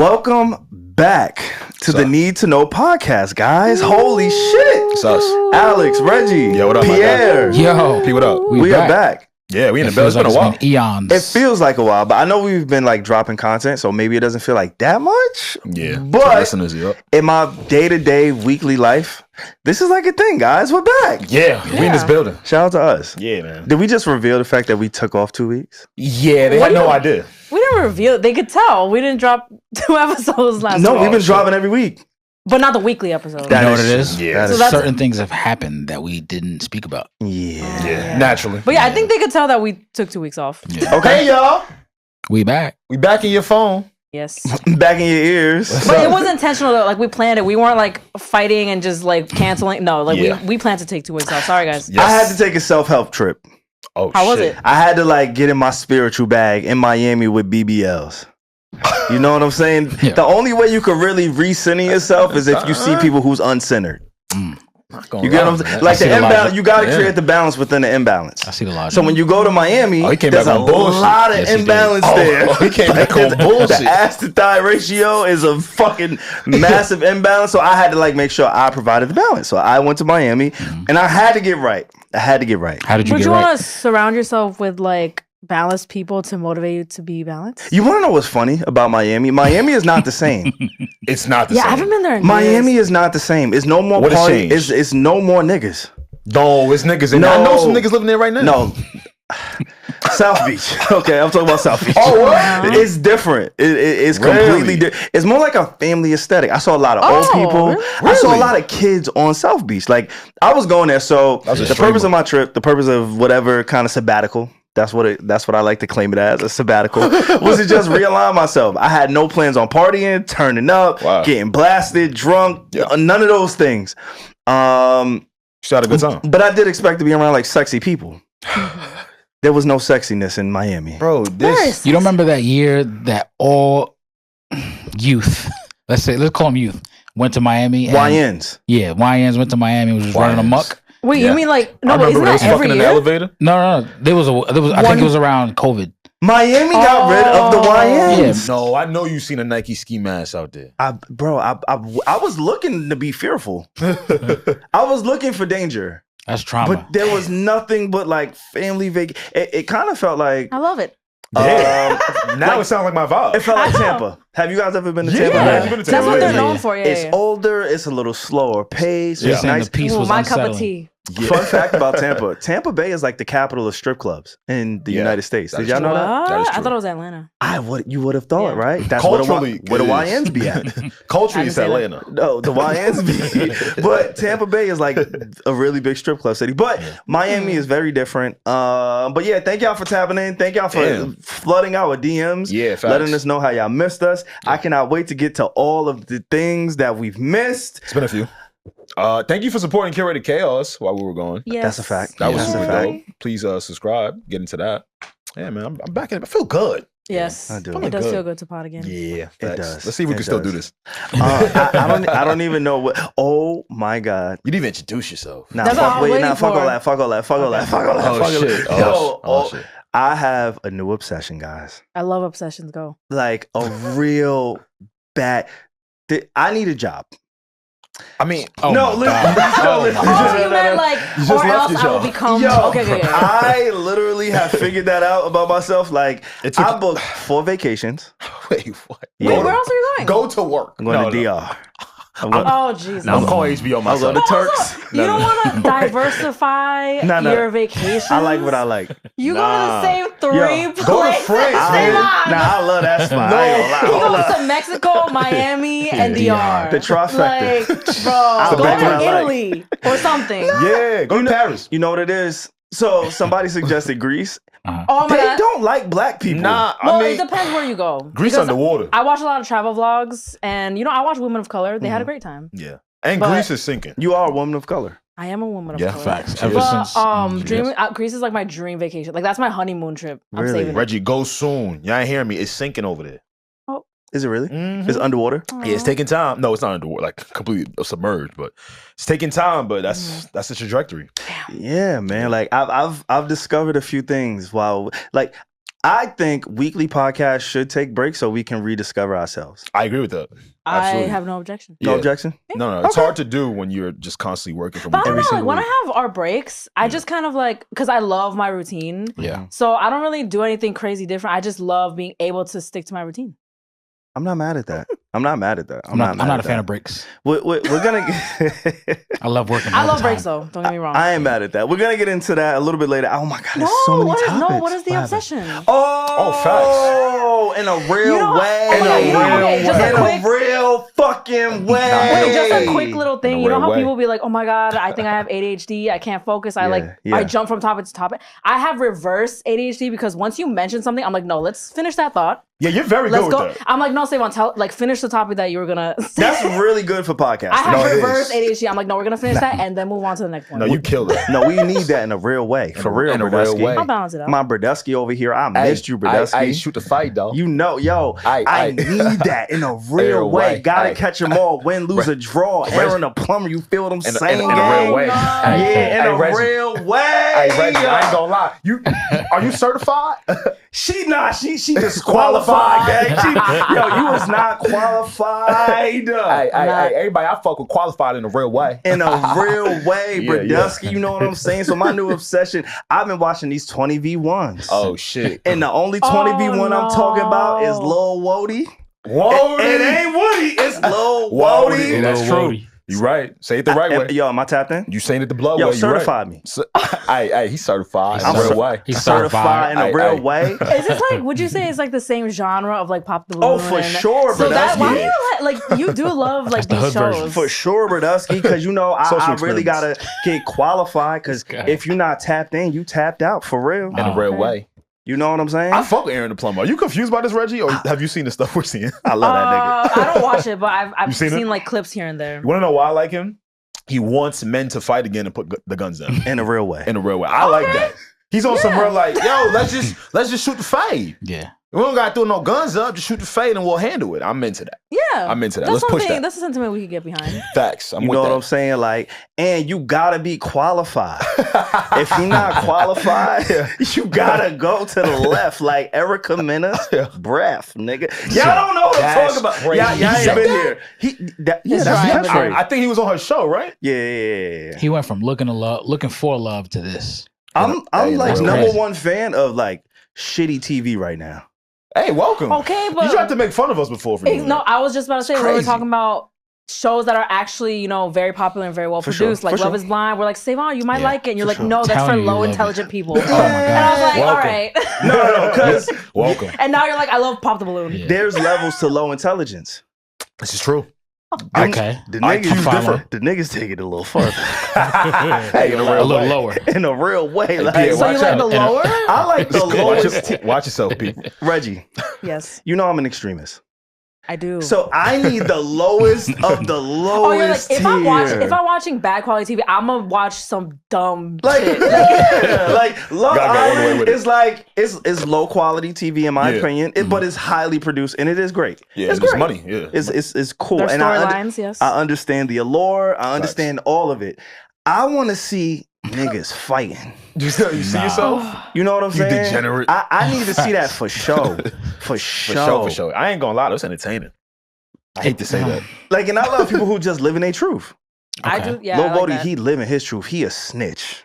Welcome back to the Need to Know podcast, guys. Holy shit. It's us. Alex, Reggie, Yo, what up, Pierre. Yo. P, what up? We are back. Yeah, we in the bell. It's been a while. Eons. It feels like a while, but I know we've been like dropping content, so maybe it doesn't feel like that much. Yeah. But listeners, in my day-to-day weekly life, this is like a thing, guys. We're back. Yeah, we in this building. Shout out to us. Yeah, man. Did we just reveal the fact that we took off 2 weeks? Yeah, they had no idea. We didn't reveal it. They could tell. We didn't drop 2 episodes last week. No, we've been dropping every week. But not the weekly episode. You know what it is? Yeah. So that's- Certain things have happened that we didn't speak about. Yeah, naturally. But yeah, I think they could tell that we took 2 weeks off. Yeah. Okay, y'all. We back. We back in your phone. Yes. Back in your ears. But it was intentional though. Like we planned it. We weren't like fighting and just like canceling. No, like we planned to take 2 weeks off. Sorry guys. Yes. I had to take a self-help trip. Oh, How was it? I had to like get in my spiritual bag in Miami with BBLs. You know what I'm saying? Yeah. The only way you can really re-center yourself is if you see people who's uncentered. You get what I'm saying? Like see the the imbalance, logic. you got to create the balance within the imbalance. I see the logic. So when you go to Miami, he came there's back a on bullshit. lot of Yes, he did. imbalance there. Oh, he came back on bullshit. The ass to thigh ratio is a fucking massive imbalance. So I had to like make sure I provided the balance. So I went to Miami and I had to get right. How did you Would get you right? want to surround yourself with like balanced people to motivate you to be balanced? You want to know what's funny about Miami? Miami is not the same. It's not the Yeah, same. I haven't been there in Miami years. is not the same. It's no more What has party. changed? It's no more niggas. No, it's niggas in there. I know some niggas living there right now. No. South Beach. Okay, I'm talking about South Beach. Oh, what? It's different. It's completely different. It's more like a family aesthetic. I saw a lot of old people. really? I saw a lot of kids on South Beach. Like I was going there. So was a the purpose of my trip, the purpose of whatever kind of sabbatical. That's what I like to claim it as, a sabbatical. Was to just realign myself. I had no plans on partying, turning up, getting blasted, drunk, none of those things. She had a good time. But I did expect to be around like sexy people. There was no sexiness in Miami. Bro, this... You don't remember that year that all youth, let's call them youth, went to Miami? And, YNs. Yeah, YNs went to Miami, was just running amok. Wait, you mean like I no? But remember isn't they was that every fucking in the year? elevator. No. There was I think it was around COVID. Miami got rid of the YNs. No, I know you seen a Nike ski mask out there. I was looking to be fearful. I was looking for danger. That's trauma. But there was nothing but like family It kind of felt like I love it. Now it sounds like my vibe. it felt like I know. Tampa. Have you guys ever been to Yeah, Tampa? I've Bay? been to That's what they're Yeah. known for. Yeah, It's yeah. older. It's a little slower pace. They're It's saying nice. the peace Ooh, was my unsettling. cup of tea. Fun fact about Tampa: Tampa Bay is like the capital of strip clubs in the United States. Did y'all know that? That is What? I true. thought it was Atlanta. You would have thought, Yeah. right? That's Culturally, where the it is. YNs be at. Culturally, I it's didn't say Atlanta. No, the YNs be. But Tampa Bay is like a really big strip club city. But Miami is very different. But yeah, thank y'all for tapping in. Thank y'all for flooding our DMs. Yeah, facts. letting us know how y'all missed us. I cannot wait to get to all of the things that we've missed. It's been a few. Thank you for supporting Curated Chaos while we were going. Yes. That's a fact. That was That's a super fact. dope. Please subscribe. Get into that. Yeah, man. I'm back in it. I feel good. Yes, I do. it does Good. feel good to pod again. Yeah, It does. Let's see if we It can still does. do this. I don't even know what. Oh my God. You didn't even introduce yourself. Nah, That's what I fuck, was wait, waiting nah, fuck for. all that. Fuck all that. Fuck all that. Fuck all that. Oh, Fuck all shit. that. Oh, Yo, shit. I have a new obsession, guys. I love obsessions. Go. Like a real bad. I need a job. I mean, Oh No, my listen. God. No, listen. Oh, you meant like, You just or left else your I will job. become. Yo, Okay, good. Yeah. I literally have figured that out about myself. Like, It took- I booked 4 vacations. wait, what? Wait, where else are you going? Go to work. I'm going to DR. I'm going, Oh, Jesus. I'm calling HBO I'm going myself. to Turks. You don't want to diversify No. your vacation. I like what I like. You Nah. go to the same 3 Yo, places. go to France, man. I love that spot. I ain't gonna He lie. Hold goes up. to Mexico, Miami, and DR. The trifecta. Like, bro, go back to what I like. Italy or something. Yeah, go to Paris. You know what it is? So somebody suggested Greece. Oh my They God. don't like black people. Nah, Well, I it mean, depends where you go. Greece Because underwater. I watch a lot of travel vlogs, and I watch Women of Color. They had a great time. Yeah. And But- Greece is sinking. You are a woman of color. I am a woman of Yeah, color. Facts. Ever But since dream Greece is like my dream vacation. Like that's my honeymoon trip. I'm Really? saving it. Reggie, go soon. Y'all ain't hearing me. It's sinking over there. Is it really? Mhm. It's underwater. Yeah, it's taking time. No, it's not underwater, like completely submerged, but it's taking time. But that's the trajectory. Yeah, man. Like I've discovered a few things while like I think weekly podcasts should take breaks so we can rediscover ourselves. I agree with that. I Absolutely. have no objection. No objection? No. It's hard to do when you're just constantly working from But I don't every know, like, single when week. I have our breaks, I just kind of like, because I love my routine. Yeah. So I don't really do anything crazy different. I just love being able to stick to my routine. I'm not mad at that. I'm not mad at that. I'm not a fan of breaks. We're gonna get I love working. I love overtime. breaks though. Don't get me wrong. I ain't mad at that. We're gonna get into that a little bit later. Oh my god, there's so many topics. what is the obsession? Oh, in a real way. In a real fucking way. Wait, just a quick little thing. In a You know real how way. people be like, "Oh my god, I think I have ADHD. I can't focus. I jump from topic to topic." I have reverse ADHD because once you mention something, I'm like, "No, let's finish that thought. Yeah, you're very Let's good go." with that. I'm like, "No, Savon, finish the topic that you were gonna." say." That's really good for podcasting. I have No, it reverse is. ADHD. I'm like, "No, we're gonna finish that and then move on to the next one." No, you killed it. No, we need that in a real way. For real, in a real Brodusky. way. I'll balance it out. My Brodusky over here. I missed you, Brodusky. I shoot the fight, though. You know, yo, I I need that in a real way. Gotta catch them all. Win, lose, or draw. Aaron the plumber. You feel what I'm saying? In a real way. Yeah, in a real way. Hey, Regi, I ain't gonna lie. Are you certified? She disqualified, gang. Yo, you was not qualified. Hey, everybody, I fuck with qualified in a real way. In a real way, Yeah, Brodusky, you know what I'm saying? So my new obsession, I've been watching these 20v1s. Oh, shit. And the only 20v1 I'm talking about is Lil Wody. Wody. It ain't Woody, it's Lil Wody. Wody. Yeah, that's true. You right. Say it the right way. Yo, am I tapped in? You saying it the blood Yo, way. You certify me. Hey, he's certified in I'm a real way. He's Certified in a real Hey. way. Is this like? Would you say it's like the same genre of like Pop the Balloon? Oh, for sure, So that Brodusky. why do you like you do love like the these hood version. shows? For sure, Brodusky, because you know, Social I really experiments. gotta get qualified. Because guy. if you're not tapped in, you tapped out for real. In a real way. You know what I'm saying? I fuck with Aaron the plumber. Are you confused by this, Reggie, or have you seen the stuff we're seeing? I love that I don't watch it, but I've You seen seen it? like clips here and there. You want to know why I like him? He wants men to fight again and put the guns down nigga. In a real way. in a real way. I like that. He's on some real like, yo, let's just shoot the fade. Yeah. We don't gotta throw no guns up. Just shoot the fade and we'll handle it. I'm into that. Yeah, I'm into that. That's Let's push something. that. That's a sentiment we could get behind. Facts. I'm You with know that. what I'm saying? Like, and you gotta be qualified. If you're not qualified, you gotta go to the left, like Erica Mena's breath, nigga. Y'all don't know what I'm That's talking about. crazy. Y'all He ain't been said here. It's That's right. right. I think he was on her show, right? Yeah. He went from looking for love to this. I'm Hey, like that's number crazy. one fan of like shitty TV right now. Hey, welcome. Okay, but You tried to make fun of us before for doing no, that. I was just about to say we were crazy. talking about shows that are actually very popular and very well For sure, produced, like for Love sure. Is Blind. We're like, Savon, you might Yeah, like it, and you're for like, sure. no, that's Telling for you you low love intelligent it. people. Oh my God. And I was like, all Welcome. right. No, because Welcome. And now you're like, I love Pop the Balloon. Yeah. there's levels to low intelligence. This is true. Okay. The IQ niggas follow. different. The niggas take it a little further. Hey, in a A real little way. lower. In a real way. Like, Pierre, So you watch like out. the lower? I like the lowest. Watch yourself, people. Reggie, Yes, you know I'm an extremist. I do. So I need the lowest of the oh, you're like, lowest if I'm tier. watching bad quality TV, I'm gonna watch some dumb Like, shit. yeah, like Love Gotta go all the way Island with it. is like it's low quality TV in my Yeah. opinion, but it's highly produced and it is great. Yeah, it's it's great. money. Yeah. It's cool. Their And storylines, yes. I understand the allure. I understand all of it. I want to see niggas fighting. You see yourself? You know what I'm You saying? degenerate. I need to see that for show. For show. For sure. I ain't gonna lie, that's entertaining. I hate to say that. Like, and I love people who just live in their truth. I Okay. do. Yeah, Lil I like Bodie, that. he living his truth. He a snitch.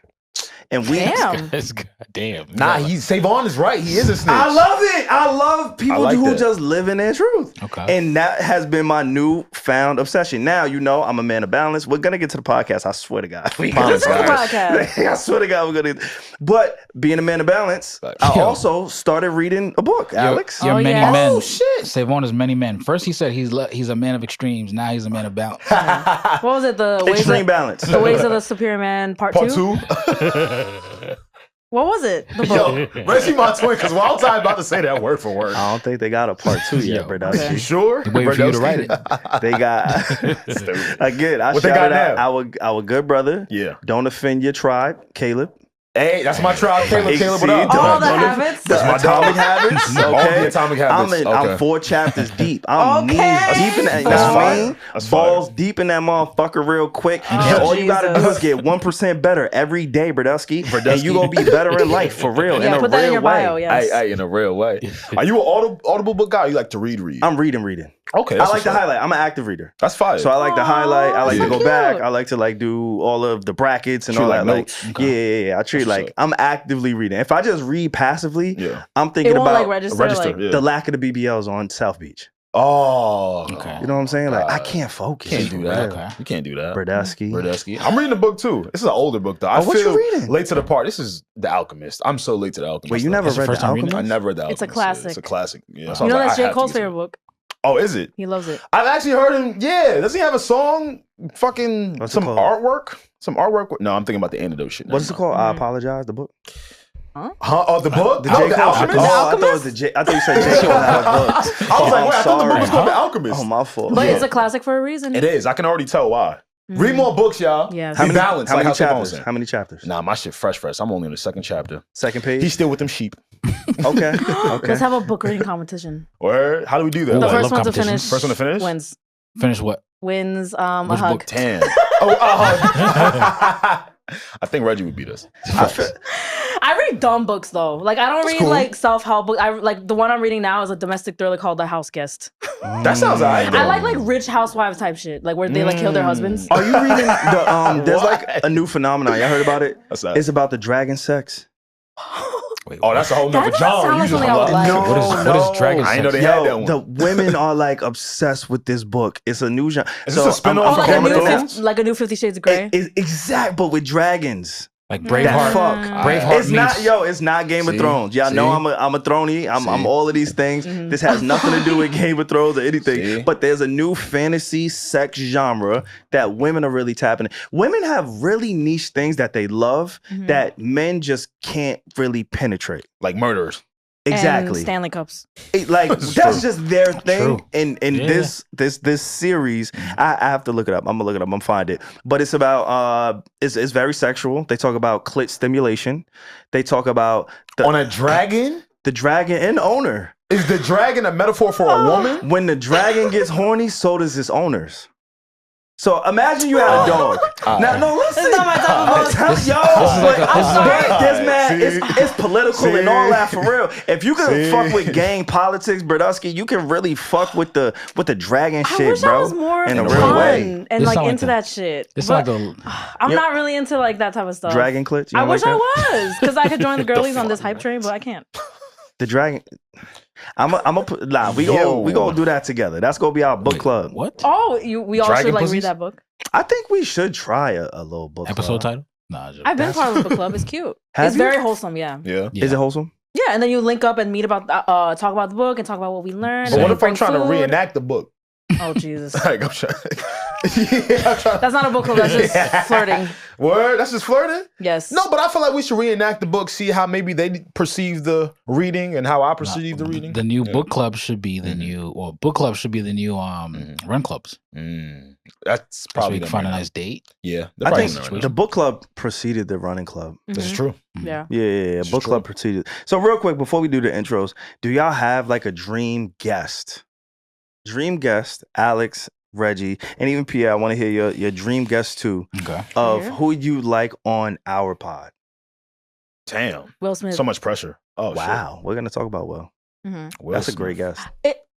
And we Damn. That's good. Damn. Nah, Savon is right. He is a snitch. I love it. I love people I like who that. just live in their truth. Okay. And that has been my newfound obsession. Now, I'm a man of balance. We're going to get to the podcast. I swear to God. Promise, This is a guys. podcast. I swear to God, we're going to. But being a man of balance, I Yo. also started reading a book, Alex. Your Oh, many yeah. men. Oh, shit. Savon is many men. First he said he's a man of extremes. Now he's a man of balance. What was it? The ways Extreme of, balance. the ways of the superior man part Part two. 2. What was it? The book. Yo, Reggie my twin, because while I'm about to say that word for word. I don't think they got a part 2 yet, Yo. Brodusky. Okay. You sure? Waiting for you to write it. They got again. I What they shouted got out our good brother. Yeah. Don't offend your tribe, Caleb. Hey, that's my tribe. Caleb, what up? All the habits. The atomic habits. All the atomic habits. I'm 4 chapters deep. I'm knees deep in that. You know what I mean? Balls deep in that motherfucker real quick. And all you gotta do is get 1% better every day, Brodusky. And you gonna be better in life for real. Yeah, put that in your bio. Yes. In a real way. Are you an audible book guy? Or you like to read? I'm reading. Okay, I like to highlight. I'm an active reader. That's fine. So I like to highlight. I like to go back. I like to like do all of the brackets and all that. Like, yeah. I treat like I'm actively reading. If I just read passively, I'm thinking about like register the lack of the BBLs on South Beach. Oh, okay. You know what I'm saying? Like I can't focus. Can't do that. Okay. You can't do that. Brodusky. I'm reading a book too. This is an older book though. What you reading? Late to the part. This is The Alchemist. I'm so late to The Alchemist. Wait, you never read The Alchemist? I never read The Alchemist. It's a classic. It's a classic. Yeah. You know that's J. Cole's favorite book. Oh, is it? He loves it. I've actually heard him. Yeah. Does he have a song? Fucking some artwork? Some artwork? No, I'm thinking about the antidote shit. What's it called? I Apologize, the book? Huh? Oh, the book? The J. Cole. I thought it was I thought you said J. Cole had a book. I was like, wait, I thought the book was called The Alchemist. Oh, my fault. But it's a classic for a reason. It is. I can already tell why. Read more books, y'all. Yes. How many chapters? How many chapters? Nah, my shit fresh. I'm only on the 2nd chapter. 2nd page? He's still with them sheep. Okay. Let's have a book reading competition. Word? How do we do that? The first one to finish. First one to finish? Wins. Finish what? Wins a Which hug. Book? 10. I think Regi would beat us. I read dumb books though. Like I don't read like self-help books. I like the one I'm reading now is a domestic thriller called The House Guest. That sounds alright. I like rich housewives type shit, like where they like kill their husbands. Are you reading the there's like a new phenomenon. Y'all heard about it? What's that? It's about the dragon sex. Wait, that's a whole nother genre. Like something I would like. What is dragon sex? I didn't know they had that one. The women are like obsessed with this book. It's a new genre. Is this a spin-off like a new 50 Shades of Grey? Exact, but with dragons. Like Braveheart. Braveheart. It's not Game of Thrones. Y'all know I'm a throny. I'm all of these things. This has nothing to do with Game of Thrones or anything. But there's a new fantasy sex genre that women are really tapping in. Women have really niche things that they love that men just can't really penetrate. Like murderers. Exactly. And Stanley Cups. That's just their thing. And this series, I have to look it up. I'm gonna look it up. I'm gonna find it. But it's about it's very sexual. They talk about clit stimulation. They talk about on a dragon. The dragon and owner. Is the dragon a metaphor for a woman? When the dragon gets horny, so does its owners. So imagine you had a dog. Now, no, listen. It's not my type of book. It's political and all that for real. If you can fuck with gang politics, Brodusky, you can really fuck with the dragon shit, bro. I wish I was more in a fun real way. and like into that shit. I'm not really into like that type of stuff. Dragon clits? I wish I was, because I could join the girlies on this hype train, but I can't. The dragon. I'm gonna put. We gonna do that together. That's gonna be our book club. What? Oh, we all should like read that book. I think we should try a little book episode club. title. Nah, I've been part of a book club. It's cute. It's very wholesome. Yeah. Is it wholesome? Yeah, and then you link up and meet about talk about the book and talk about what we learned. But what if I'm trying to reenact the book? Oh Jesus! Like, I'm trying. That's not a book club. That's just flirting. Word? That's just flirting? Yes. No, but I feel like we should reenact the book, see how maybe they perceive the reading and how I perceive the reading. The new book club should be the new, or book club should be the new run clubs. That's probably so find a nice date. Yeah, I think the book club preceded the running club. This is true. Yeah. Yeah. Book club preceded. So real quick before we do the intros, do y'all have like a dream guest? Dream guest, Alex, Regi, and even Pierre. I want to hear your dream guest too. Okay. Of who you like on our pod. Damn. Will Smith. So much pressure. Oh wow. We're gonna talk about Will. That's a great guest.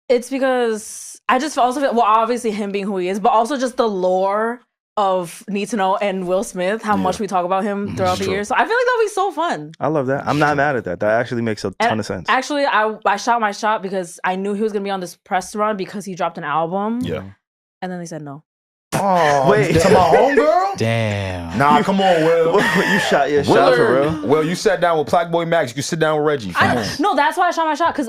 It's because I just also feel, well, obviously him being who he is, but also just the lore of Need to Know and Will Smith, how much we talk about him throughout the years. So I feel like that'll be so fun. I love that. I'm not mad at that. That actually makes a ton of sense. Actually, I shot my shot because I knew he was gonna be on this press run because he dropped an album. Yeah. And then they said no. Oh, wait. To my homegirl? Damn. Nah, come on, Will. You shot your shot for real? Well, you sat down with Black Boy Max. You can sit down with Regi. No, that's why I shot my shot. Because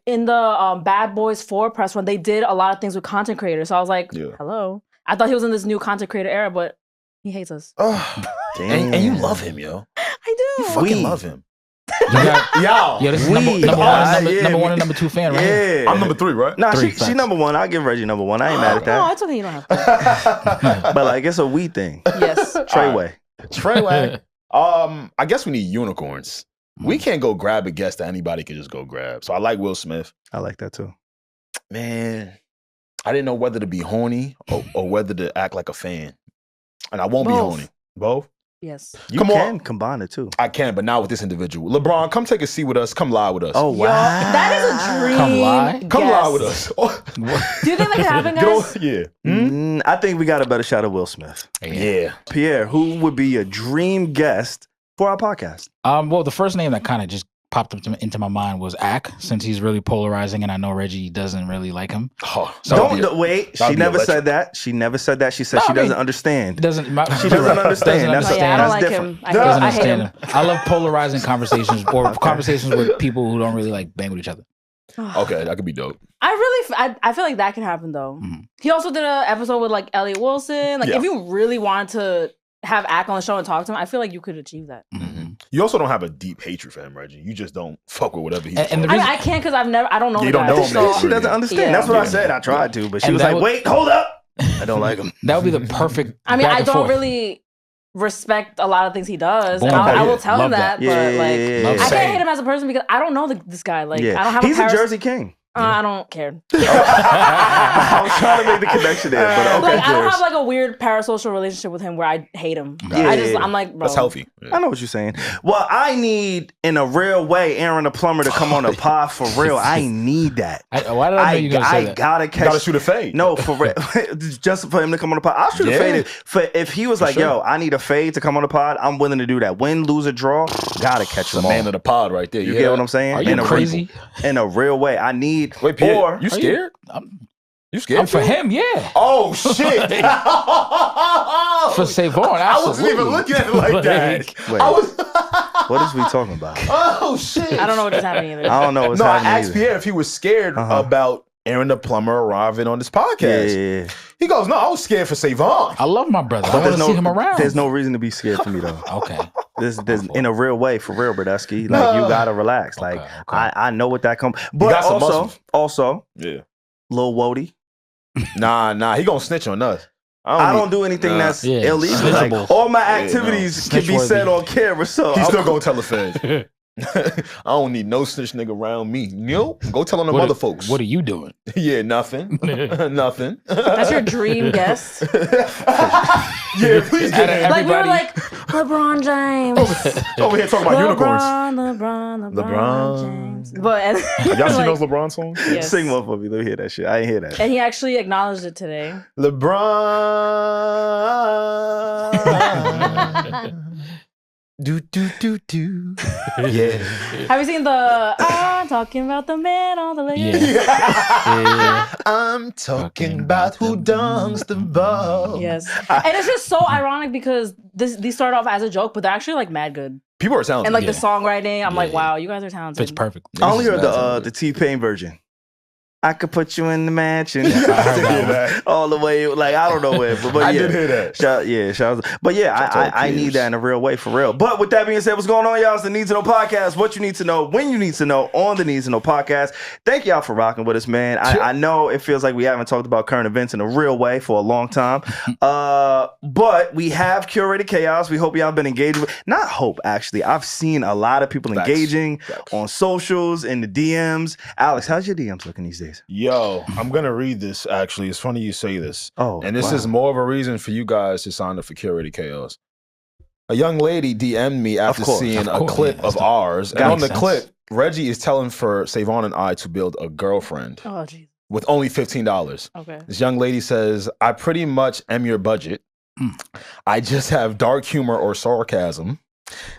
in the Bad Boys 4 press run, they did a lot of things with content creators. So I was like, hello. I thought he was in this new content creator era, but he hates us. Oh, damn. And you love him, yo. I do. You fucking love him. Yo, this is number one and number two fan, right? Yeah. I'm number 3, right? Nah, she number 1. I'll give Regi number 1. I ain't mad at that. No, it's okay. You don't have to. But like, it's a we thing. Yes. Treyway. Treyway. I guess we need unicorns. We can't go grab a guest that anybody can just go grab. So I like Will Smith. I like that too. Man, I didn't know whether to be horny or whether to act like a fan. And I won't be horny. Both? Yes. You can combine it too. I can, but not with this individual. LeBron, come take a seat with us. Come lie with us. Oh, wow. That is a dream. Come lie with us. Do you think that can happen, guys? Yeah. I think we got a better shot of Will Smith. Yeah. Pierre, who would be a dream guest for our podcast? Well, the first name that kind of just popped up into my mind was Ak, since he's really polarizing, and I know Reggie doesn't really like him. Don't wait. She never said that. She never said that. She said she doesn't understand. She doesn't understand. I don't like him. I hate him. I love polarizing conversations or conversations with people who don't really like bang with each other. Okay, that could be dope. I feel like that can happen though. He also did an episode with like Elliot Wilson. Like if you really wanted to have Ak on the show and talk to him, I feel like you could achieve that. You also don't have a deep hatred for him, Reggie. You just don't fuck with whatever he's doing. I can't because I don't know the guy. She doesn't understand. That's what I said. I tried to, but she was like, wait, hold up. I don't like him. That would be the perfect. I mean, I don't really respect a lot of things he does. And I will tell him that, but like, I can't hate him as a person because I don't know this guy. Like, I don't have. He's a Jersey King. I don't care. I was trying to make the connection there, but okay. Like, I don't have like a weird parasocial relationship with him where I hate him. I'm like, bro. That's healthy. I know what you're saying. Well, I need, in a real way, Aaron the plumber to come on the pod for real. I need that. Why did I know you gonna say that? Gotta catch. Gotta shoot a fade. No, for real. Just for him to come on the pod. I'll shoot a fade. If he was like, yo, I need a fade to come on the pod, I'm willing to do that. Win, lose, or draw, gotta catch them all. The man of the pod right there. You get what I'm saying? Are you crazy? In a real way. I need. Wait, Pierre, you scared? You scared? I'm for him, yeah. Oh shit! For Savon, absolutely. I wasn't even looking at it like that. Wait, what is we talking about? Oh shit! I don't know what's happening either. I don't know what's happening. I asked Pierre if he was scared about Aaron the plumber arriving on this podcast. Yeah. He goes, "No, I was scared for Savon. I love my brother. I want to see him around. There's no reason to be scared for me though. Okay. There's in a real way, for real, Brodusky. Like you gotta relax. Like I know what that comes. But also, yeah, Lil Wody. Nah, he gonna snitch on us. I don't do anything that's illegal. Like, all my activities can be said on camera, so he's still gonna tell the feds. I don't need no snitch nigga around me. No, go tell on them other folks. What are you doing? Yeah, nothing. Nothing. That's your dream guest. Yeah, please get it. Like we were like LeBron James. Over here talking about unicorns. LeBron James. But y'all see those LeBron songs? Yes. Sing one for me. Let me hear that shit. I ain't hear that. And he actually acknowledged it today. LeBron. Do. Yeah. Have you seen the I'm talking about the man on the leg? Yeah. I'm talking about who dunks the ball. Yes. And it's just so ironic because these start off as a joke, but they're actually like mad good. People are talented. And like the songwriting, I'm like, wow, you guys are talented. It's perfect. I only heard the T-Pain version. I could put you in the mansion. All the way, like, I don't know where. But I did hear that. But yeah, I need that in a real way, for real. But with that being said, what's going on, y'all? It's the Need to Know Podcast. What you need to know, when you need to know, on the Need to Know Podcast. Thank y'all for rocking with us, man. I know it feels like we haven't talked about current events in a real way for a long time. But we have curated chaos. We hope y'all been engaged with. Not hope, actually. I've seen a lot of people engaging on socials, in the DMs. Alex, how's your DMs looking these days? Yo, I'm going to read this, actually. It's funny you say this. And this is more of a reason for you guys to sign up for Curated Chaos. A young lady DM'd me after seeing a clip of ours. And on the clip, Reggie is telling for Savon and I to build a girlfriend with only $15. Okay. This young lady says, I pretty much am your budget. I just have dark humor or sarcasm.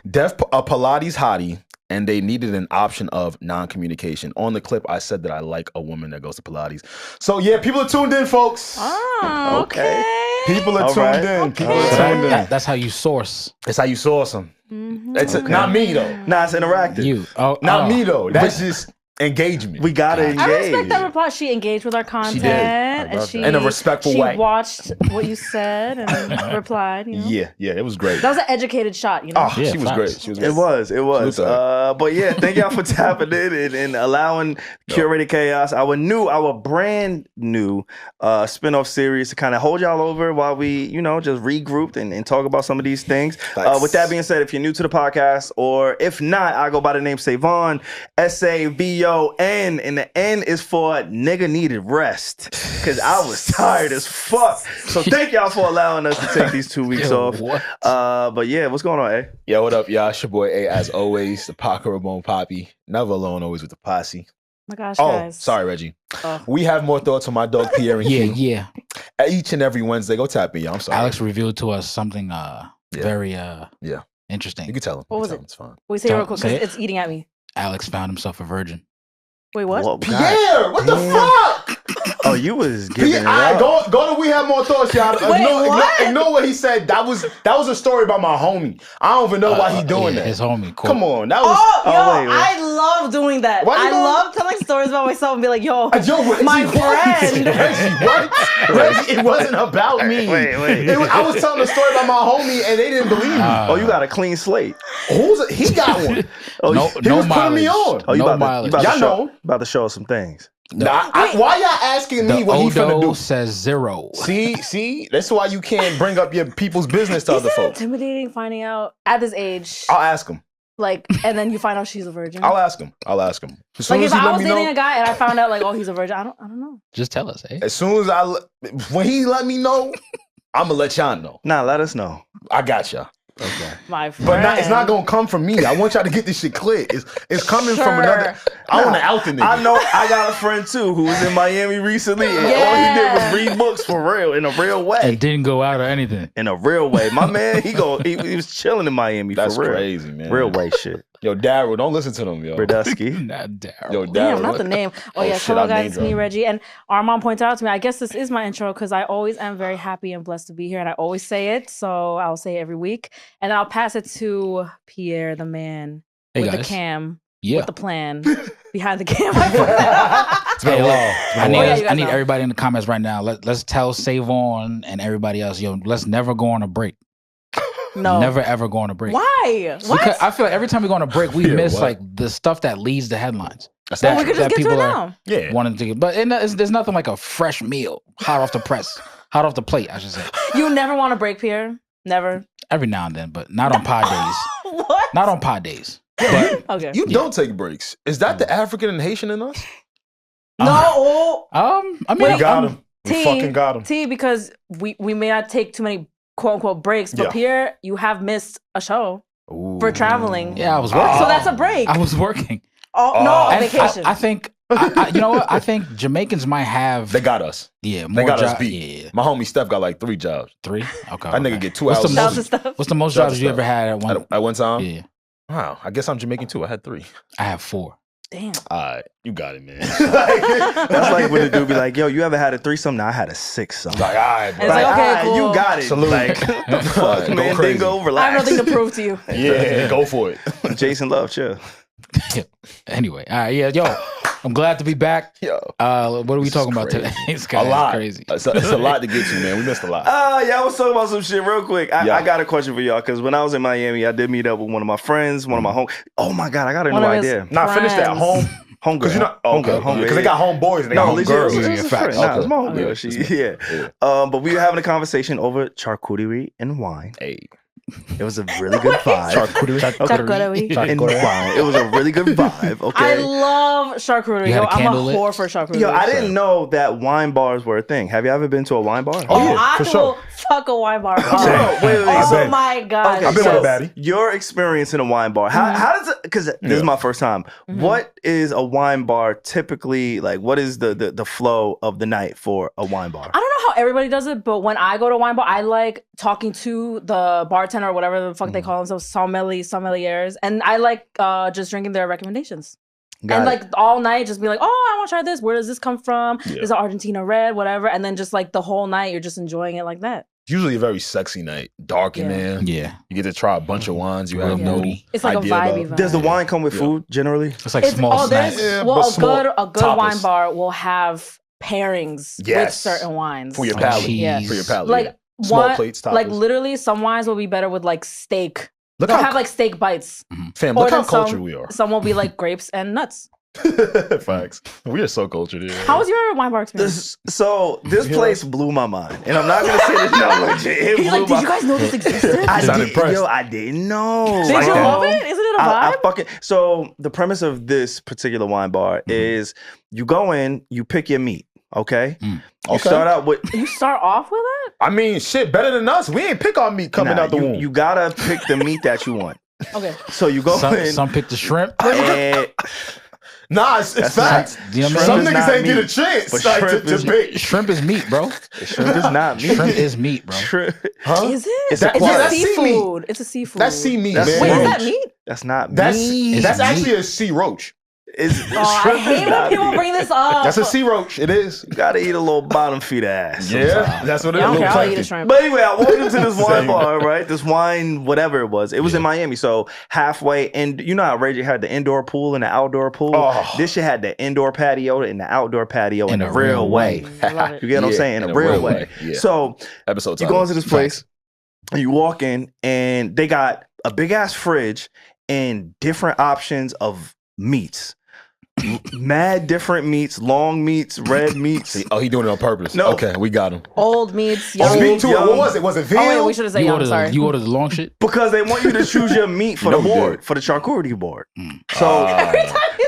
A Pilates hottie. And they needed an option of non-communication. On the clip, I said that I like a woman that goes to Pilates. So yeah, people are tuned in, folks. Oh, okay. People are tuned in. People are tuned in. That's how you source. That's how you source them. Mm-hmm. It's not me though. Nah, it's interactive. You. Not me though. That's just engagement. We gotta engage. I respect that reply. She engaged with our content. She did. In a respectful way. She watched what you said and replied. You know? Yeah, it was great. That was an educated shot, you know? Oh, she was great. She was great. It was. But yeah, thank y'all for tapping in and allowing Curated Chaos, our brand new spinoff series, to kind of hold y'all over while we, just regrouped and talk about some of these things. With that being said, if you're new to the podcast, or if not, I go by the name Savon, Savon, and the N is for nigga needed rest, because I was tired as fuck. So thank y'all for allowing us to take these 2 weeks off. But yeah, what's going on, A? Yo, what up, y'all? It's your boy A, as always, the Paco Ramon Poppy. Never alone, always with the posse. My gosh, guys. Sorry, Reggie. We have more thoughts on my dog Pierre and King. Yeah. Each and every Wednesday. Go tap me, y'all. I'm sorry. Alex revealed to us something very interesting. You can tell him. What was it? It's fine. We say it real quick because it's eating at me. Alex found himself a virgin. Wait, what? Pierre, what the fuck? Oh, you was giving it up. Go to We Have More Thoughts, y'all. Ignore what he said. That was a story about my homie. I don't even know why he doing that. His homie. Cool. Come on. That was. Wait. I love doing that. I love telling stories about myself and be like, my friend. Reggie, it wasn't about me. Wait. I was telling a story about my homie and they didn't believe me. You got a clean slate. He got one. He was putting me on. No mileage. Y'all about to show us some things. Why y'all asking me what he finna do? Says 0. See, that's why you can't bring up your people's business to other folks. Intimidating finding out at this age. I'll ask him. And then you find out she's a virgin. I'll ask him. As soon if as he I let was me dating know, a guy and I found out he's a virgin, I don't know. Just tell us, eh? As soon as when he let me know, I'm gonna let y'all know. Nah, let us know. I got y'all. Okay. My friend. But it's not gonna come from me. I want y'all to get this shit clear. It's coming from another. I want to out the nigga. I know. I got a friend too who was in Miami recently, and all he did was read books for real, in a real way. And didn't go out or anything. In a real way. My man, he was chilling in Miami. That's for real. Crazy, man. Real way shit. Yo, Daryl, don't listen to them, yo. Brodusky. Not Daryl. Yo, Daryl. Damn, not the name. Hello guys, it's me, Reggie. And Armand points out to me, I guess this is my intro because I always am very happy and blessed to be here, and I always say it, so I'll say it every week. And I'll pass it to Pierre, the man, with the cam, with the plan, behind the cam. I need everybody in the comments right now. Let's tell Savon and everybody else, let's never go on a break. No. Never ever go on a break. Why? What? Because I feel like every time we go on a break, we miss the stuff that leads to headlines. We could just get to it now. Wanting to get, but there's nothing like a fresh meal, hot off the press, hot off the plate, I should say. You never want to break, Pierre? Never? Every now and then, but not on pod days. What? Not on pod days. But okay. You don't take breaks. Is that the African and Haitian in us? No. I mean, we got him. We fucking got him. Because we may not take too many quote unquote breaks, but Pierre, you have missed a show for traveling. Yeah, I was working. So that's a break. I was working. Vacation. I think you know what? I think Jamaicans might have. They got us. Yeah, they got us beat. Yeah. My homie Steph got like 3 jobs. 3? Okay. That nigga get 2 hours. What's the most jobs you ever had at one time? Yeah. Wow. I guess I'm Jamaican too. I had 3. I have 4. Damn. All right, you got it, man. That's like when the dude be like, "Yo, you ever had a 3-something?" Nah, I had a 6-something. Like, all right, bro. It's like, okay, cool. You got it. Salute. Like, the fuck, man, then go relax. I have nothing to prove to you. Yeah, go for it. Jason Love, chill. Anyway, all right, yo, I'm glad to be back. Yo, what are we talking about today? It's a lot. Crazy. It's a lot to get to, man. We missed a lot. Yeah, I was talking about some shit real quick. I got a question for y'all because when I was in Miami, I did meet up with one of my friends, one of my home. Oh my god, I got a new idea. Nah, finish that. Homegirl. Because because they got homeboys and they got homegirls. It's my homegirl. But we were having a conversation over charcuterie and wine. Hey. It was a really good vibe. Charcuterie. And wine. It was a really good vibe. Okay. I love charcuterie. I'm a whore for charcuterie. Yo, I didn't know that wine bars were a thing. Have you ever been to a wine bar? Oh yeah, I for sure. Fuck a wine bar. Wait. Oh my god. Okay, I've been with a baddie. Your experience in a wine bar. How does it? Because this is my first time. What is a wine bar typically like? What is the flow of the night for a wine bar? I don't know how everybody does it, but when I go to a wine bar, I like talking to the bartender or whatever the fuck they call themselves, sommeliers, and I like just drinking their recommendations. Like all night, just be like, oh, I want to try this. Where does this come from? Is it Argentina red, whatever? And then just like the whole night, you're just enjoying it like that. usually a very sexy night. Dark in there. Yeah. You get to try a bunch of wines. You have no It's like a vibey vibe. Does the wine come with food generally? It's like small snacks. Well, a good wine bar will have pairings with certain wines. For your palate. Cheese. For your palate. Like small plates, toppers. Like literally some wines will be better with like steak. They'll have like steak bites. Fam, look how cultured we are. Some will be like grapes and nuts. Facts. We are so cultured here. How was your wine bar experience? This place blew my mind, and I'm not gonna say this. No, legit, it blew like, did you guys know this existed? I didn't know. Did you love it? Isn't it a vibe? So the premise of this particular wine bar is you go in, you pick your meat. Okay, you start out with. You start off with it. I mean, shit, better than us. We ain't pick our meat coming out the womb. You gotta pick the meat that you want. Okay. So you go in. Some pick the shrimp. Nah, it's facts. Some niggas ain't get a chance to pick. Shrimp is meat, bro. Shrimp is not meat. Shrimp is meat, bro. Huh? Is it? It's a seafood. It's a seafood. That's sea meat, man. Wait, is that meat? That's not meat. That's actually a sea roach. I hate when people bring this up. That's a sea roach. It is. You gotta eat a little bottom feed ass. Yeah, that's what it is. I'll eat a shrimp. But anyway, I walked into this wine bar, right? This wine, whatever it was. It was in Miami. So halfway, and you know how Regi had the indoor pool and the outdoor pool? Oh. This shit had the indoor patio and the outdoor patio in a real way. You get what I'm saying? In a real way. Yeah. So you go into this place, and you walk in, and they got a big ass fridge and different options of meats. Mad different meats, long meats, red meats. Oh, he doing it on purpose. No. Okay, we got him. Old meats, young meat too. What was it? Was it veal? Oh, wait, we should have said young, sorry. You ordered the long shit? Because they want you to choose your meat for the board, for the charcuterie board. So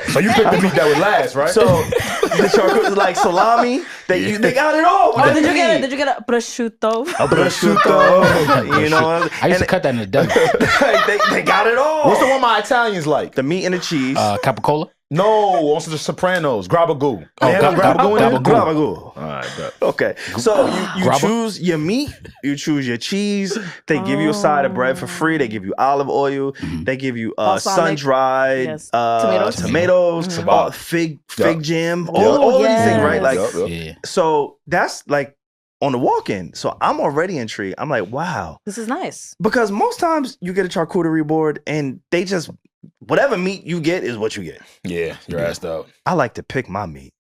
so you picked the meat that would last, right? So the charcuterie is like salami. They got it all. Oh, did you get a prosciutto? A prosciutto. You know, I used to cut that in the desert. they got it all. What's the one my Italians like? The meat and the cheese. Capicola? No, also the Sopranos. Grabagoo. Oh, Grabagoo. All right, bet. Okay. So you choose your meat, you choose your cheese. They give you a side of bread for free. They give you olive oil. They give you sun-dried tomatoes, fig jam, all these things, right? Like, so that's like on the walk-in. So I'm already intrigued. I'm like, wow. This is nice. Because most times you get a charcuterie board and they just, whatever meat you get is what you get. Yeah, you're assed out. I like to pick my meat.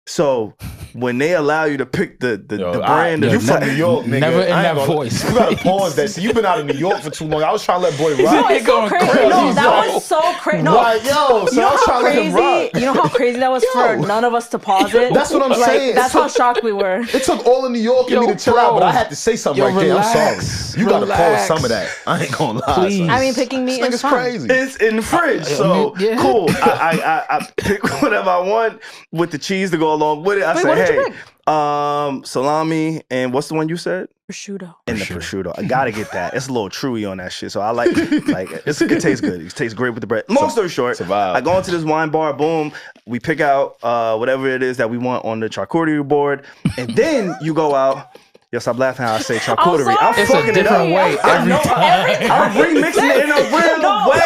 So when they allow you to pick the brand, you from New York, nigga. Never in that voice. You gotta pause that. See, you've been out in New York for too long. I was trying to let boy rock. It's so crazy. No, that was so crazy. No, right, yo, so I was trying to let him rock. You know how crazy that was for none of us to pause it? That's what I'm saying. That's how shocked we were. It took all of New York and me to chill out, but I had to say something right there. I'm sorry. You gotta pause some of that. I ain't gonna lie. Please. I mean, picking meat is crazy. It's in the fridge, so cool. I pick whatever I want with the cheese to go along with it. I say, hey, salami, and what's the one you said? Prosciutto. And the prosciutto. I gotta get that. It's a little chewy on that shit. So I like it tastes good. It tastes great with the bread. Long story short, I go into this wine bar, boom, we pick out whatever it is that we want on the charcuterie board, and then you go out. Yes, I'm laughing how I say charcuterie. I'm it's fucking a different way every time. I'm remixing it in a real way.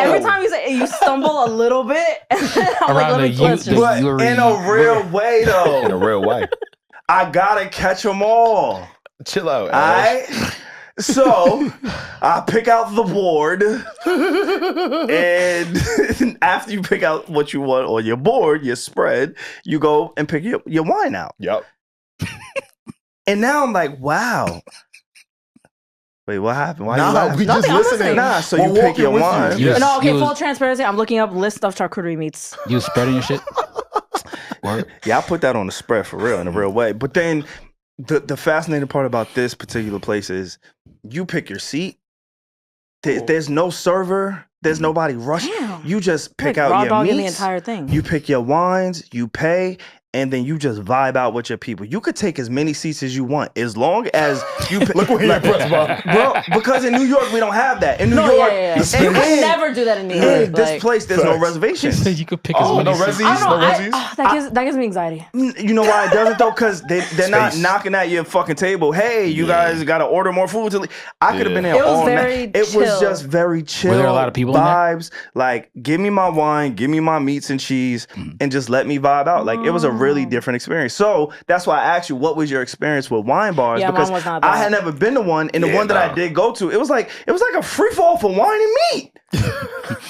Every time you say you stumble a little bit, and then I'm around like, let me but in a real way though. In a real way. I gotta catch them all. Chill out. All right. So I pick out the board, and after you pick out what you want on your board, your spread, you go and pick your wine out. Yep. And now I'm like, wow. Wait, what happened? Why you we just listening. Nah, so you pick your wine. Full transparency. I'm looking up list of charcuterie meats. You spreading your shit? Yeah, I put that on the spread for real, in a real way. But then the fascinating part about this particular place is you pick your seat. There's no server. There's nobody rushing. You just pick out your meats. The entire thing. You pick your wines. You pay. And then you just vibe out with your people. You could take as many seats as you want, as long as you look where you're impressed by, bro. Because in New York we don't have that. In New York, I never do that in New York. This place, there's no reservations. You could pick as many seats. That gives me anxiety. You know why it doesn't though? Because they're not knocking at your fucking table. Hey, you guys got to order more food. I could have been there all night. It was just very chill. Were there a lot of people vibes? Like, give me my wine, give me my meats and cheese, and just let me vibe out. Like, it was a really different experience. So that's why I asked you, what was your experience with wine bars? Yeah, because mine was not I bad. had never been to one, and the one that I did go to, it was like a free fall for wine and meat.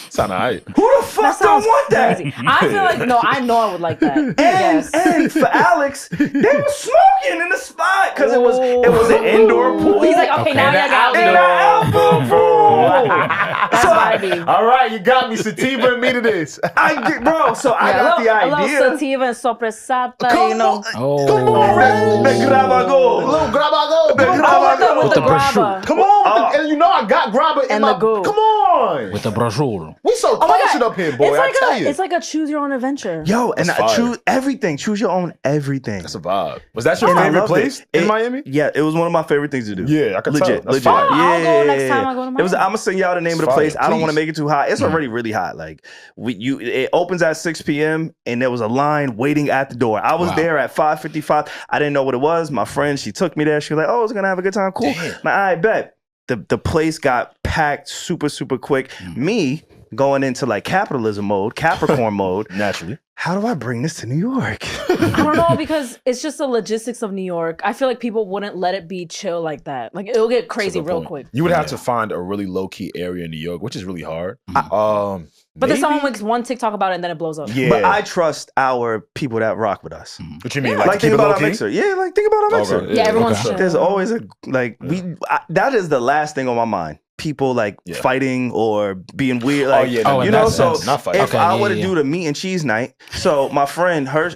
Sound alright. Who the fuck don't want that? Crazy. I feel like I know I would like that. And for Alex, they were smoking in the spot because it was an indoor pool. He's like, okay, now you got me. In the outdoor pool. That's what I mean. All right, you got me. Sativa and me to this. So I got the idea. A little sativa and sopressata, Come you know. on, come on, Red. The Grabago. Little grabago. The Grabago. With the grabba. Come on, and you know I got grabba in And my. the goo. Come on. With the brochure. We so cultured up here, boy. I tell you. It's like a choose your own adventure. Yo, and I choose everything. Choose your own everything. That's a vibe. Was that your favorite place in Miami? Yeah, it was one of my favorite things to do. Yeah, I can legit, tell. legit. Fire. Yeah, I'll go next time I go to Miami. I'm gonna send y'all the name of the place. I don't want to make it too hot. It's already really hot. Like it opens at 6 p.m. and there was a line waiting at the door. I was there at 5:55. I didn't know what it was. My friend, she took me there. She was like, "Oh, it's gonna have a good time. Cool." I bet. The place got packed super, super quick. Me going into like capitalism mode, Capricorn mode. Naturally. How do I bring this to New York? I don't know, because it's just the logistics of New York. I feel like people wouldn't let it be chill like that. Like it'll get crazy real quick. You would have to find a really low key area in New York, which is really hard. But then someone makes one TikTok about it and then it blows up. Yeah. But I trust our people that rock with us. What you mean? Yeah. Like think about our mixer. Yeah, like think about our mixer. Yeah, everyone's chill. There's always that is the last thing on my mind. People like fighting or being weird. Like, you know, so not fighting. If I were to do the meat and cheese night, so my friend, her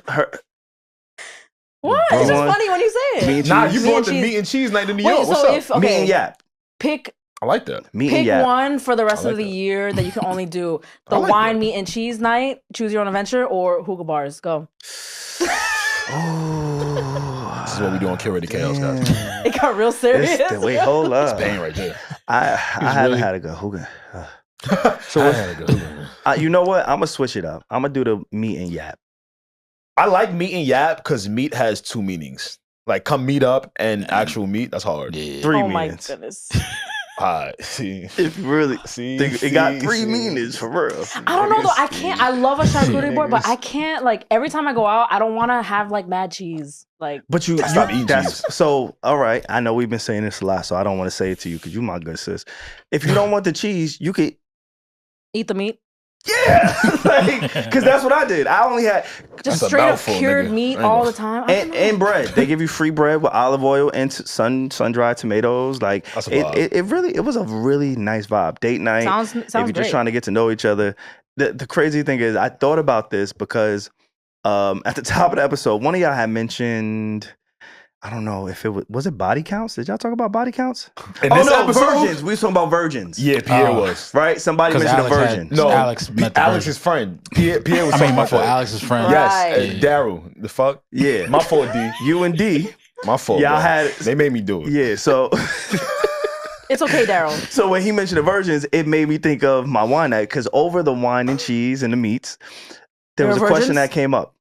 what? It's just funny when you say it. Nah, you brought the meat and cheese night to New York. What's up? Meat and yap. I like that. Pick one for the rest of the year that you can only do. The wine, meat, and cheese night, choose your own adventure, or hookah bars. Go. This is what we do on Curated Chaos, guys. It got real serious. Wait, hold up. It's pain right there. I haven't had a good hookah. You know what? I'm going to switch it up. I'm going to do the meat and yap. I like meat and yap because meat has two meanings. Like come meet up and actual meat, that's hard. Yeah. 3 meanings. My goodness. See. If you really it got 3 meanings for real. I don't know though. I can't. I love a charcuterie board, but I can't. Like every time I go out, I don't want to have like mad cheese. Like, but you stop eating cheese. So all right, I know we've been saying this a lot, so I don't want to say it to you because you my good sis. If you don't want the cheese, you could eat the meat. Yeah, because that's what I did. I only had just straight up cured meat all the time, and bread. They give you free bread with olive oil and sun dried tomatoes. Like it was a really nice vibe. Date night. Sounds if you're great. just trying to get to know each other. The crazy thing is, I thought about this because at the top of the episode, one of y'all had mentioned. I don't know if it was it body counts? Did y'all talk about body counts? Virgins. We were talking about virgins. Yeah, Pierre was. Right? Somebody mentioned Alex a virgin. No, Alex's friend. Pierre was talking my about fault. Alex's friend. Yes, Daryl. The fuck? Yeah. My fault, D. You and D. My fault. Y'all had they made me do it. Yeah, so it's okay, Daryl. So when he mentioned the virgins, it made me think of my wine night because over the wine and cheese and the meats, there was a question that came up.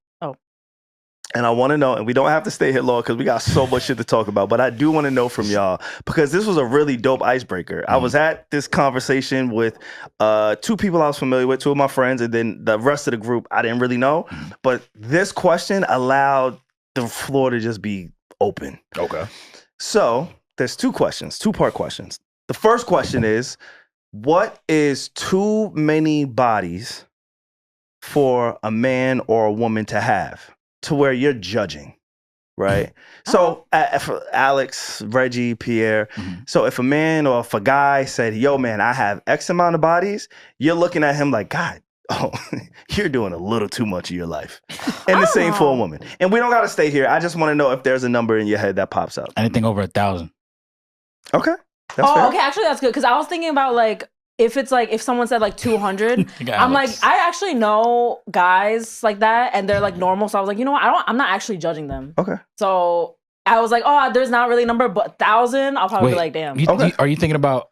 And I want to know, and we don't have to stay here long because we got so much shit to talk about, but I do want to know from y'all because this was a really dope icebreaker. I was at this conversation with 2 people I was familiar with, 2 of my friends, and then the rest of the group I didn't really know. But this question allowed the floor to just be open. Okay. So there's 2 questions, 2-part questions. The first question is, what is too many bodies for a man or a woman to have? To where you're judging, right? So for Alex, Regi, Pierre, so if a man or if a guy said, yo, man, I have X amount of bodies, you're looking at him like, God, you're doing a little too much of your life. And the same for a woman. And we don't got to stay here. I just want to know if there's a number in your head that pops up. Anything over 1,000. Okay. That's fair. Okay, actually that's good. Because I was thinking about like, if it's like, if someone said like 200, I'm like, I actually know guys like that and they're like normal. So I was like, you know what? I'm not actually judging them. Okay. So I was like, oh, there's not really a number, but 1,000, I'll probably be like, damn. Are you thinking about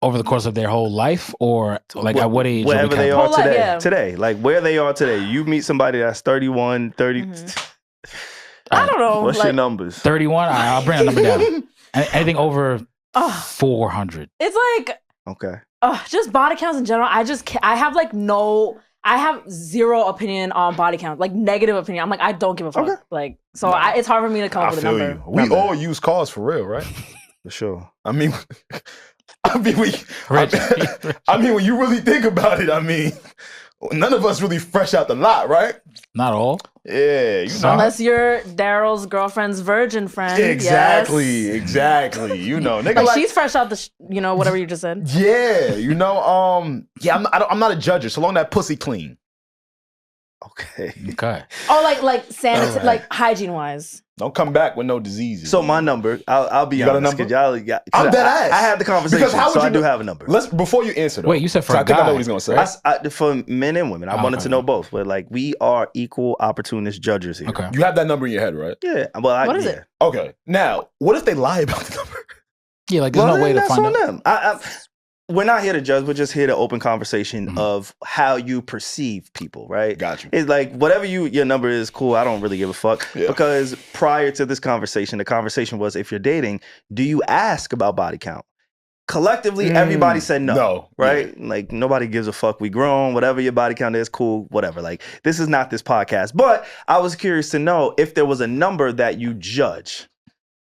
over the course of their whole life or like at what age? Wherever they are today. Today. Like where they are today. You meet somebody that's 31, 30. I don't know. What's your numbers? 31? I'll bring a number down. Anything over 400. It's like... Okay. Just body counts in general. I have like no I have zero opinion on body count, like negative opinion. I'm like, I don't give a fuck. Okay. Like, so it's hard for me to come up with a number. We all use cars for real, right? For sure. I mean, when you really think about it, I mean, none of us really fresh out the lot, right? Not all. Yeah, you know. Unless you're Daryl's girlfriend's virgin friend. Exactly. You know, nigga, like she's fresh out the, whatever you just said. Yeah, I'm not a judger. So long that pussy clean. Okay. Oh, like sanitary, like hygiene wise. Don't come back with no diseases. So my number, I'll be honest. Got a number? I'm dead ass. I had the conversation, so I do have a number. Before you answer though. Wait, you said for a guy. I think I know what he's going to say. For men and women, I wanted to know both. But like, we are equal opportunist judges here. Okay. You have that number in your head, right? Yeah. Well, what is it? Okay. Now, what if they lie about the number? Yeah, like there's no way to find out. Them. We're not here to judge. We're just here to open conversation of how you perceive people, right? Got you. It's like whatever your number is, cool. I don't really give a fuck. Yeah. Because prior to this conversation, the conversation was, if you're dating, do you ask about body count? Collectively, everybody said no. Right? Yeah. Like nobody gives a fuck. We grown. Whatever your body count is, cool. Whatever. Like this is not this podcast. But I was curious to know if there was a number that you judge.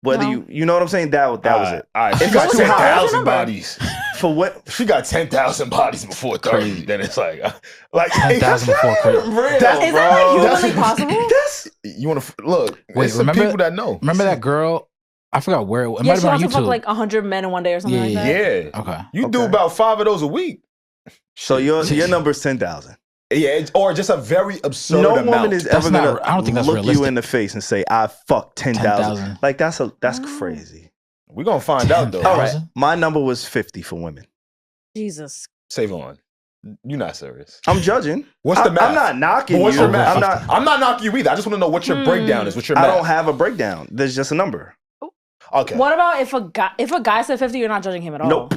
Whether you know what I'm saying? That was it. All right. She got 10,000 bodies. For what? She got 10,000 bodies before 30. Crazy. Then it's like 10,000 before 30. Is that humanly possible? You want to look? Wait, some people that know. Remember that girl? I forgot where. It might have been on YouTube. Fuck like 100 men in one day or something like that. Yeah. Okay. You do about 5 of those a week. So your number is 10,000. Yeah, or just a very absurd amount. No woman is ever gonna I don't think that's look realistic. you in the face and say, "I fucked 10,000." Like that's crazy. We're gonna find out though. All right, my number was 50 for women. Jesus. Savon, you're not serious. I'm judging. What's the math? I'm not knocking what's you. Your math? I'm not knocking you either. I just want to know what your breakdown is. What's your math? I don't have a breakdown. There's just a number. Okay. What about if a guy said 50, you're not judging him at all? Nope.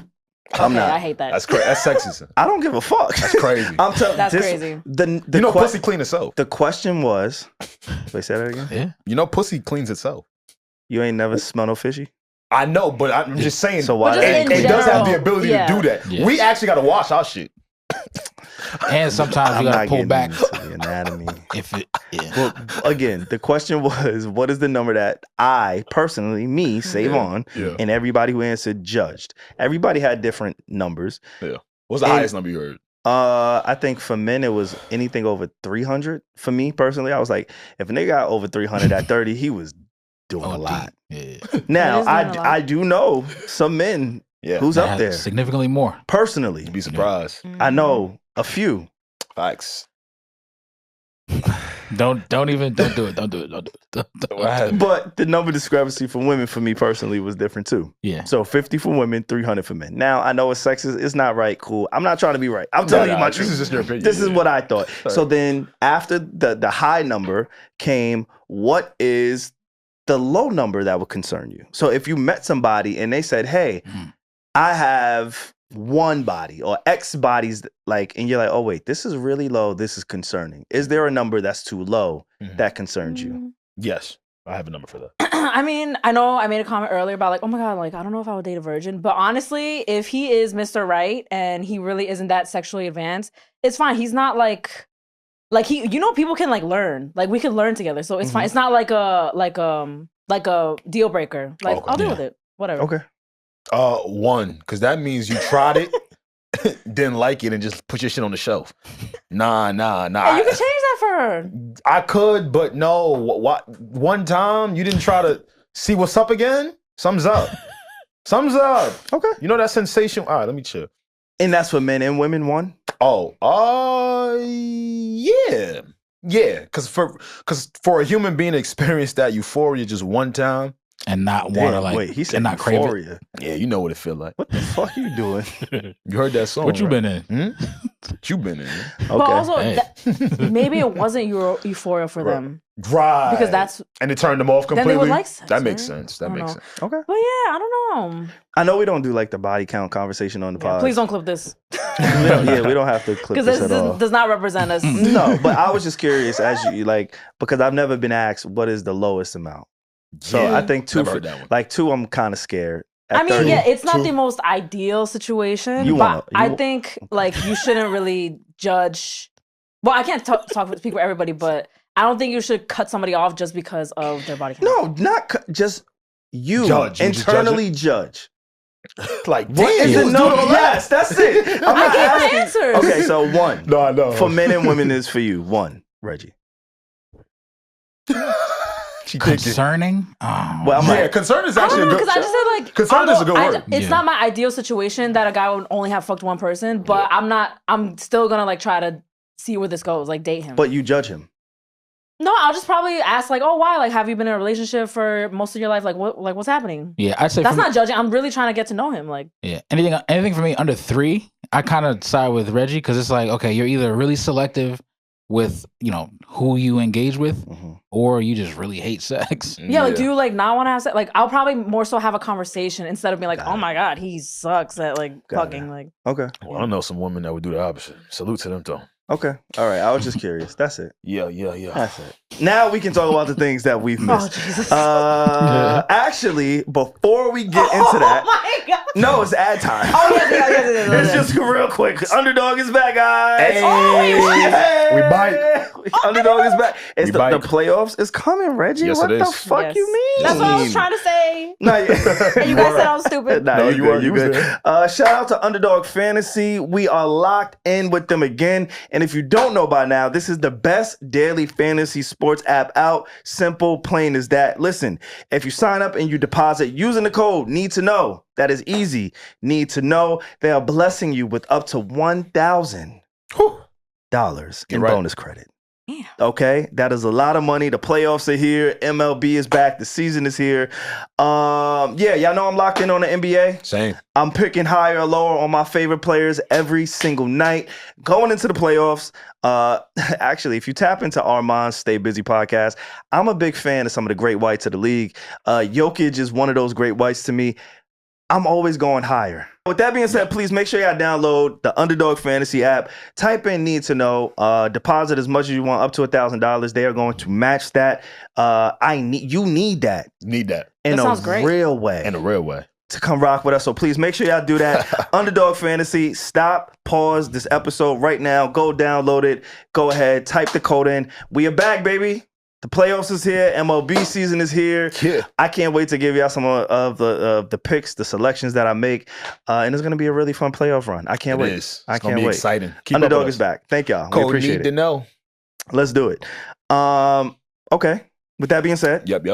I'm not. I hate that. That's crazy. That's sexist. I don't give a fuck. That's crazy. I'm telling that's crazy. Pussy clean itself. The question was, wait, say that again? Yeah. You know, pussy cleans itself. You ain't never smell no fishy? I know, but I'm just saying. So why it does have the ability to do that. Yeah. We actually got to wash our shit. And sometimes you gotta pull back the anatomy. Well, again, the question was, what is the number that I personally, Savon, and everybody who answered judged? Everybody had different numbers. Yeah. What's the highest number you heard? I think for men it was anything over 300. For me personally, I was like, if a nigga got over 300 at 30, he was doing a lot. Yeah. Now I do know some men. Yeah, who's up there? Significantly more. Personally. You'd be surprised. I know a few. Facts. Don't do it. Don't do it. But the number discrepancy for women for me personally was different too. Yeah. So 50 for women, 300 for men. Now I know it's sexist. It's not right. Cool. I'm not trying to be right. I'm telling you my truth. This is just your opinion. This is what I thought. Sorry. So then after the high number came, what is the low number that would concern you? So if you met somebody and they said, hey, I have one body or X bodies, like, and you're like, oh wait, this is really low. This is concerning. Is there a number that's too low that concerns you? Yes, I have a number for that. I mean, I know I made a comment earlier about like, oh my God, like, I don't know if I would date a virgin, but honestly, if he is Mr. Right and he really isn't that sexually advanced, it's fine. He's not like he, people can like learn, like we can learn together. So it's fine. It's not like a deal breaker. Like I'll deal with it. Whatever. Okay. One, because that means you tried it, didn't like it, and just put your shit on the shelf. Nah. Hey, you can change that for her. I could, but no. One time you didn't try to see what's up again? Something's up. Something's up. Okay. You know that sensation? All right, let me chill. And that's for men and women, one? Yeah. Yeah, because for a human being to experience that euphoria just one time, and not want to like, wait, he said and not crave it. Yeah, you know what it feel like. What the fuck you doing? You heard that song? What you been in? What you been in? Okay. But also, maybe it wasn't euphoria for them, right? Because that's and it turned them off completely. Then they would like sex, that makes sense. That makes sense. Okay. But yeah, I don't know. I know we don't do like the body count conversation on the pod. Please don't clip this. we don't have to clip this at all. Because this does not represent us. No, but I was just curious because I've never been asked what is the lowest amount. So I think two, I'm kind of scared. I mean, 30, it's not the most ideal situation, I think like you shouldn't really judge Well, I can't speak for everybody, but I don't think you should cut somebody off just because of their body count. No, not just you. Internally judge. Like, what is it? No, yes, that's it. I gave my answers. Okay, so 1. No, I know. For men and women is for you. 1, Reggie. Concerning? Well, concern is actually a good. Because I just said like concern is a good word. It's not my ideal situation that a guy would only have fucked one person, but I'm still gonna like try to see where this goes, like date him. But you judge him. No, I'll just probably ask like, oh, why? Like, have you been in a relationship for most of your life? Like, what's happening? Yeah, I'd say that's not judging. I'm really trying to get to know him. Like, yeah, anything for me under 3, I kind of side with Reggie because it's like, okay, you're either really selective with who you engage with, or you just really hate sex. Yeah, like do you like not want to have sex? Like, I'll probably more so have a conversation instead of being like, oh my god, he sucks at like fucking. Like, okay. Well, I know some women that would do the opposite. Salute to them though. Okay. All right. I was just curious. That's it. Yeah. That's it. Now we can talk about the things that we've missed. Oh, Jesus. Actually, before we get into that. Oh my God. No, it's ad time. Oh, yes. It's just real quick. Underdog is back, guys. Hey. Hey. We bite. Underdog is back. It's the playoffs is coming, Reggie. Yes, what it the is. fuck you mean? That's what I was trying to say. Nah, And you guys said I was stupid. Nah, no, you good. Shout out to Underdog Fantasy. We are locked in with them again. And if you don't know by now, this is the best daily fantasy sports app out. Simple, plain as that. Listen, if you sign up and you deposit using the code Need to Know, that is easy. Need to Know. They are blessing you with up to $1,000 in bonus credit. Yeah. Okay, that is a lot of money. The playoffs are here. MLB is back. The season is here. Yeah, y'all know I'm locked in on the NBA. Same. I'm picking higher or lower on my favorite players every single night. Going into the playoffs, actually, if you tap into Armand's Stay Busy podcast, I'm a big fan of some of the great whites of the league. Jokic is one of those great whites to me. I'm always going higher. With that being said, please make sure y'all download the Underdog Fantasy app. Type in Need to Know. Deposit as much as you want, up to $1,000. They are going to match that. You need that. Need that. In a real way. In a real way. To come rock with us. So please make sure y'all do that. Underdog Fantasy. Stop, pause this episode right now. Go download it. Go ahead. Type the code in. We are back, baby. The playoffs is here. MLB season is here. Yeah. I can't wait to give y'all some of the picks, the selections that I make. And it's going to be a really fun playoff run. I can't wait. It's I can't wait. Be exciting. Keep Underdog is back. Thank y'all. We appreciate Need to Know. Let's do it. Okay. With that being said. Yep.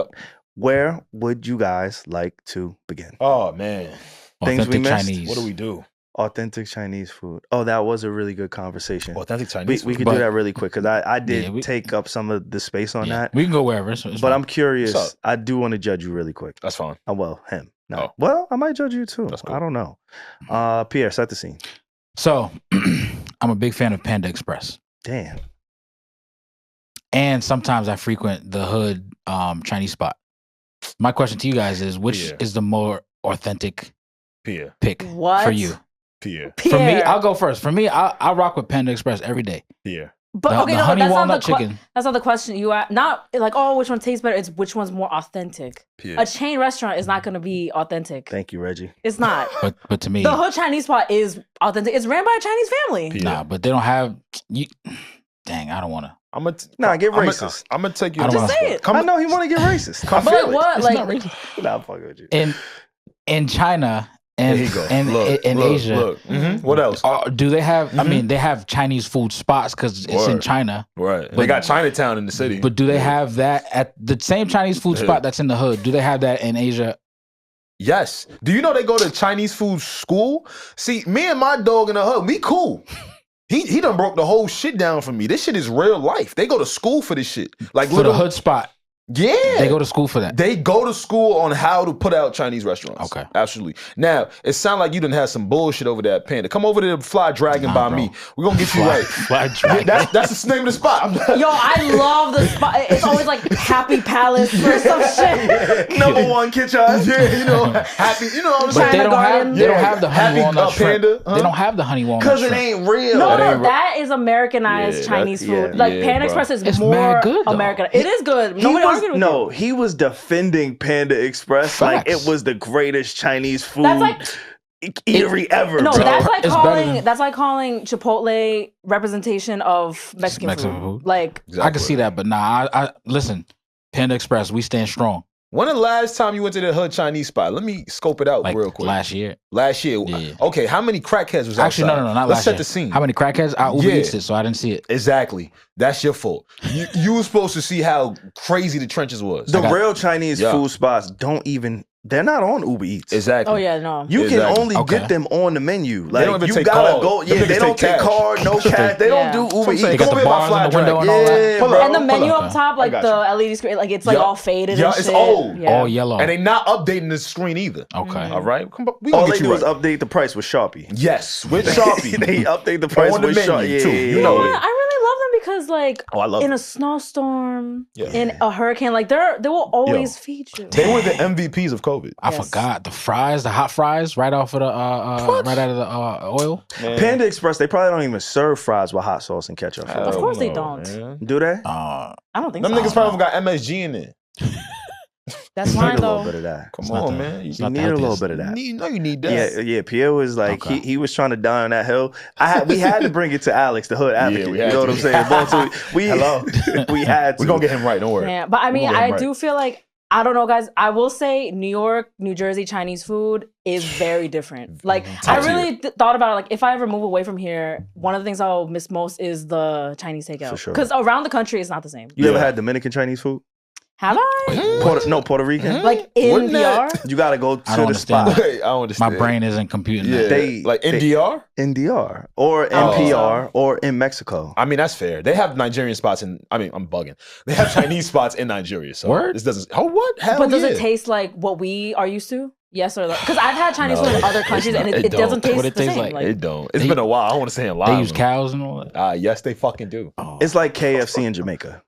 Where would you guys like to begin? Oh, man. Things we missed. Chinese. What do we do? Authentic Chinese food. Oh, that was a really good conversation. Authentic Chinese food. We could do that really quick because I did take up some of the space on that. We can go wherever. But I'm curious. I do want to judge you really quick. That's fine. Well, him. No. Oh. Well, I might judge you too. That's cool. I don't know. Pierre, set the scene. So, I'm a big fan of Panda Express. Damn. And sometimes I frequent the hood Chinese spot. My question to you guys is, which is the more authentic pick for you? Pierre. For me, I'll go first. For me, I rock with Panda Express every day. Pierre. But the honey walnut chicken. That's not the question you ask. Not like, oh, which one tastes better. It's which one's more authentic. Pierre. A chain restaurant is not going to be authentic. Thank you, Reggie. It's not. But to me, the hood Chinese spot is authentic. It's ran by a Chinese family. Pierre. Nah, but they don't have. Dang, I don't want to. Get racist. I'm gonna take you. Just say it. I know he want to get racist. But like what? It's like not racist. Nah, I'm fucking with you. In China. And in Asia. Look. Mm-hmm. What else? Do they have? Mm-hmm. I mean, they have Chinese food spots because it's in China. Right. But they got Chinatown in the city. But do they have that at the same Chinese food spot that's in the hood? Do they have that in Asia? Yes. Do you know they go to Chinese food school? See, me and my dog in the hood, we cool. He done broke the whole shit down for me. This shit is real life. They go to school for this shit. Like for the hood spot. Yeah. They go to school for that. They go to school on how to put out Chinese restaurants. Okay. Absolutely. Now, it sounds like you done had some bullshit over there at Panda. Come over to the Fly Dragon by me. We're going to get you right. Fly Dragon. Yeah, that's the name of the spot. Yo, I love the spot. It's always like Happy Palace or some shit. Number one kitchen. Yeah, you know, happy, you know what I'm saying? But they don't have the honey walnut shrimp. Panda. They don't have the honey walnut because shrimp. it ain't real. No, that is Americanized Chinese food. Like Panda Express is more American. It is good. Nobody argued with you. He was defending Panda Express like it was the greatest Chinese food. That's like eatery ever. No, bro. that's like calling Chipotle representation of Mexican food. Like I can see that, but nah. I listen. Panda Express, we stand strong. When the last time you went to the hood Chinese spot? Let me scope it out real quick. Last year. Last year? Yeah. Okay, how many crackheads was Actually, outside? no, not Let's last set year. the scene. How many crackheads? I Uber Eats it, so I didn't see it. Exactly. That's your fault. You were supposed to see how crazy the trenches was. The real Chinese food spots they're not on Uber Eats. Exactly. Oh yeah, no. You can only get them on the menu. Like they don't even you take gotta card. go. Yeah, they don't take card, no cash. They don't do Uber Eats. They got the bars in the window and all that. And the menu up top, like the LED screen, like it's like all faded and shit. It's old. All yellow. And they not updating the screen either. Okay. All right. All they do is update the price with Sharpie. Yes, with Sharpie. They update the price with Sharpie too. You know it. I really love them because like in a snowstorm, in a hurricane, like they will always feed you. They were the MVPs of COVID. I forgot the fries, the hot fries, right off of the right out of the oil. Man. Panda Express, they probably don't even serve fries with hot sauce and ketchup. Of course they don't. Man. Do they? I don't think Them so. niggas probably got MSG in it. That's fine though. A little bit of that. Come on, man. You need a little bit of that. You need that. Yeah. Pierre was like he was trying to die on that hill. We had to bring it to Alex, the hood advocate. You know what I'm saying? We had to. We're gonna get him right. Don't worry. Yeah, but I mean, I do feel like I don't know, guys. I will say New York, New Jersey Chinese food is very different. Like I really thought about it. Like if I ever move away from here, one of the things I'll miss most is the Chinese takeout. For sure. Because around the country, it's not the same. You ever had Dominican Chinese food? Have I? Puerto Rican. Like in DR? You gotta go to the spot. Wait, I don't understand. My brain isn't computing that. In DR? In DR. Or NPR or in Mexico. I mean, that's fair. They have Nigerian spots I'm bugging. They have Chinese spots in Nigeria. So this doesn't what? Hell But does it taste like what we are used to? Yes or no? Because I've had Chinese food in other countries and it doesn't taste the same. Like, it don't. It's been a while. I don't want to say it live. They use cows and all that? Yes, they fucking do. It's like KFC in Jamaica.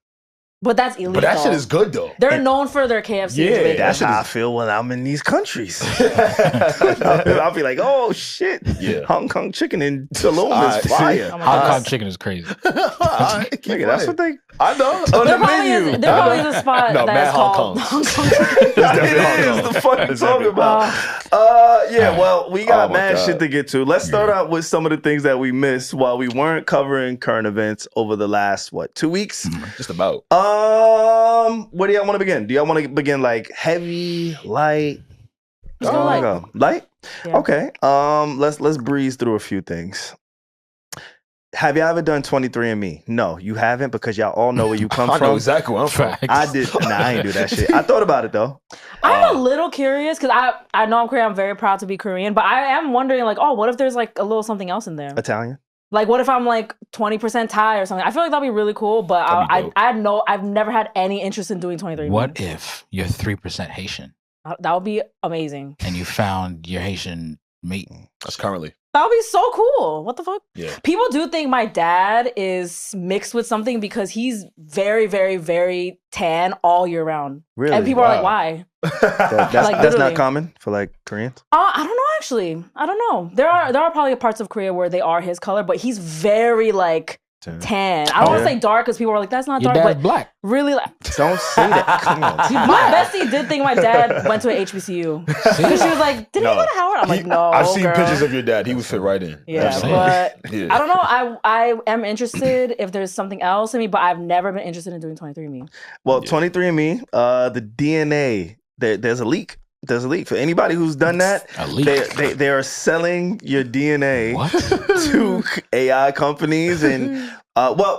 But that's illegal. But that shit is good though. They're known for their KFC. Yeah, that's how I feel when I'm in these countries. I'll be like, oh shit, Hong Kong chicken in Tulum is fire. Hong Kong chicken is crazy. Nigga, that's what they. I know. On the menu. There probably is a spot that's called Hong Kong chicken. That is the fuck you're talking about. Well, we got mad shit to get to. Let's start out with some of the things that we missed while we weren't covering current events over the last 2 weeks? Just about. Where do y'all want to begin? Do y'all want to begin like heavy, light? Let's go light. Light? Yeah. Okay. Let's breeze through a few things. Have y'all ever done 23andMe? No, you haven't because y'all all know where you come from. I know exactly where I'm from. I did. I ain't do that shit. I thought about it though. I'm a little curious because I know I'm Korean. I'm very proud to be Korean, but I am wondering like, what if there's like a little something else in there? Italian? Like, what if I'm like 20% Thai or something? I feel like that'd be really cool, but I've never had any interest in doing 23andMe. What if you're 3% Haitian? That would be amazing. And you found your Haitian mate. That's currently. That would be so cool. What the fuck? Yeah. People do think my dad is mixed with something because he's very, very, very tan all year round. Really? And people are like, why? That's not common for like Koreans? I don't know actually. I don't know. There are probably parts of Korea where they are his color, but he's very like tan. I don't want to say dark because people are like, that's not dark, but black. Really like. Don't say that. Come on. My bestie did think my dad went to an HBCU. Because she was like, did he go to Howard? I'm like, no. I've seen pictures of your dad. He would fit right in. Yeah, but I don't know. I am interested if there's something else in me, but I've never been interested in doing 23andMe. Well, 23andMe, the DNA, there's a leak. There's a leak. For anybody who's done that, they are selling your DNA to AI companies. And,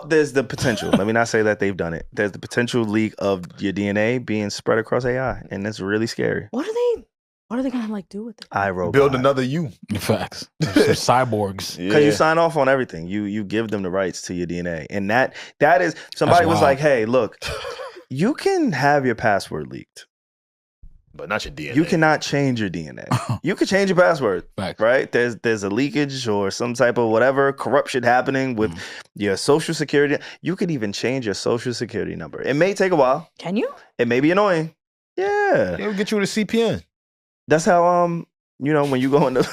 there's the potential. Let me not say that they've done it. There's the potential leak of your DNA being spread across AI. And it's really scary. What are they going to like do with it? iRobot. Build another you. Facts. Cyborgs. Because you sign off on everything. You give them the rights to your DNA. And that is, somebody was like, hey, look, you can have your password leaked. But not your DNA. You cannot change your DNA. You can change your password, right? There's a leakage or some type of whatever corruption happening with your social security. You could even change your social security number. It may take a while. Can you? It may be annoying. Yeah. It'll get you to CPN. That's how when you go into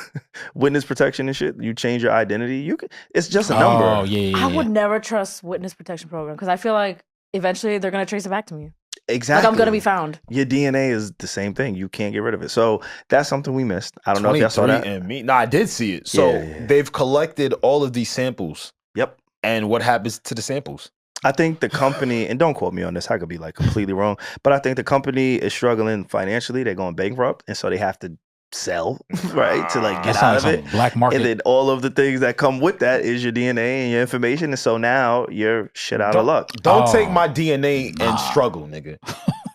witness protection and shit, you change your identity. It's just a number. Oh yeah. I would never trust witness protection program because I feel like eventually they're gonna trace it back to me. Exactly. Like I'm gonna be found. Your DNA is the same thing. You can't get rid of it. So that's something we missed. I don't know if y'all saw that. And me. No, I did see it. So they've collected all of these samples. Yep. And what happens to the samples? I think the company, and don't quote me on this, I could be like completely wrong, but I think the company is struggling financially. They're going bankrupt, and so they have to sell, right, to like get out of it. Black market. And then all of the things that come with that is your DNA and your information, and so now you're shit out of luck. Don't take my DNA and struggle, nigga.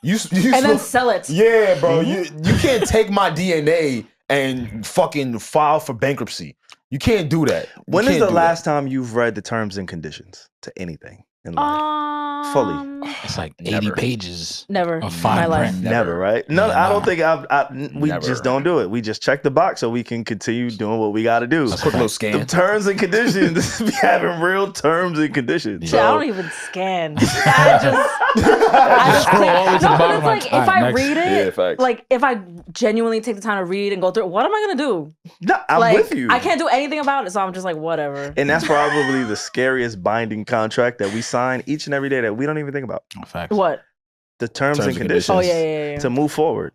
You and then sell it. Yeah, bro. You can't take my DNA and fucking file for bankruptcy. You can't do that. When is the last time you've read the terms and conditions to anything in life? Fully. It's like 80 pages. Never. Of fine print. Never, right? No, I don't think we just don't do it. We just check the box so we can continue doing what we got to do. A quick little scan. The terms and conditions. We having real terms and conditions. So. I don't even scan. I just scroll all the way to the bottom. Like, if I read it, like if I genuinely take the time to read and go through it, what am I gonna do? No, I'm with you. I can't do anything about it, so I'm just like, whatever. And that's probably the scariest binding contract that we sign each and every day that we don't even think about. Facts. What? The terms and conditions. Oh yeah. To move forward.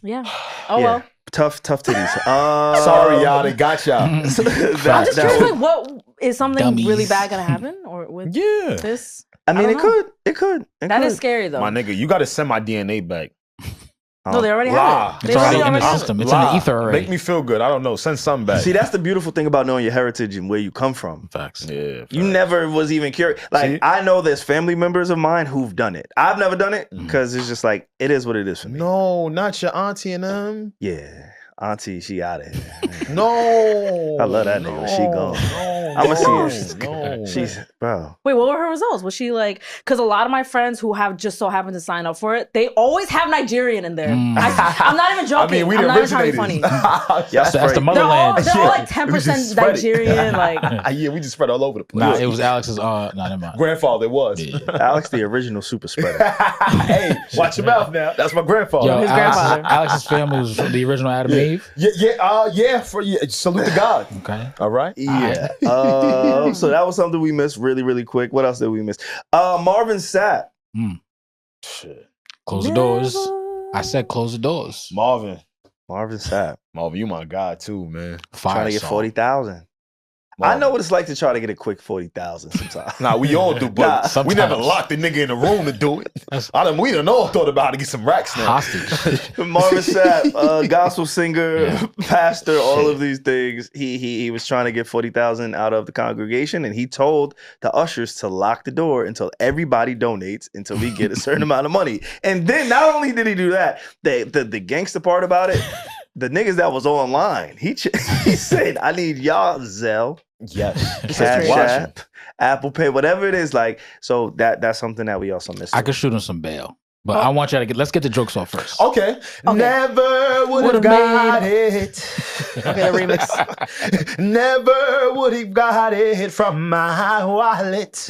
Yeah. Oh well. Tough titties. Sorry, y'all. They got y'all. I'm just curious, like, what is something really bad gonna happen, or with this? I mean, it could. That is scary though. My nigga, you got to send my DNA back. No, they already have it. It's already in the system. It's in the ether already. Make me feel good. I don't know. Send something back. See, that's the beautiful thing about knowing your heritage and where you come from. Facts. Yeah. You never was even curious. Like, I know there's family members of mine who've done it. I've never done it because it's just like, it is what it is for me. No, not your auntie and them. Yeah. Auntie, she out of here. No. I love that nigga. She gone. I'm going to see her. She's, bro. Wait, what were her results? Was she like, because a lot of my friends who have just so happened to sign up for it, they always have Nigerian in there. I'm not even joking. I mean, I'm not even trying to be funny. That's the motherland. They're all like 10% Nigerian. Like, yeah, we just spread all over the place. Nah, it was Alex's, never mind. Grandfather, it was. Yeah. Alex, the original super spreader. Hey, watch your mouth now. That's my grandfather. Yo, his grandfather. Alex's family was the original Adam and Eve. Salute to God. Okay. All right. Yeah. So that was something we missed really, really quick. What else did we miss? Marvin Sapp. Shit. Close the doors. I said close the doors. Marvin Sapp. Marvin, you my guy too, man. Trying to get 40,000. I know what it's like to try to get a quick 40,000 sometimes. Nah, we all do, but we never locked the nigga in the room to do it. We done all thought about how to get some racks now. Hostage. Marvin Sapp, gospel singer, pastor, all of these things. He was trying to get 40,000 out of the congregation, and he told the ushers to lock the door until everybody donates until we get a certain amount of money. And then not only did he do that, the gangster part about it, the niggas that was online, he said, I need y'all Zelle. Yes. Cash App, Apple Pay, whatever it is. Like, so that's something that we also missed. I could shoot him some bail. But I want you to let's get the jokes off first. Okay. Never would have got it. Okay, the remix. Never would have got it from my wallet.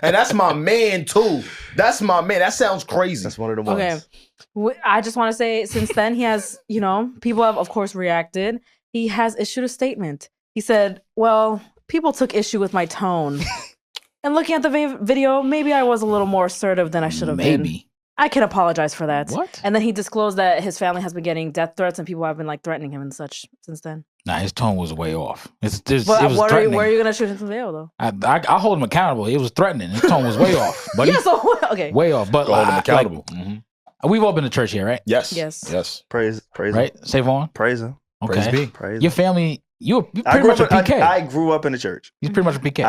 And that's my man too. That's my man. That sounds crazy. That's one of the ones. Okay. I just want to say, since then, he has, people have, of course, reacted. He has issued a statement. He said, well, people took issue with my tone. And looking at the video, maybe I was a little more assertive than I should have been. Maybe. I can apologize for that. What? And then he disclosed that his family has been getting death threats and people have been like threatening him and such since then. Nah, his tone was way off. It was threatening. Where are you going to shoot him from jail, though? I hold him accountable. It was threatening. His tone was way off. Buddy. Yeah, so, okay. Way off. But hold him accountable. We've all been to church here, right? Yes. Praise right? him. Savon? Praise him. Okay. Praise be. Praise your family... You're pretty much a PK. I grew up in the church. He's pretty much a PK.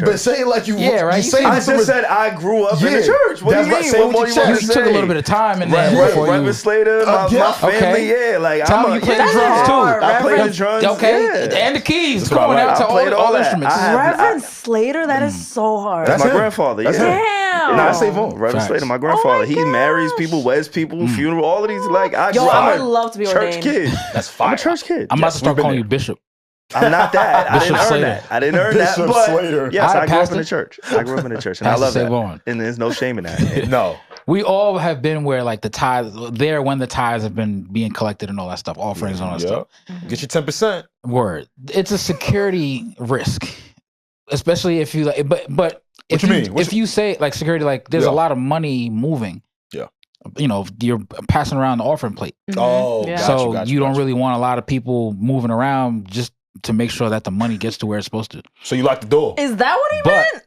But say it like you. Yeah, right. I just said I grew up in the church. What do you mean? What more do you want to say? You took a little bit of time and then Reverend Slater, my family. Yeah, like Tell me you play the drums too. I play the drums. Okay, and the keys. Going out to all instruments. Reverend Slater, that is so hard. That's my grandfather. Damn. Nah, Savon. Reverend Slater, my grandfather. He marries people, weds people, funeral, all of these. Like I would love to be ordained. Church kid. That's fire. I'm a church kid. I'm about to start calling you Bishop. I'm not that. I didn't earn that. But Slater. Yes, I grew up in the church. And I love that. And there's no shame in that. No. We all have been where like the tithes, there when the tithes have been being collected and all that stuff, offerings and all that stuff. Get your 10%. Word. It's a security risk especially if you like, but if you say like security, like there's a lot of money moving. Yeah. You know, you're passing around the offering plate. Oh, so you don't really want a lot of people moving around just to make sure that the money gets to where it's supposed to. So you lock the door. Is that what he meant?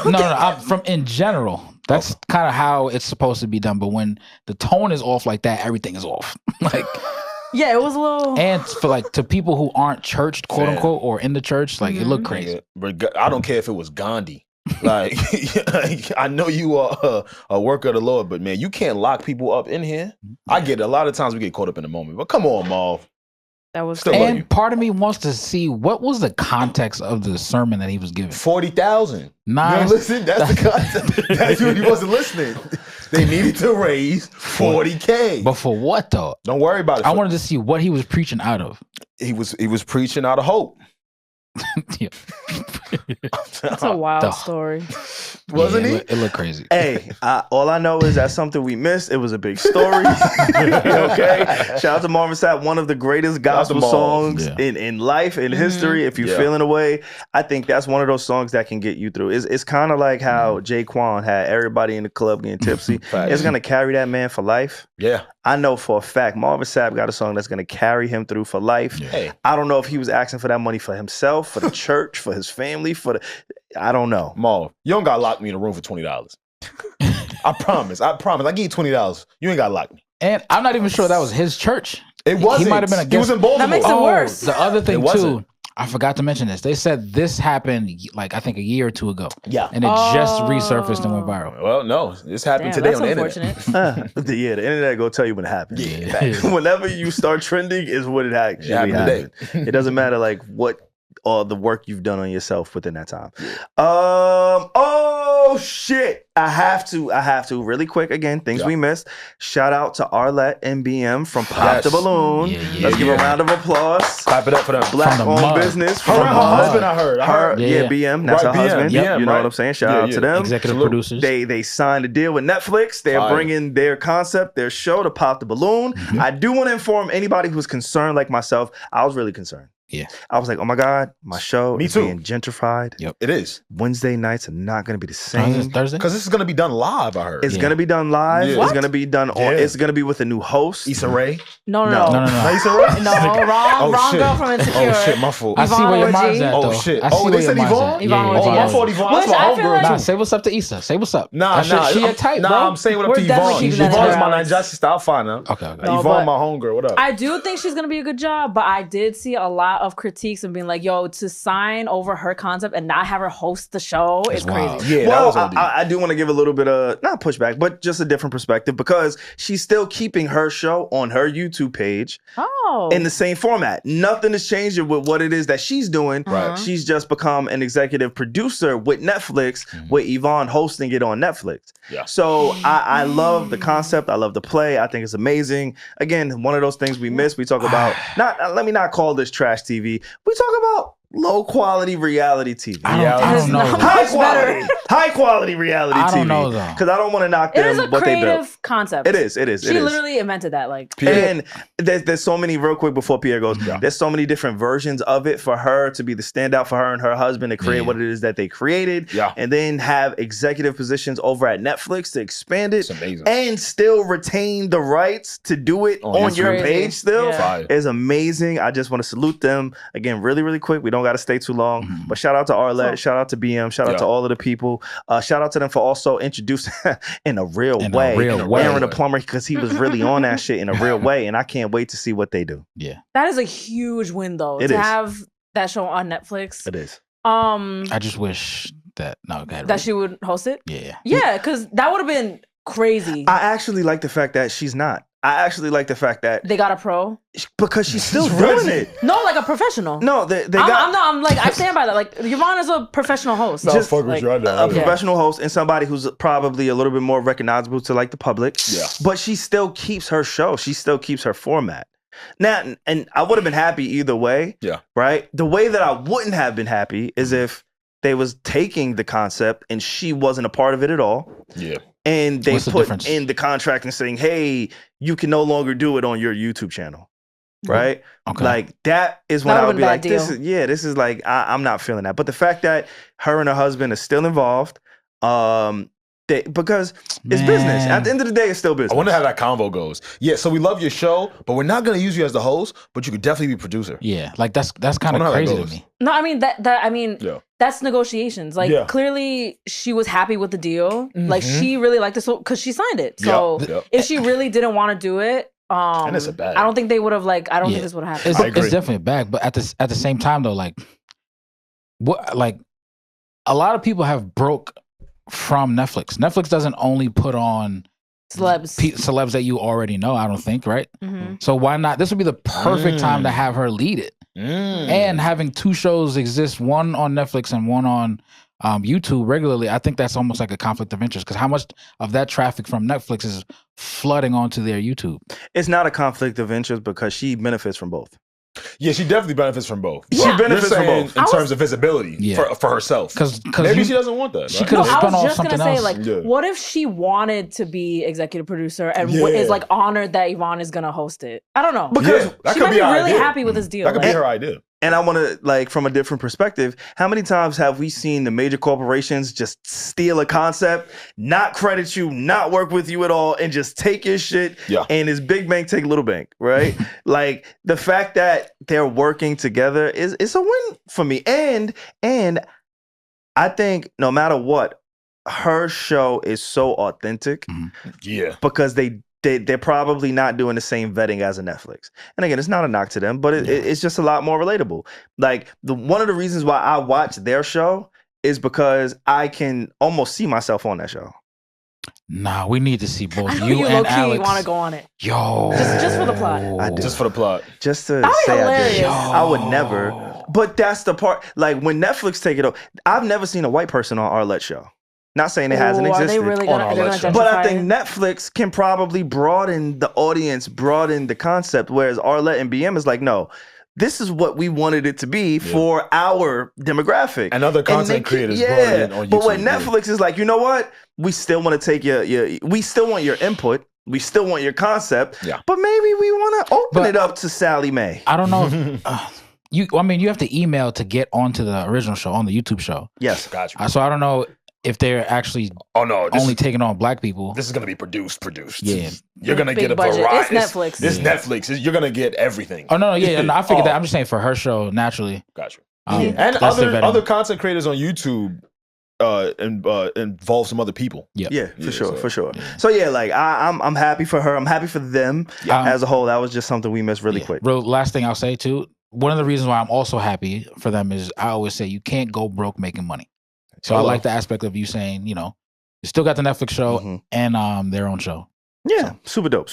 No, I'm from in general. That's kind of how it's supposed to be done. But when the tone is off like that, everything is off. Like, yeah, it was a little. And for like to people who aren't churched, quote unquote, or in the church, like it looked crazy. But I don't care if it was Gandhi. Like, I know you are a worker of the Lord, but man, you can't lock people up in here. I get it. A lot of times we get caught up in the moment. But come on, Marv. That was still. And part of me wants to see what was the context of the sermon that he was giving. 40,000. Nah, listen, that's the context. That's what he wasn't listening. They needed to raise 40K. But for what though? Don't worry about it. I wanted to see what he was preaching out of. He was preaching out of hope. That's a wild story. Wasn't he? It looked crazy. Hey, all I know is that's something we missed. It was a big story. Okay. Shout out to Marvin Sapp, one of the greatest gospel songs in life, in history. If you're feeling away, I think that's one of those songs that can get you through. It's kind of like how Jaquan had everybody in the club getting tipsy. It's gonna carry that man for life. Yeah. I know for a fact Marvin Sapp got a song that's going to carry him through for life. Yeah. Hey. I don't know if he was asking for that money for himself, for the church, for his family, I don't know. Marv, you don't got to lock me in a room for $20. I promise. I give you $20. You ain't got to lock me. And I'm not even sure that was his church. It wasn't. He might have been a guest. He was in Baltimore. That makes it worse. The other thing too, I forgot to mention this. They said this happened like I think a year or two ago. Yeah. And it just resurfaced and went viral. Well, no. This happened today on the internet. The internet gonna tell you when it happened. Yeah. Whenever you start trending is when it actually happened. It doesn't matter like what all the work you've done on yourself within that time. Oh shit. I have to really quick again, things we missed. Shout out to Arlette and BM from Pop the Balloon. Let's give a round of applause. Clap it up for them. Black owned business. Her husband, I heard. BM. That's her husband. You know what I'm saying? Shout out to them. Executive producers. They signed a deal with Netflix. They're bringing their concept, their show to Pop the Balloon. I do want to inform anybody who's concerned like myself. I was really concerned. Yeah. I was like, oh my God, my show is being gentrified. Yep. It is. Wednesday nights are not going to be the same. Thursday? Because this is going to be done live, I heard. It's going to be done live. It's going to be done on, it's going to be with a new host. Issa Rae? No. Issa Rae? No, wrong girl from Insecure. Oh shit, my fault. I see where your mind's at though. Oh shit. They said Yvonne? Yvonne. I thought Yvonne. That's my homegirl. Nah, say what's up to Issa. Say what's up. Nah. She a type, bro. Nah, I'm saying what up to Yvonne. Yvonne's my Nigerian sister. I'll find her. Okay. Yvonne, my homegirl. What up? I do think she's going to be a good job, but I did see a lot of critiques and being like, yo, to sign over her concept and not have her host the show is crazy. Yeah, well, I do want to give a little bit of, not pushback, but just a different perspective because she's still keeping her show on her YouTube page in the same format. Nothing is changing with what it is that she's doing. Right. She's just become an executive producer with Netflix, with Yvonne hosting it on Netflix. Yeah. So I love the concept. I love the play. I think it's amazing. Again, one of those things we miss. We talk about, let me not call this trash TV. We talk about low quality reality TV. I don't know. High quality reality TV. I don't know though. Because I don't want to knock them what they built. It is a creative concept. It is. She literally invented that. Like, and there's so many, real quick before Pierre goes, there's so many different versions of it for her to be the standout for her and her husband to create what it is that they created. Yeah. And then have executive positions over at Netflix to expand it. It's amazing. And still retain the rights to do it on your page still. Is amazing. I just want to salute them. Again, really, really quick. We don't got to stay too long. But shout out to Arlette. Shout out to BM. Shout out to all of the people. Shout out to them for also introducing in a real way Aaron the plumber, because he was really on that shit in a real way. And I can't wait to see what they do. Yeah. That is a huge win though. To have that show on Netflix. It is. I just wish that that she would host it. Yeah, because that would have been crazy. I actually like the fact that she's not. I actually like the fact that they got a pro because she's still doing it. No, like a professional. No, I stand by that. Like Yvonne is a professional host. Just a professional host and somebody who's probably a little bit more recognizable to like the public. Yeah. But she still keeps her show. She still keeps her format. Now, and I would have been happy either way. Yeah. Right? The way that I wouldn't have been happy is if they was taking the concept and she wasn't a part of it at all. Yeah. And they put in the contract and saying, hey, you can no longer do it on your YouTube channel. right? Okay. Like that is when I would be like, this is like I'm not feeling that. But the fact that her and her husband are still involved, because it's business. At the end of the day, it's still business. I wonder how that convo goes. Yeah, so we love your show, but we're not going to use you as the host, but you could definitely be producer. Yeah, like that's kind of crazy to me. No, I mean that's negotiations. Like clearly she was happy with the deal. Like she really liked this because she signed it. So if she really didn't want to do it, and it's a bag. I don't think they would have I don't think this would have happened. It's definitely a bag, but at the same time though, like what a lot of people have broke from Netflix. Netflix doesn't only put on celebs that you already know, I don't think, right? So why not? This would be the perfect time to have her lead it. And having two shows exist, one on Netflix and one on YouTube regularly, I think that's almost like a conflict of interest because how much of that traffic from Netflix is flooding onto their YouTube? It's not a conflict of interest because she benefits from both. Yeah, she definitely benefits from both. She benefits from both in terms of visibility for herself. Because maybe she doesn't want that. Right? She could have spun off something else. I was just gonna say, what if she wanted to be executive producer and is honored that Yvonne is gonna host it? I don't know because she might be really happy with this deal. That could be her idea. And I want to, from a different perspective, how many times have we seen the major corporations just steal a concept, not credit you, not work with you at all, and just take your shit and it's big bank take little bank, right? Like, the fact that they're working together it's a win for me. And I think no matter what, her show is so authentic. Yeah. Because they're probably not doing the same vetting as a Netflix. And again, it's not a knock to them, but it's just a lot more relatable. Like one of the reasons why I watch their show is because I can almost see myself on that show. Nah, we need to see both you and Alex. Want to go on it? Yo, just for the plot. I do. Just for the plot. Just to say I did. I would never. But that's the part. Like when Netflix take it over, I've never seen a white person on Arlette's show. Not saying it hasn't existed. Are they really gonna but I think Netflix can probably broaden the audience, broaden the concept, whereas Arlette and BM is like, no, this is what we wanted it to be for our demographic. And other content creators brought it on YouTube. But when Netflix is like, you know what? We still want to take we still want your input. We still want your concept. Yeah. But maybe we want to open it up to Sally Mae. I don't know. You have to email to get onto the original show, on the YouTube show. Yes. Gotcha. So I don't know if they're actually only taking on black people. This is going to be produced. Yeah. You're going to get a budget. variety. It's Netflix. It's Netflix. You're going to get everything. Oh, no, yeah. No, I figured that. I'm just saying for her show, naturally. Gotcha. And other content creators on YouTube involve some other people. Yeah, for sure. Yeah. So yeah, like I'm happy for her. I'm happy for them as a whole. That was just something we missed really quick. Bro, last thing I'll say too, one of the reasons why I'm also happy for them is I always say you can't go broke making money. So I like the aspect of you saying, you still got the Netflix show and their own show. Yeah, super dope.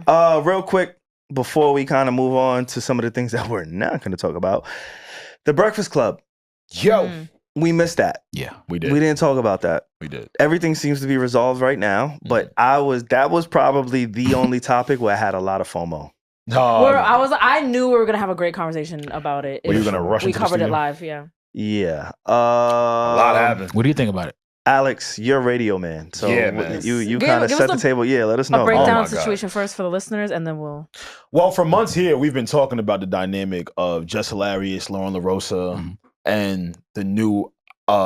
Real quick, before we kind of move on to some of the things that we're not going to talk about, The Breakfast Club. We missed that. Yeah, we did. We didn't talk about that. We did. Everything seems to be resolved right now, but that was probably the only topic where I had a lot of FOMO. I knew we were gonna have a great conversation about it. Were you gonna rush? We covered it live. Yeah. Yeah. A lot happened. What do you think about it? Alex, you're a radio man. So man. you kind of set the table. Yeah, let us know. A breakdown situation first for the listeners, and then we'll... Well, for months here, we've been talking about the dynamic of Just Hilarious, Lauren LaRosa, and the new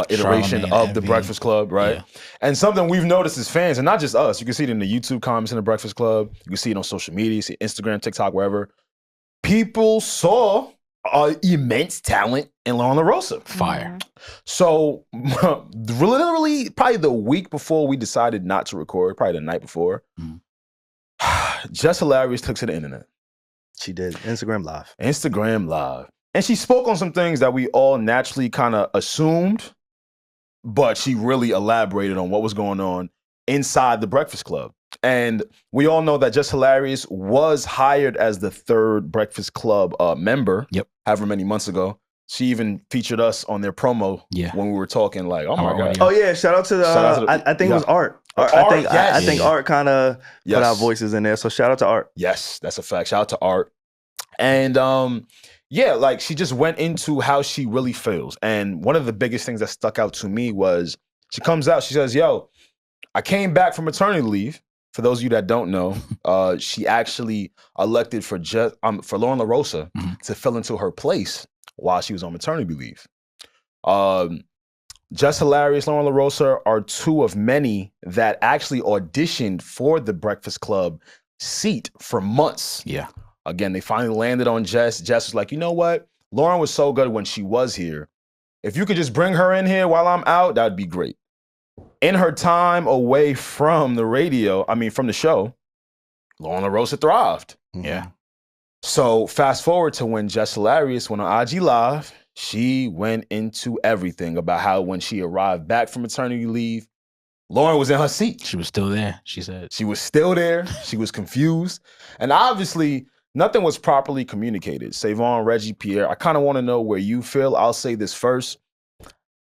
iteration of The Breakfast Club, right? Yeah. And something we've noticed as fans, and not just us, you can see it in the YouTube comments in The Breakfast Club, you can see it on social media, you see Instagram, TikTok, wherever. People saw immense talent in Lauren LaRosa. Fire. So literally probably the week before we decided not to record, probably the night before, Just Hilarious took to the internet. She did. Instagram Live. And she spoke on some things that we all naturally kind of assumed, but she really elaborated on what was going on inside The Breakfast Club. And we all know that Just Hilarious was hired as the third Breakfast Club member, however many months ago. She even featured us on their promo when we were talking like, oh my God. Oh yeah, shout out to I think it was Art. I think Art kind of put our voices in there. So shout out to Art. Yes, that's a fact. Shout out to Art. And like she just went into how she really feels. And one of the biggest things that stuck out to me was she comes out, she says, yo, I came back from maternity leave. For those of you that don't know, she actually elected for Lauren LaRosa to fill into her place while she was on maternity leave. Just Hilarious, Lauren LaRosa are two of many that actually auditioned for the Breakfast Club seat for months. Yeah. Again, they finally landed on Jess. Jess was like, you know what? Lauren was so good when she was here. If you could just bring her in here while I'm out, that'd be great. In her time away from the from the show, Lauren LaRosa thrived. Yeah. So fast forward to when Just Hilarious went on IG Live, she went into everything about how when she arrived back from maternity leave, Lauren was in her seat. She was still there, she said. She was still there. She was confused. And obviously, nothing was properly communicated. Savon, Regi, Pierre, I kind of want to know where you feel. I'll say this first.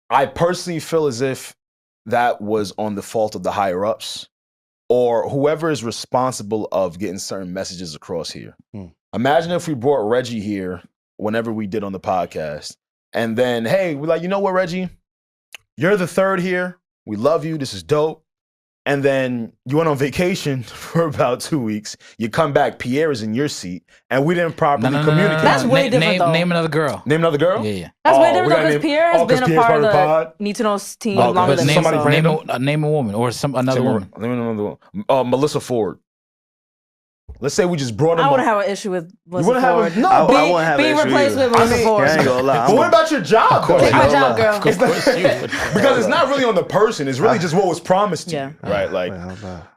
I personally feel as if that was on the fault of the higher-ups or whoever is responsible of getting certain messages across here. Imagine if we brought Regi here whenever we did on the podcast, and then, hey, we're like, you know what, Regi? You're the third here. We love you. This is dope. And then you went on vacation for about 2 weeks. You come back, Pierre is in your seat, and we didn't properly communicate. That's way different, though. Name another girl. Name another girl? Yeah. That's way different, though, because Pierre has been a part of the Need to Know's team longer than somebody so. Name a woman or another woman. Name another one. Melissa Ford. Let's say we just brought him. I wouldn't have an issue with Melissa Ford. I wouldn't have being replaced with Melissa Ford. I ain't gonna lie. But what about your job? Take my job, girl. Because it's not really on the person. It's really just what was promised to you, right? Like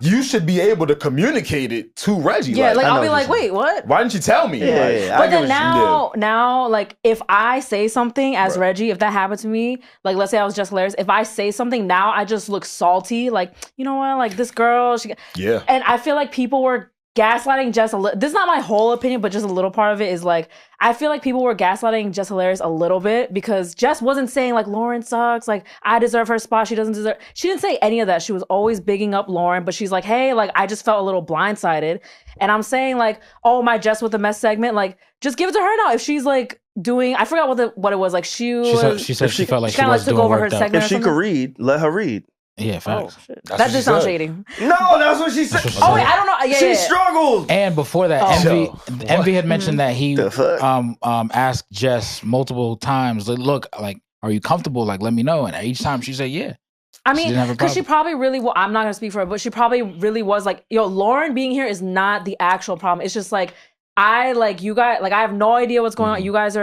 you should be able to communicate it to Regi. Yeah, like I'll be like, wait, what? Why didn't you tell me? But then now, like if I say something as Regi, if that happened to me, like let's say I was Just Hilarious, if I say something now, I just look salty. Like you know what? Like this girl, and I feel like people were gaslighting Jess a little. This is not my whole opinion, but just a little part of it is like, I feel like people were gaslighting Just Hilarious a little bit because Jess wasn't saying like, Lauren sucks, like I deserve her spot, she doesn't deserve. She didn't say any of that. She was always bigging up Lauren, but she's like, hey, like I just felt a little blindsided. And I'm saying like, oh, my Jess with the mess segment, like just give it to her now. If she's like doing, I forgot what it was. Like she said she felt like she kind of was took doing over her worked out. segment. If she could read, let her read. Yeah, facts. Oh, shit. That did sound shady. No, that's what she said. Oh, wait, I don't know. Yeah, she struggled. And before that, Envy had mentioned that he asked Jess multiple times, like, look, like, are you comfortable? Like, let me know. And each time she said, yeah. I mean, because she probably really, I'm not going to speak for her, but she probably really was like, yo, Lauren being here is not the actual problem. It's just like, you guys, like, I have no idea what's going on. You guys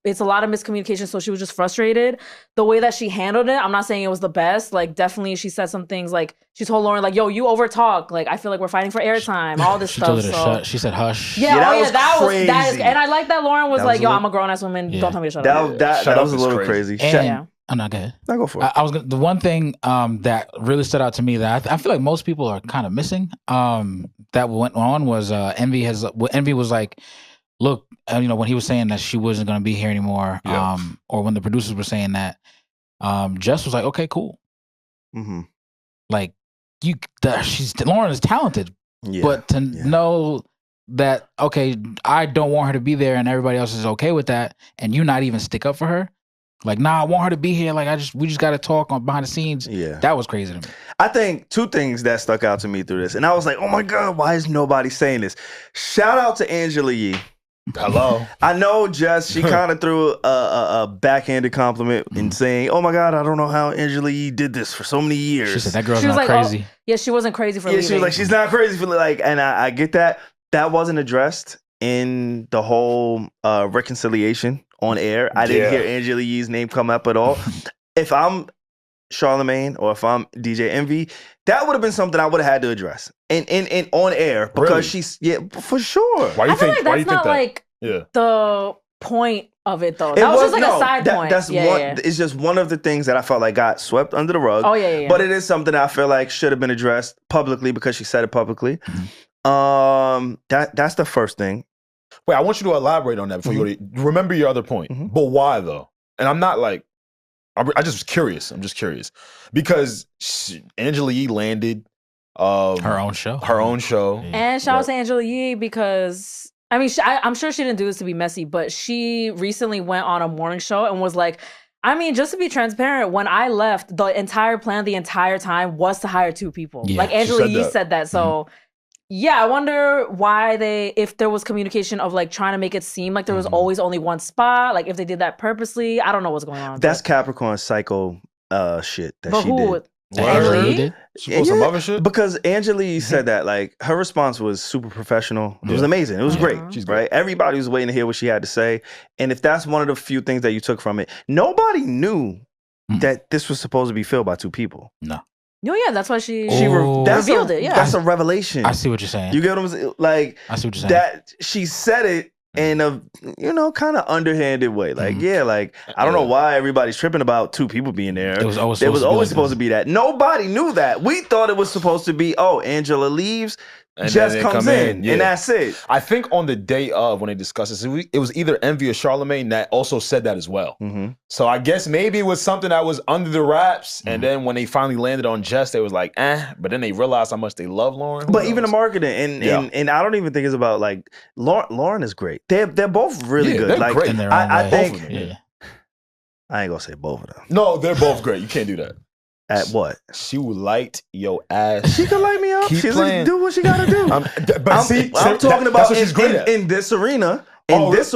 it's a lot of miscommunication. So she was just frustrated. The way that she handled it, I'm not saying it was the best. Like, definitely she said some things like, she told Lauren, like, yo, you overtalk. Like, I feel like we're fighting for airtime, all this stuff. So. She said, hush. Yeah, that was crazy. And I like that Lauren was like, yo, I'm a grown ass woman. Don't tell me to shut up. That was a little crazy. I'm not good. I'll go for it. The one thing that really stood out to me that I feel like most people are kind of missing that went on was Envy was like, look, when he was saying that she wasn't going to be here anymore, or when the producers were saying that, Jess was like, okay, cool. Mm-hmm. Like Lauren is talented, but to know that, okay, I don't want her to be there and everybody else is okay with that, and you not even stick up for her. Like, nah, I want her to be here. Like, we just got to talk on behind the scenes. Yeah. That was crazy to me. I think two things that stuck out to me through this. And I was like, oh my God, why is nobody saying this? Shout out to Angela Yee. Hello. I know Jess, she kind of threw a backhanded compliment in saying, oh my God, I don't know how Angela Yee did this for so many years. She said that girl's not crazy. Yeah, she wasn't crazy for leaving. She was like, she's not crazy for like, and I get that. That wasn't addressed in the whole reconciliation on air. I didn't hear Angela Yee's name come up at all. If I'm Charlemagne or if I'm DJ Envy, that would have been something I would have had to address in on air because she's for sure. Why do you think? Like that's not like the point of it though. That was just like a side point. That's It's just one of the things that I felt like got swept under the rug. Oh yeah. But it is something that I feel like should have been addressed publicly because she said it publicly. That's the first thing. Wait, I want you to elaborate on that before you remember your other point. But why though? And I'm not like, I just was curious. I'm just curious because Angela Yee landed her own show. And shout out to Angela Yee because I mean, I'm sure she didn't do this to be messy, but she recently went on a morning show and was like, I mean, just to be transparent, when I left, the entire plan the entire time was to hire 2 people. Yeah, like Angela Yee said that. So yeah, I wonder why if there was communication of like trying to make it seem like there was always only one spot. Like if they did that purposely, I don't know what's going on. That's Capricorn psycho shit that she did. Angela Yee? She pulled some other shit? Because Angela Yee said that, like, her response was super professional. It was amazing. It was great. She's right. Everybody was waiting to hear what she had to say. And if that's one of the few things that you took from it, nobody knew that this was supposed to be filled by 2 people. No. No, yeah, that's why she revealed it. Yeah, that's a revelation. I see what you're saying. You get what I'm saying? Like, I see what you're saying. That she said it in a kind of underhanded way. Like, like I don't know why everybody's tripping about 2 people being there. It was always supposed to be that. Nobody knew that. We thought it was supposed to be, Angela leaves. And Jess comes in, and that's it. I think on the day of when they discussed this, it was either Envy or Charlamagne that also said that as well. So I guess maybe it was something that was under the wraps, and then when they finally landed on Jess, they was like, but then they realized how much they love Lauren. But even the marketing, and I don't even think it's about like Lauren is great. They're both really good. They're like great in their own I way. think I ain't gonna say both of them. No, they're both great. You can't do that. At what? She would light your ass. She could light me up. She's just do what she gotta do. I'm talking about that's what she's great at. In this arena. You asked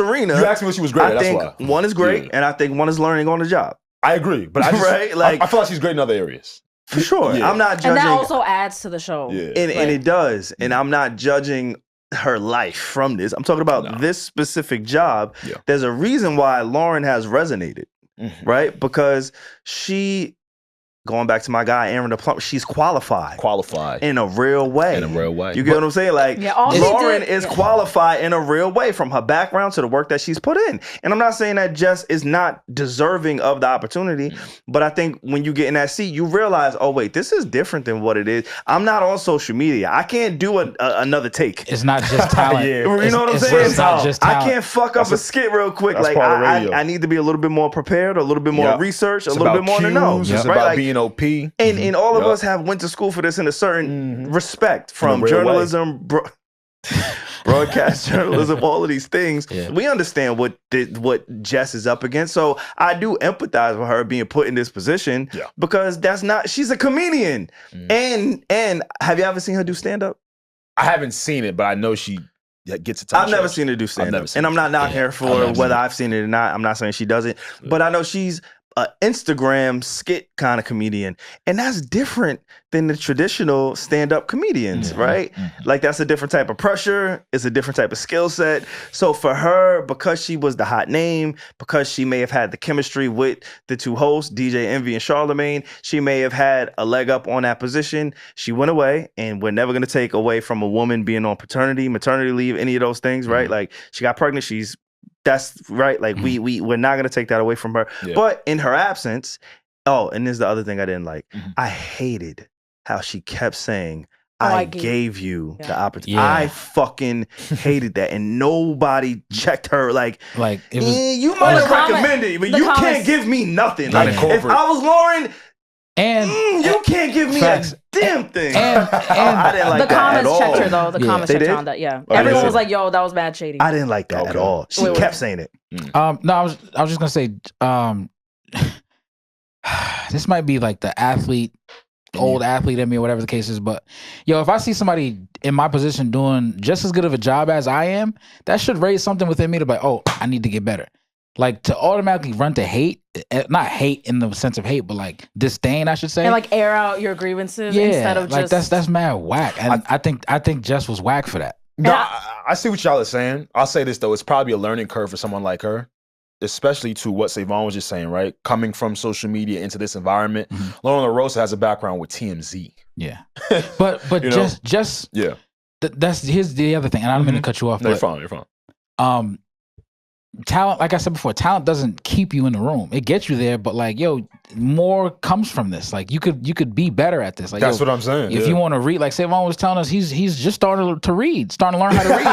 me what she was great at. That's why. One is great, and I think one is learning on the job. I agree, but I feel like she's great in other areas. For sure. I'm not judging. And that also adds to the show. Yeah. And it does. And I'm not judging her life from this. I'm talking about this specific job. Yeah. There's a reason why Lauren has resonated, right? Because going back to my guy, Aaron the Plumber, she's qualified in a real way. You get what I'm saying? Like, Lauren is qualified in a real way from her background to the work that she's put in. And I'm not saying that Jess is not deserving of the opportunity, but I think when you get in that seat, you realize, oh, wait, this is different than what it is. I'm not on social media. I can't do another take. It's not just talent. You know what I'm saying? It's not just talent. I can't fuck up a skit real quick. Like, I need to be a little bit more prepared, a little bit more research, a little bit more to know. It's about being OP. And all of us have went to school for this in a certain respect from journalism, broadcast journalism, all of these things. We understand what Jess is up against. So I do empathize with her being put in this position because she's a comedian. And have you ever seen her do stand-up? I haven't seen it, but I know she gets attention. I've never seen her do stand-up. And I'm not knocking her for whether I've seen it or not. I'm not saying she doesn't. But I know she's an Instagram skit kind of comedian, and that's different than the traditional stand-up comedians, right? Like, that's a different type of pressure. It's a different type of skill set. So for her, because she was the hot name, because she may have had the chemistry with the 2 hosts, DJ Envy and Charlamagne, she may have had a leg up on that position. She went away, and we're never going to take away from a woman being on paternity, maternity leave, any of those things, right? Like, she got pregnant. That's right. Like, we're not going to take that away from her. But in her absence, and this is the other thing I didn't like. I hated how she kept saying, I gave you the opportunity. I fucking hated that. And nobody checked her. Like it was, you might have recommended, but you can't give me nothing. Like, if I was Lauren, and you can't give me a damn thing. And I didn't like the comments checked her though. The comments checked her on that. Yeah, everyone was like, "Yo, that was bad, shady." I didn't like that at all. She kept saying it. No, I was just gonna say, this might be like the old athlete in me or whatever the case is, but if I see somebody in my position doing just as good of a job as I am, that should raise something within me to be like, oh, I need to get better. Like, to automatically run to hate, not hate in the sense of hate, but like disdain, I should say, and like air out your grievances instead of like just that's mad whack. And I think Jess was whack for that. No, I see what y'all are saying. I'll say this though, it's probably a learning curve for someone like her, especially to what Savon was just saying, right? Coming from social media into this environment. Lauren LaRosa has a background with TMZ. Yeah, but just here's the other thing, and I don't mean to cut you off. No, you're fine. Talent, like I said before, talent doesn't keep you in the room. It gets you there, but like, more comes from this. Like, you could be better at this. Like, that's what I'm saying. If you want to read, like Savon was telling us, he's just starting to learn how to read.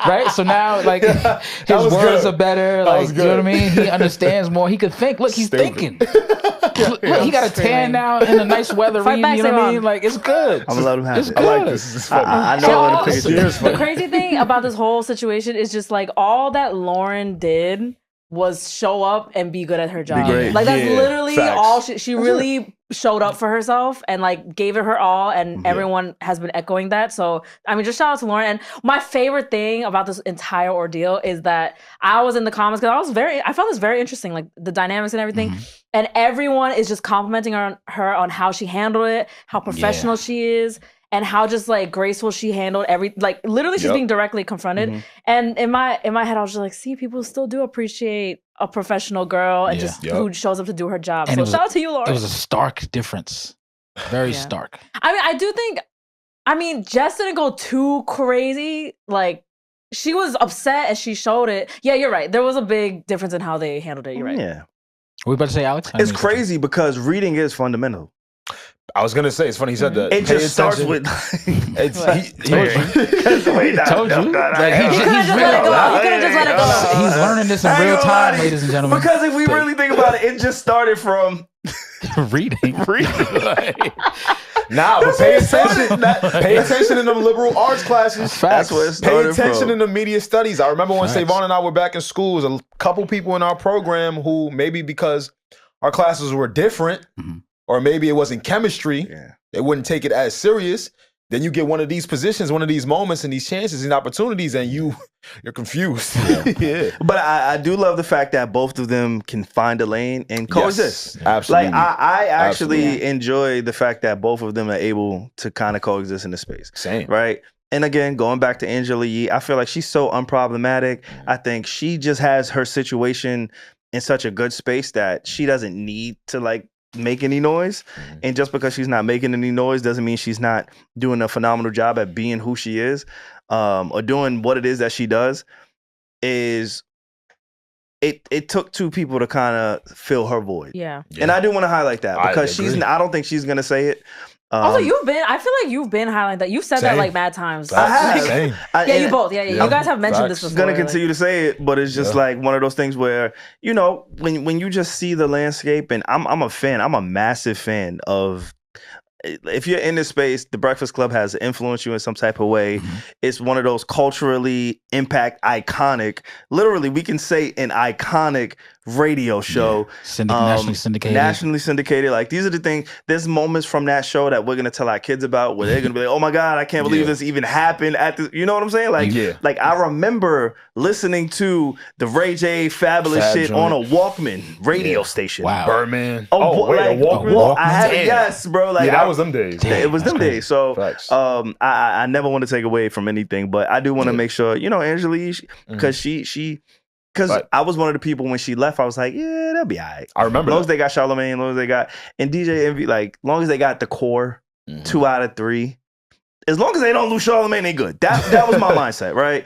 Right? So now, like, his words are better. Like, you know what I mean? He understands more. He could think. Look, he's thinking. Look, he got a tan now in the nice weather. You know what I mean? Like, it's good. I'm gonna let him have it. I like this. This is funny. I know. The crazy thing about this whole situation is just like all that Lauren did was show up and be good at her job. Like that's literally all she really showed up for herself and like gave it her all, and everyone has been echoing that. So I mean, just shout out to Lauren. And my favorite thing about this entire ordeal is that I was in the comments because I found this very interesting, like the dynamics and everything. And everyone is just complimenting her on how she handled it, how professional she is, and how just like graceful she handled like literally she's being directly confronted. And in my head, I was just like, see, people still do appreciate a professional girl and just who shows up to do her job. And so shout out to you, Lauren. It was a stark difference. Very stark. I mean, I do think, Jess didn't go too crazy. Like, she was upset and she showed it. Yeah, you're right. There was a big difference in how they handled it. You're right. Yeah. Were we about to say, Alex? It's crazy because reading is fundamental. I was gonna say, it's funny he said that. It just starts with. Told you. He's learning this in real time, ladies and gentlemen. Because if we really think about it, it just started from reading. Nah, but pay attention. Pay attention in them liberal arts classes. That's where it started. Pay attention in the media studies. I remember when Savon and I were back in school, there was a couple people in our program who maybe because our classes were different, or maybe it wasn't chemistry, they wouldn't take it as serious. Then you get one of these positions, one of these moments and these chances and opportunities, and you're confused. But I do love the fact that both of them can find a lane and coexist. Yes, absolutely. Like I actually enjoy the fact that both of them are able to kind of coexist in the space. Same. Right? And again, going back to Angela Yee, I feel like she's so unproblematic. I think she just has her situation in such a good space that she doesn't need to like make any noise. And just because she's not making any noise doesn't mean she's not doing a phenomenal job at being who she is, or doing what it is that she does. It took two people to kind of fill her void. Yeah. And I do want to highlight that because I don't think she's gonna say it. Also, I feel like you've been highlighting that. You've said that like mad times. I have. You both. Yeah. You guys have mentioned this before. I'm gonna continue to say it, but it's just like one of those things where, you know, when you just see the landscape, and I'm a fan. I'm a massive fan of. If you're in this space, The Breakfast Club has influenced you in some type of way. It's one of those culturally iconic, literally we can say an iconic radio show. Nationally syndicated. Nationally syndicated. Like these are the things, there's moments from that show that we're going to tell our kids about where they're going to be like, oh my God, I can't believe this even happened at the, you know what I'm saying? Like I remember listening to the Regi Fabulous shit on a Walkman radio station. Wow. Birdman. A Walkman? I had it, yes, bro. Like that was them days. It was them days. So I never want to take away from anything, but I do want to make sure, you know, Angela, because because I was one of the people when she left, I was like, yeah, they'll be all right. I remember. As long as they got Charlamagne, as long as they got, and DJ Envy, like, long as they got the core, 2 out of 3. As long as they don't lose Charlamagne, they good. That was my mindset, right?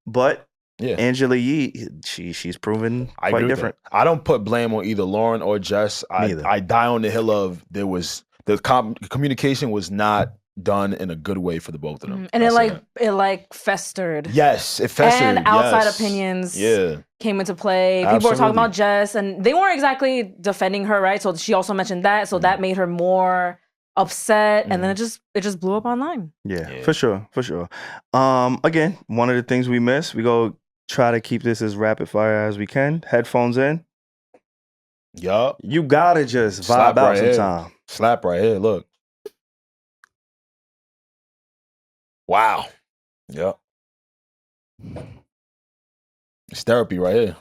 But Angela Yee, she's proven quite different. I don't put blame on either Lauren or Jess. I die on the hill of the communication was not done in a good way for the both of them. And it festered. Yes, it festered. And outside opinions came into play. People were talking about Jess, and they weren't exactly defending her, right? So she also mentioned that, so that made her more upset, and then it just blew up online. Yeah, for sure. Again, one of the things we miss, we go try to keep this as rapid fire as we can. Headphones in. Yup. You gotta just vibe out sometime. Slap right here, look. Wow. Yep. It's therapy right here.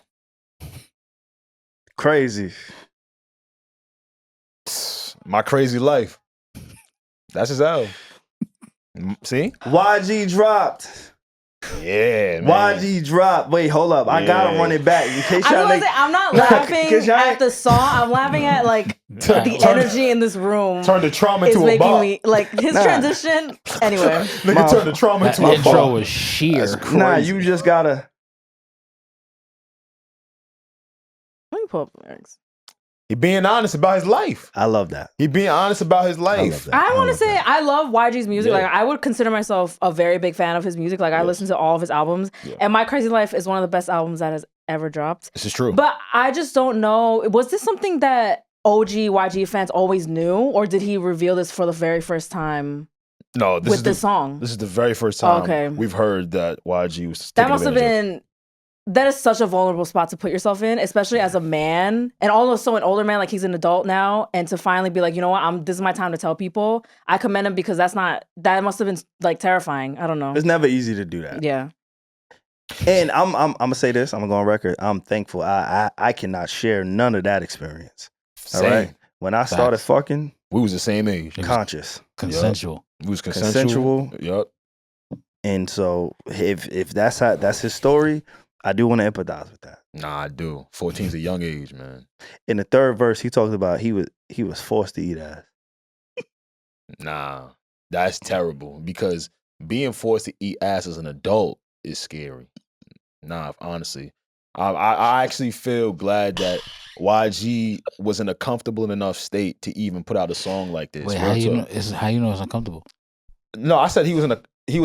Crazy. My crazy life. That's his album. See? YG dropped. Yeah, man. YG dropped. Wait, hold up. I gotta run it back in case y'all I'm not laughing at the song. I'm laughing at like the energy in this room. Turn the trauma into a bop. Me like his transition. Anyway, nigga, turn the trauma into a bop. Intro was sheer. Nah, you just gotta. Let me pull up the lyrics. He being honest about his life. I love that. He being honest about his life. I want to say I love YG's music. Like I would consider myself a very big fan of his music. Like I listen to all of his albums, and My Crazy Life is one of the best albums that has ever dropped. This is true. But I just don't know. Was this something that OG YG fans always knew, or did he reveal this for the very first time? No, this is the song. This is the very first time we've heard that YG was. That must have been that is such a vulnerable spot to put yourself in, especially as a man, and also an older man, like he's an adult now, and to finally be like, you know what, this is my time to tell people. I commend him because that must have been like terrifying. I don't know. It's never easy to do that. Yeah. And I'm gonna say this. I'm gonna go on record. I'm thankful. I cannot share none of that experience. Same. All right. When I started fucking, we was the same age. Conscious. Consensual. Yep. We was consensual. Yep. And so if that's his story, I do want to empathize with that. Nah, I do. 14's a young age, man. In the third verse, he talked about he was forced to eat ass. Nah, that's terrible because being forced to eat ass as an adult is scary. Nah, honestly. I actually feel glad that YG was in a comfortable enough state to even put out a song like this. Wait, how you know it's uncomfortable? No, I said he was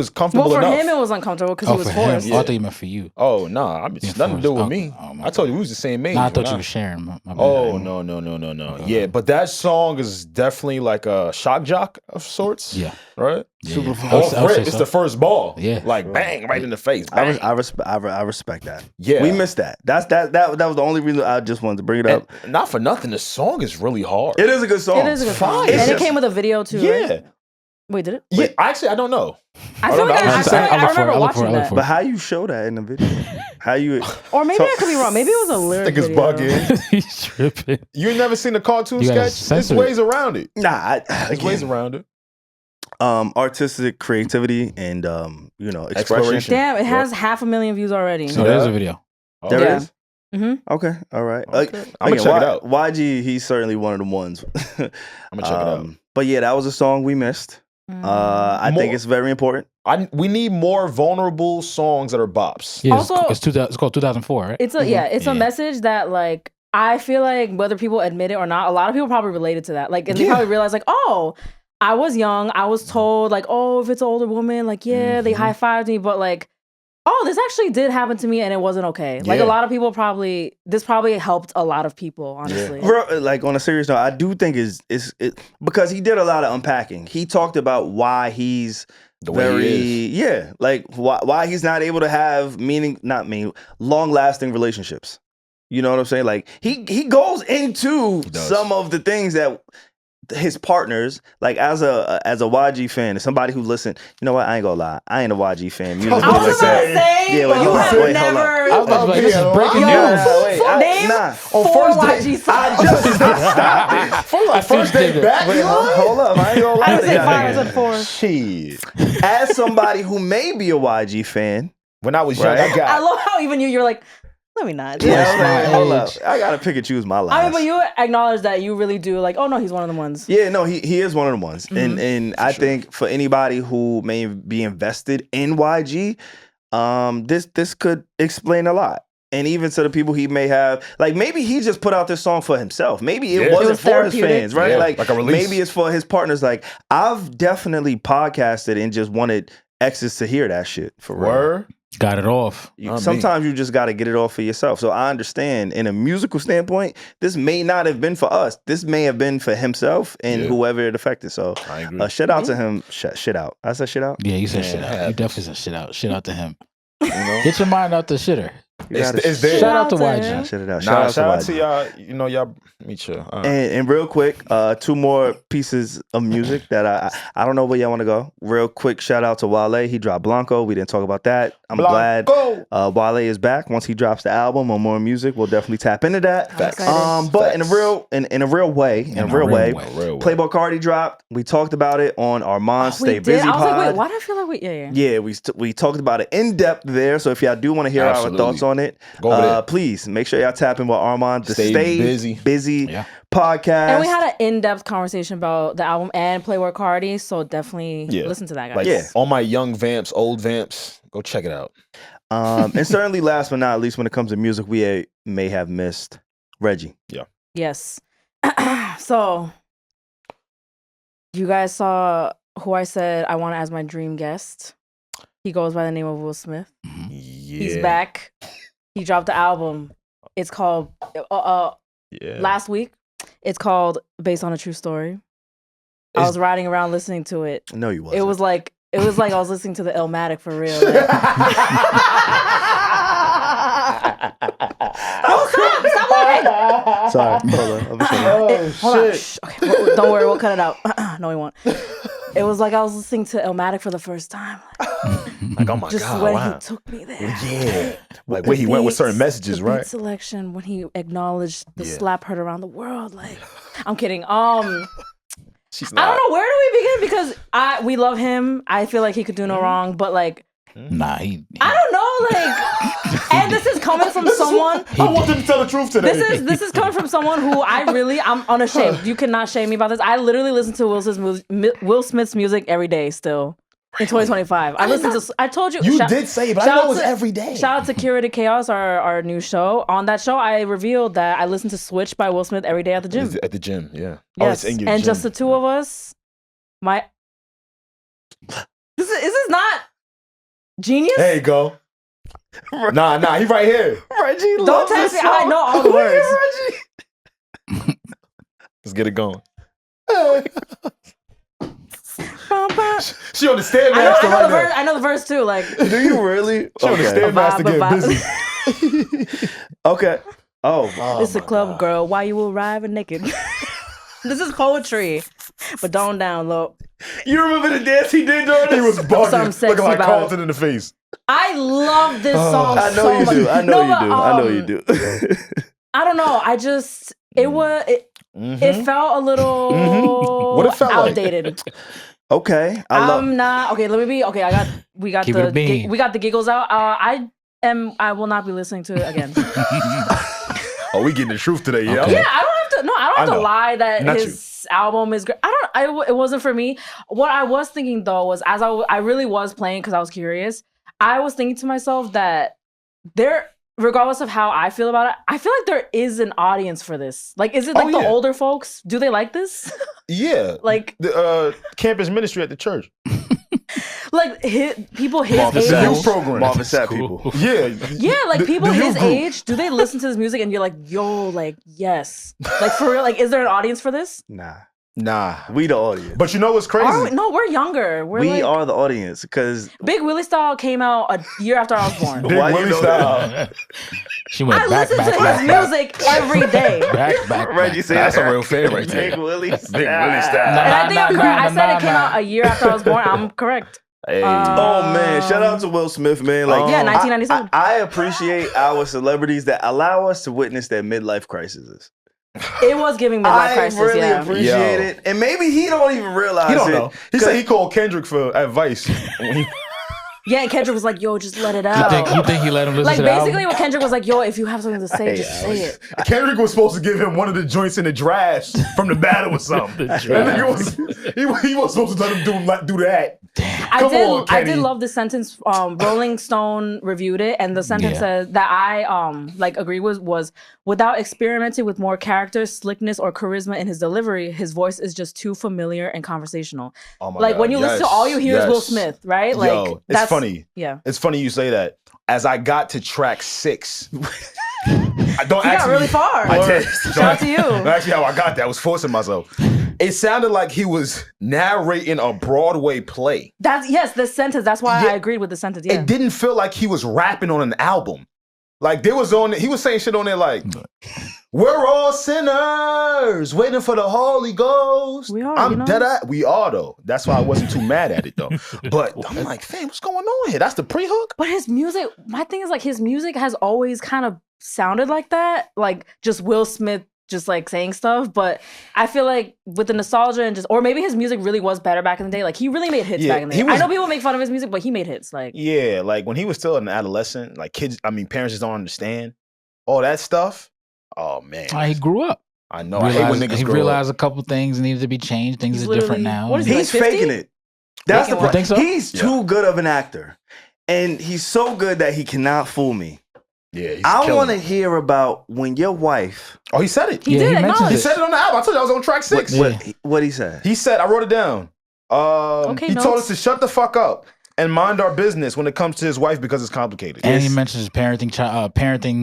comfortable enough. Well, for him it was uncomfortable because he was forced. Yeah. I thought you meant for you. Oh, no, it's nothing to do with me. I told you we was the same age. No, I thought you were sharing. My oh, no. Yeah, but that song is definitely like a shock jock of sorts. Yeah. Right? Yeah, Super yeah. It's the first ball. Yeah. Like bang, right in the face. Bang. I respect that. Yeah. We missed that. That was the only reason I just wanted to bring it up. And not for nothing, the song is really hard. It is a good song. It is a good song. And it came with a video too, yeah. right? Wait, did it? Yeah, actually, I don't know. I feel like I remember watching that. But how you show that in the video? How you? Or maybe I could be wrong. Maybe it was a lyric video. I think it's bugging. He's tripping. You ain't never seen a cartoon sketch? There's ways around it. Nah, there's ways around it. Artistic creativity and expression. Damn, it has 500,000 views already. So there's a video. Oh, there is. Mm-hmm. Okay, all right. Okay. I'm gonna check it out. YG, he's certainly one of the ones. I'm gonna check it out. But yeah, that was a song we missed. I think it's very important. We need more vulnerable songs that are bops. Yeah, also, it's called 2004, right? It's a message that like I feel like whether people admit it or not, a lot of people probably related to that. Like, and they probably realize like, oh, I was young. I was told like, oh, if it's an older woman, like they high-fived me, but like, oh, this actually did happen to me and it wasn't okay. Like a lot of people this probably helped a lot of people, honestly. Yeah. Like on a serious note, I do think is because he did a lot of unpacking. He talked about why he's why he's not able to have long-lasting relationships. You know what I'm saying? Like he goes into some of the things that his partners, like as a YG fan, as somebody who listened, you know what? I ain't gonna lie, I ain't a YG fan. I was about to say, yeah, you have never. I was about to say, this is breaking news. Name 4 YG songs. I just stopped it. First day back. Wait, hold up, I ain't gonna lie. I didn't say 5, I said 4. Shit. As somebody who may be a YG fan, when I was young, I love how even you're like, let me not. Yeah, hold up. I gotta pick and choose my lines. I mean, but you acknowledge that you really do like, oh no, he's one of the ones. Yeah, no, he is one of the ones. Mm-hmm. And I think for anybody who may be invested in YG, this could explain a lot. And even to the people he may have, like maybe he just put out this song for himself. Maybe it wasn't for his fans, right? Yeah, like a release. Maybe it's for his partners. Like I've definitely podcasted and just wanted exes to hear that shit for real. Got it off. Sometimes you just got to get it off for yourself. So I understand in a musical standpoint, this may not have been for us. This may have been for himself and whoever it affected. So I agree. Shout out to him. Shit out. I said shit out? Yeah, you said shit out. You definitely said shit out. Shit out to him. You know? Get your mind out the shitter. It's there. Shout out to YG. Shout out to y'all. You know, y'all meet you. And real quick, 2 more pieces of music that I don't know where y'all want to go. Real quick, shout out to Wale. He dropped Blanco. We didn't talk about that. I'm glad Wale is back. Once he drops the album or more music, we'll definitely tap into that. But in a real way, Playboi Carti dropped. We talked about it on Armand Stay Busy pod. I was like, wait, why do I feel like Yeah, we talked about it in depth there. So if y'all do want to hear our thoughts on it, please make sure y'all tap in with Armand, the Stay Busy podcast. And we had an in-depth conversation about the album and Playboi Carti, so definitely listen to that, guys. Like, all my young vamps, old vamps, go check it out. And certainly last but not least, when it comes to music we may have missed, Regi. Yeah. Yes. So you guys saw who I said I want as my dream guest. He goes by the name of Will Smith. Yeah. He's back. He dropped the album. It's called last week. It's called Based on a True Story. I was riding around listening to it. No, you wasn't. It was like I was listening to the Illmatic for real. Like. Stop laughing. Sorry, hold on. Hold on. Shh. Okay, don't worry, we'll cut it out. No, we won't. It was like I was listening to Illmatic for the first time. Like, oh my just God. when Wow. he took me there. Yeah. Like where he went with certain messages, right? Beat selection, when he acknowledged the slap heard around the world. Like, I'm kidding. She's not. I don't know, where do we begin? Because we love him. I feel like he could do no wrong, but like, nah, he I don't know, like, and this is coming from someone. I want them to tell the truth today. This is coming from someone who I'm unashamed. You cannot shame me about this. I literally listen to Will Smith's music every day still. In 2025, I told you. You did say it, but I know it was every day. Shout out to Curated Chaos, our new show. On that show, I revealed that I listen to Switch by Will Smith every day at the gym. At the gym, yeah. Yes, it's in your and gym. just the two of us. This is not genius. There you go. Nah, he right here. Reggie, don't test me. I know all the words. Let's get it going. She on the Stairmaster right now. I know the verse too. Like, do you really? She on the Stairmaster getting busy. Okay. Oh, it's a club, girl. Why you arriving naked? This is poetry, but don't down low. You remember the dance he did during He was bugging, looking like about Carlton in the face. I love this song. I know you do. I know you do. I don't know. I just it felt a little what it felt outdated. Like? Okay, I'm not okay. Let me be okay. We got the giggles out. I will not be listening to it again. Oh, we getting the truth today, yeah. Okay. Yeah, I don't have to lie that not his album is great. It wasn't for me. What I was thinking though was as I really was playing because I was curious. I was thinking to myself that regardless of how I feel about it, I feel like there is an audience for this. Like, is it like the older folks? Do they like this? Yeah. Like the campus ministry at the church. Like people his Marvin age. Sapp program. Marvin Sapp people. Yeah. Yeah, like people his age, do they listen to this music and you're like, yo, like, yes. Like for real, like, is there an audience for this? Nah. We the audience. But you know what's crazy? No, we're younger. We are the audience because Big Willie Style came out a year after I was born. Big Willie Style. She went I back, listen back, to back, his back, music every day. back. Reggie said that's a real fan right there. Big Willie Style. Big Willie Style. And I think I'm correct. I said it came out a year after I was born. I'm correct. Hey. Oh man, shout out to Will Smith, man. Like, yeah, 1997. I appreciate our celebrities that allow us to witness their midlife crises. It was giving midlife crisis. I really appreciate it, and maybe he don't even realize. He don't know. He said he called Kendrick for advice. Yeah, and Kendrick was like, yo, just let it out. You think he let him listen like, to the album? basically what Kendrick was like, yo, if you have something to say, just say it. Kendrick was supposed to give him one of the joints in the trash from the battle or something. He was supposed to let him do that. Damn. I did love the sentence. Rolling Stone reviewed it, and the sentence said that I agree with was without experimenting with more character, slickness, or charisma in his delivery, his voice is just too familiar and conversational. Oh my like God. When you listen to all you hear is Will Smith, right? Like yo, it's funny. Yeah, it's funny you say that. As I got to track 6. I got really far. I did. Shout out to you. Actually, how I got there, I was forcing myself. It sounded like he was narrating a Broadway play. The sentence. That's why I agreed with the sentence. Yeah. It didn't feel like he was rapping on an album. Like he was saying shit on there like, we're all sinners waiting for the Holy Ghost. We are. I'm dead at. We are though. That's why I wasn't too mad at it though. But I'm like, fam, what's going on here? That's the pre-hook. But his music, my thing is like his music has always kind of sounded like that, like just Will Smith just like saying stuff. But I feel like with the nostalgia and or maybe his music really was better back in the day. Like he really made hits back in the day. I know people make fun of his music, but he made hits. Like like when he was still an adolescent, like parents just don't understand all that stuff. Oh man, he grew up. I know. I hate when niggas he grow realized up. a couple things needed to be changed. Things are different now. What is he, he's like 50? faking it. That's the problem. Think so? He's too good of an actor, and he's so good that he cannot fool me. Yeah, I want to hear about when your wife. Oh, he said it. He did. He said it on the album. I told you I was on track 6. What he said? He said, I wrote it down. He told us to shut the fuck up and mind our business when it comes to his wife because it's complicated. And he mentions his parenting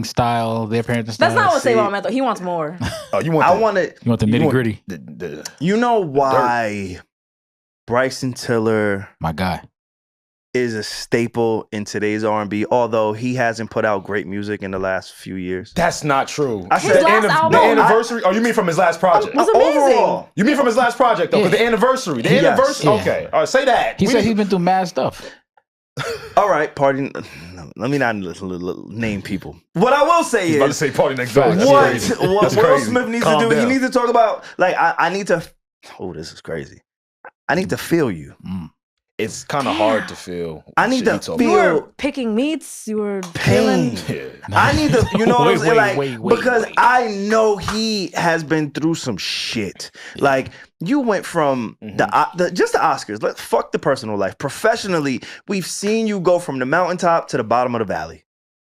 style, their parenting style. That's not what Savon meant though. He wants more. Oh, you want? You want the nitty gritty. You know why Bryson Tiller, my guy, is a staple in today's R&B, although he hasn't put out great music in the last few years. That's not true. I said the anniversary. Oh, you mean from his last project? Was amazing. Overall, you mean from his last project though? The anniversary. The anniversary. Yeah. Okay. All right. Say that. He said he's been through mad stuff. All right, party. Let me not name people. What I will say is, about to say party next door. What Will Smith needs to do? Down. He needs to talk about like I need to. Oh, this is crazy. I need to feel you. It's kind of hard to feel. I need to feel. You were picking meats. You were pain. I need to. You know what I'm saying? Like because I know he has been through some shit. Like you went from just the Oscars. Let's fuck the personal life. Professionally, we've seen you go from the mountaintop to the bottom of the valley.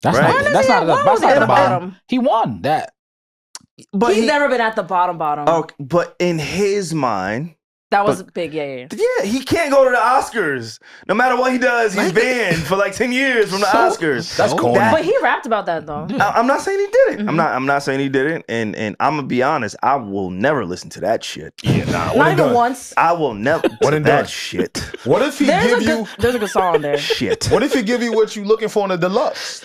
That's right? That's not the bottom. He won that. But he's never been at the bottom. Okay, but in his mind. That was big, yeah. Yeah, he can't go to the Oscars. No matter what he does, he's banned for like 10 years from the Oscars. That's cool. But he rapped about that though. I'm not saying he did it. I'm not saying he did it. And I'm gonna be honest, I will never listen to that shit. Yeah, nah. Not even once. I will never listen to that shit. What if he give you? There's a good song there. Shit. What if he give you what you looking for in the deluxe?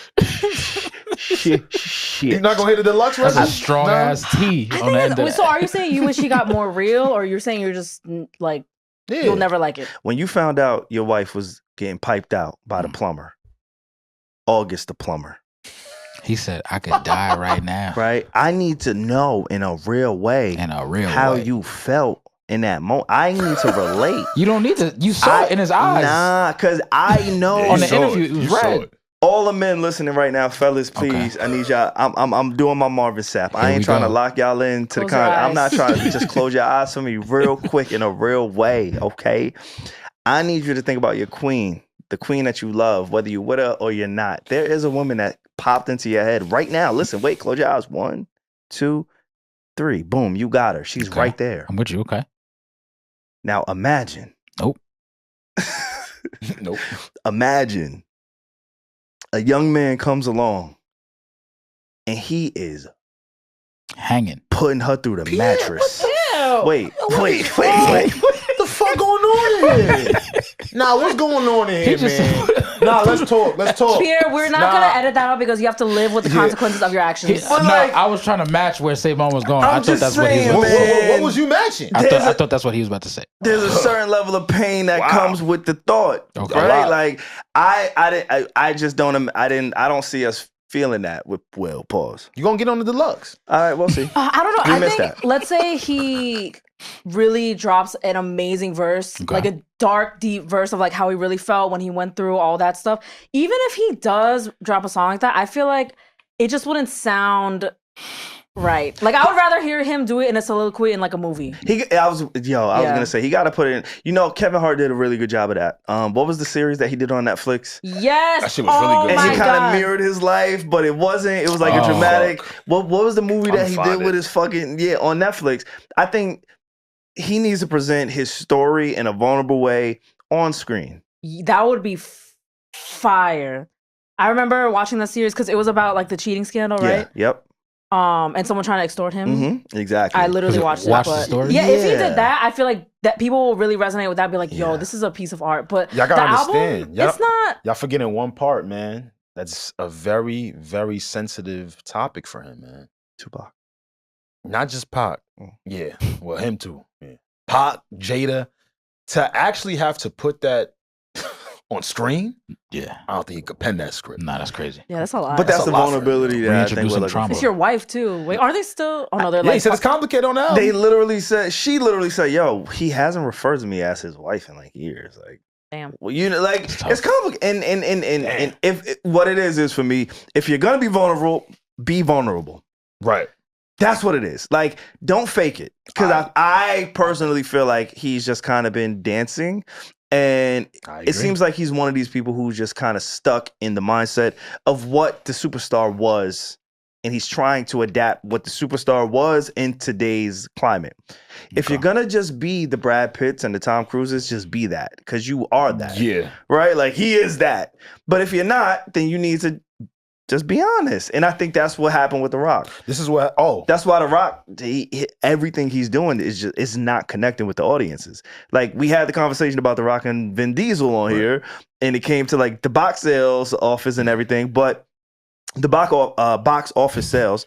Shit. You're not gonna hit the deluxe record? That's a strong ass T on the end of that. So are you saying you wish he got more real, or you're saying you're just like you'll never like it? When you found out your wife was getting piped out by the plumber, August the plumber. He said, I could die right now. Right? I need to know in a real way how you felt in that moment. I need to relate. You don't need to. You saw it in his eyes. Nah, because I know. On the interview, it was red. All the men listening right now, fellas, please, I need y'all. I'm doing my Marvin Sapp. I ain't trying to lock y'all into the con. I'm not trying to just close your eyes for me real quick in a real way, okay? I need you to think about your queen, the queen that you love, whether you're with her or you're not. There is a woman that popped into your head right now. Listen, wait, close your eyes. 1, 2, 3. Boom, you got her. She's right there. I'm with you, okay? Now imagine. Nope. Nope. Imagine a young man comes along and he is hanging, putting her through the mattress. Wait. What the fuck going on here? Nah, what's going on in here, man? Nah, let's talk. Pierre, we're not gonna edit that out because you have to live with the consequences of your actions. I was trying to match where Savon was going. I thought that's what he was. What was you matching? I thought that's what he was about to say. There's a certain level of pain that comes with the thought, right? Like I don't see us feeling that with Will. Pause. You gonna get on the deluxe? All right, we'll see. I don't know. I think let's say he really drops an amazing verse, like a dark, deep verse of like how he really felt when he went through all that stuff. Even if he does drop a song like that, I feel like it just wouldn't sound right. Like I would rather hear him do it in a soliloquy in like a movie. I was gonna say he got to put it in. You know, Kevin Hart did a really good job of that. What was the series that he did on Netflix? Yes, that shit was really good. And he kind of mirrored his life, but it wasn't. It was like a dramatic. What was the movie that he did with his fucking on Netflix? I think he needs to present his story in a vulnerable way on screen. That would be fire. I remember watching that series because it was about like the cheating scandal, right? Yep. And someone trying to extort him. Mm-hmm. Exactly. I literally watched the story. Yeah, if he did that, I feel like that people will really resonate with that. Be like, yo, this is a piece of art. But y'all gotta understand, it's not. Y'all forgetting one part, man. That's a very, very sensitive topic for him, man. Tupac. Not just Pac. Yeah, well, him too. Yeah. Pac, Jada. To actually have to put that on screen, I don't think you could pen that script. Nah, that's crazy. Yeah, that's a lot. But that's the vulnerability that I think we're looking for. It's your wife too. Wait, are they still? Oh no, they're like. He said it's complicated on that. She literally said, "Yo, he hasn't referred to me as his wife in like years." Like, damn. Well, you know, like it's complicated. And if what it is for me, if you're gonna be vulnerable, be vulnerable. Right. That's what it is. Like, don't fake it. Because I personally feel like he's just kind of been dancing. And it seems like he's one of these people who's just kind of stuck in the mindset of what the superstar was. And he's trying to adapt what the superstar was in today's climate. If you're going to just be the Brad Pitts and the Tom Cruises, just be that. Because you are that. Yeah. Right? Like, he is that. But if you're not, then you need to Just be honest. And I think that's what happened with The Rock. This is what, that's why The Rock, everything he's doing is not connecting with the audiences. Like, we had the conversation about The Rock and Vin Diesel on here, and it came to like the box sales office and everything, but the box office sales,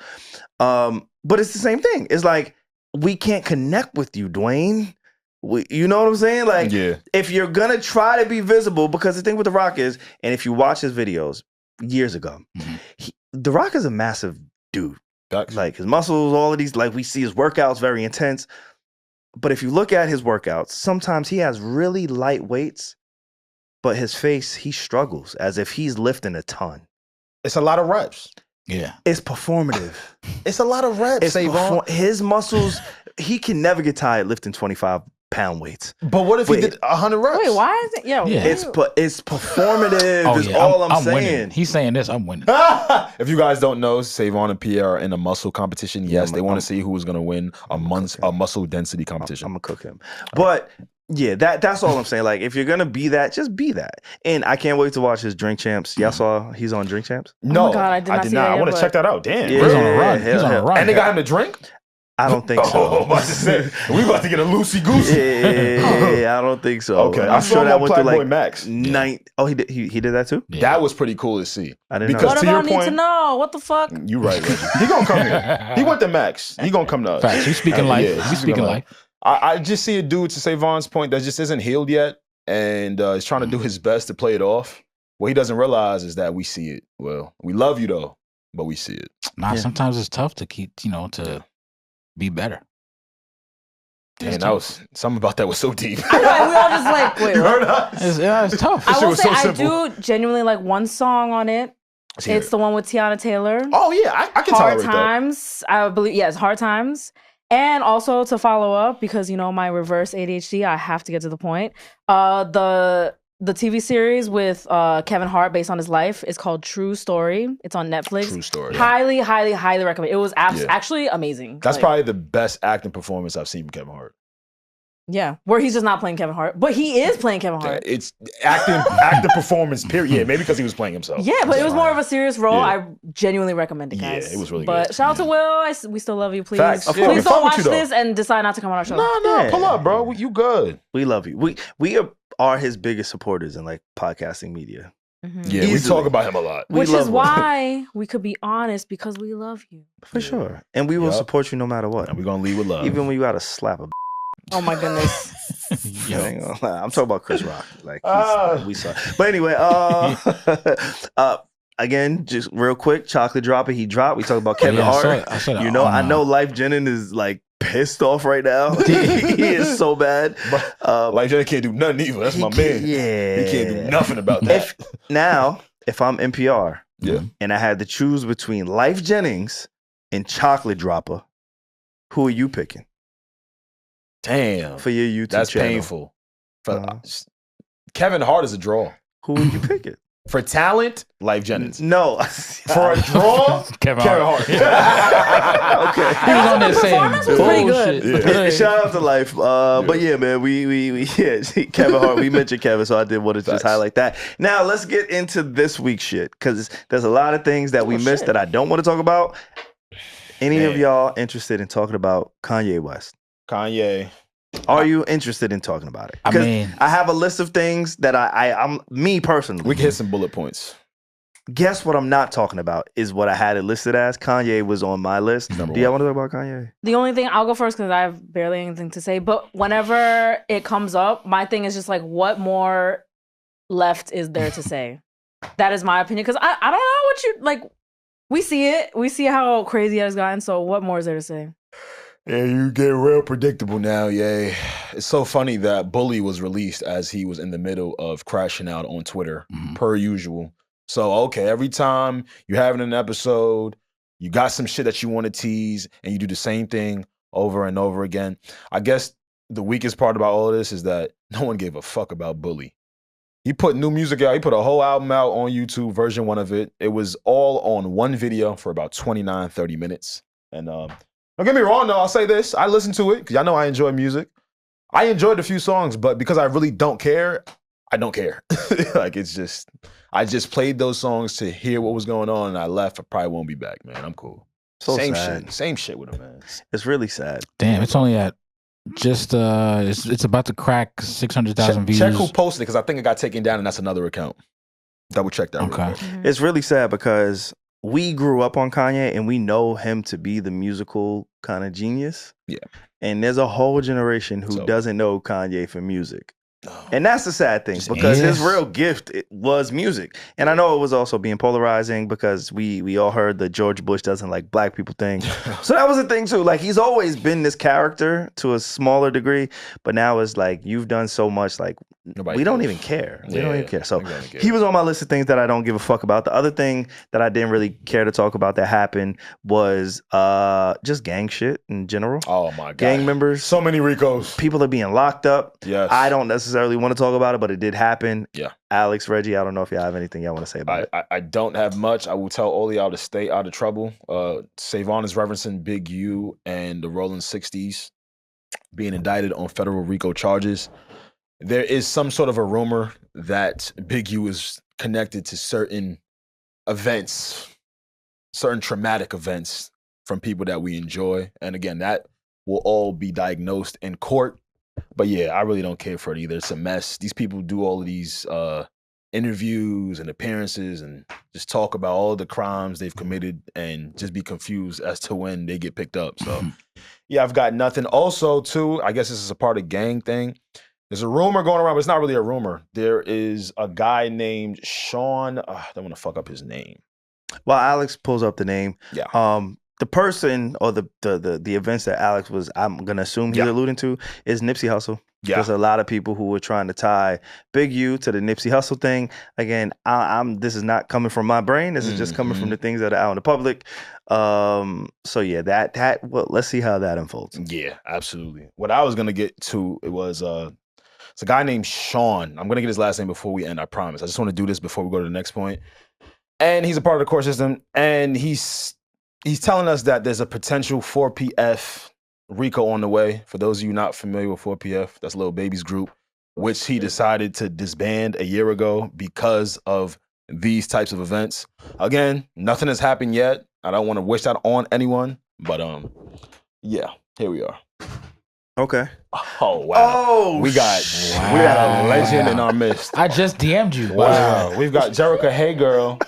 but it's the same thing. It's like, we can't connect with you, Dwayne. You know what I'm saying? Like, if you're gonna try to be visible, because the thing with The Rock is, and if you watch his videos years ago, The Rock is a massive dude. Like, his muscles, all of these, like, we see his workouts, very intense. But if you look at his workouts, sometimes he has really light weights, but his face, he struggles as if he's lifting a ton. It's a lot of reps. Yeah. It's performative. It's a lot of reps, Savon. His muscles, he can never get tired lifting 25-pound weights. But what if he did 100 reps? Wait, why is it? It's performative is all I'm saying. Winning. He's saying this, I'm winning. If you guys don't know, Savon and Pierre are in a muscle competition. Yes, they want to see who's going to win a muscle density competition. I'm going to cook him. But yeah, that's all I'm saying. Like, if you're going to be that, just be that. And I can't wait to watch his Drink Champs. Y'all saw he's on Drink Champs? No, oh my God, I did not. I want to check that out. Damn. Yeah, he's on a run. He's on a run. And they got him to drink? I don't think so. About to say, we about to get a loosey-goosey. Yeah, I don't think so. Okay, I'm sure that went through like Max. Oh, he did that too? Yeah. That was pretty cool to see. I didn't know. What about need to know? What the fuck? You right, Regi. He gonna come here. He went to Max. He gonna come to us. Facts. He's speaking life. He's speaking life. I just see a dude, to Savon's point, that just isn't healed yet, and is trying to do his best to play it off. What he doesn't realize is that we see it. Well, we love you though, but we see it. Sometimes it's tough to keep, to be better. Damn, that was something about that was so deep. I know, we all just like, wait, you heard us? It's tough. I will say, I do genuinely like one song on it. It's the one with Tiana Taylor. Oh yeah, I can tolerate that. Hard Times. I believe, yes, Hard Times. And also to follow up, because my reverse ADHD, I have to get to the point. The TV series with Kevin Hart based on his life is called True Story. It's on Netflix. True Story. Highly, highly, highly recommend. It was actually amazing. That's probably the best acting performance I've seen from Kevin Hart. Yeah, where he's just not playing Kevin Hart, but he is playing Kevin Hart. It's acting performance, period. Yeah, maybe because he was playing himself. Yeah, but it was more of a serious role. Yeah. I genuinely recommend it, guys. Yeah, it was really good. But shout out to Will. We still love you. Please, please don't watch this and decide not to come on our show. No, pull up, bro. You good. We love you. We are his biggest supporters in like podcasting media. Mm-hmm. Yeah, we talk about him a lot. Which is why we could be honest, because we love you. For sure. And we will support you no matter what. And we're going to lead with love. Even when you got to slap a Oh my goodness. I'm talking about Chris Rock. Like, we saw. But anyway, again, just real quick, chocolate dropper, he dropped. We talked about Kevin Hart. I said I know Life Jennings is like pissed off right now. He is so bad. Life Jennings can't do nothing either. That's my man. Yeah. He can't do nothing about that. If I'm NPR and I had to choose between Life Jennings and chocolate dropper, who are you picking? Damn. For your YouTube That's channel. painful. Kevin Hart is a draw. Who would you pick it? For talent, Life Jennings. No. For a draw, Kevin Hart. Okay. He was on there saying pretty good. Yeah. Shout out to Life. But yeah, man, we Kevin Hart. We mentioned Kevin, so I did want to just highlight that. Now let's get into this week's shit, because there's a lot of things that we missed that I don't want to talk about. Any of y'all interested in talking about Kanye West? Kanye. Are you interested in talking about it? I have a list of things that I'm me personally. We can hit some bullet points. Guess what I'm not talking about is what I had it listed as. Kanye was on my list. Do y'all want to talk about Kanye? The only thing, I'll go first because I have barely anything to say. But whenever it comes up, my thing is just like, what more left is there to say? That is my opinion. Because I don't know what you like. We see it. We see how crazy it has gotten. So what more is there to say? Yeah, you get real predictable now, yay. It's so funny that Bully was released as he was in the middle of crashing out on Twitter, per usual. So, okay, every time you're having an episode, you got some shit that you want to tease, and you do the same thing over and over again. I guess the weakest part about all of this is that no one gave a fuck about Bully. He put new music out. He put a whole album out on YouTube, version 1 of it. It was all on one video for about 29, 30 minutes. And don't get me wrong, though. I'll say this. I listened to it because y'all know I enjoy music. I enjoyed a few songs, but because I really don't care, I don't care. Like, it's just, I just played those songs to hear what was going on, and I left. I probably won't be back, man. I'm cool. So sad. Same shit with him, man. It's really sad. Damn, it's only at just it's about to crack 600,000 views. Check who posted it, because I think it got taken down, and that's another account. Double check that. Okay. It's really sad because we grew up on Kanye and we know him to be the musical kind of genius. Yeah. And there's a whole generation who doesn't know Kanye for music. And that's the sad thing, because his real gift was music. And I know it was also being polarizing because we all heard the George Bush doesn't like black people thing. So that was a thing too. Like, he's always been this character to a smaller degree, but now it's like, you've done so much, like, we don't even care. We don't even care. So he was on my list of things that I don't give a fuck about. The other thing that I didn't really care to talk about that happened was just gang shit in general. Oh my God. Gang members. So many Ricos. People are being locked up. Yes. I don't necessarily want to talk about it, but it did happen. Yeah. Alex, Reggie, I don't know if y'all have anything y'all want to say about it. I don't have much. I will tell all of y'all to stay out of trouble. Savon is referencing Big U and the Rolling 60s being indicted on federal RICO charges. There is some sort of a rumor that Big U is connected to certain events, certain traumatic events from people that we enjoy. And again, that will all be diagnosed in court. But yeah, I really don't care for it either. It's a mess. These people do all of these interviews and appearances and just talk about all the crimes they've committed and just be confused as to when they get picked up. So yeah, I've got nothing. Also, too, I guess this is a part of gang thing. There's a rumor going around, but it's not really a rumor. There is a guy named Sean. I don't want to fuck up his name. Well, Alex pulls up the name. Yeah. The person or the events that Alex was, I'm gonna assume he's alluding to, is Nipsey Hussle. Yeah. There's a lot of people who were trying to tie Big U to the Nipsey Hussle thing. Again, this is not coming from my brain. This is just coming from the things that are out in the public. So yeah, well, let's see how that unfolds. Yeah, absolutely. What I was gonna get to, it was it's a guy named Sean. I'm gonna get his last name before we end, I promise. I just want to do this before we go to the next point. And he's a part of the court system, and he's telling us that there's a potential 4PF RICO on the way. For those of you not familiar with 4PF, that's Lil Baby's group, which he decided to disband a year ago because of these types of events. Again, nothing has happened yet. I don't want to wish that on anyone, but yeah, here we are. Okay. Oh wow. Oh, we got a legend in our midst. I just DM'd you. Wow. We've got Jerica. Hey girl.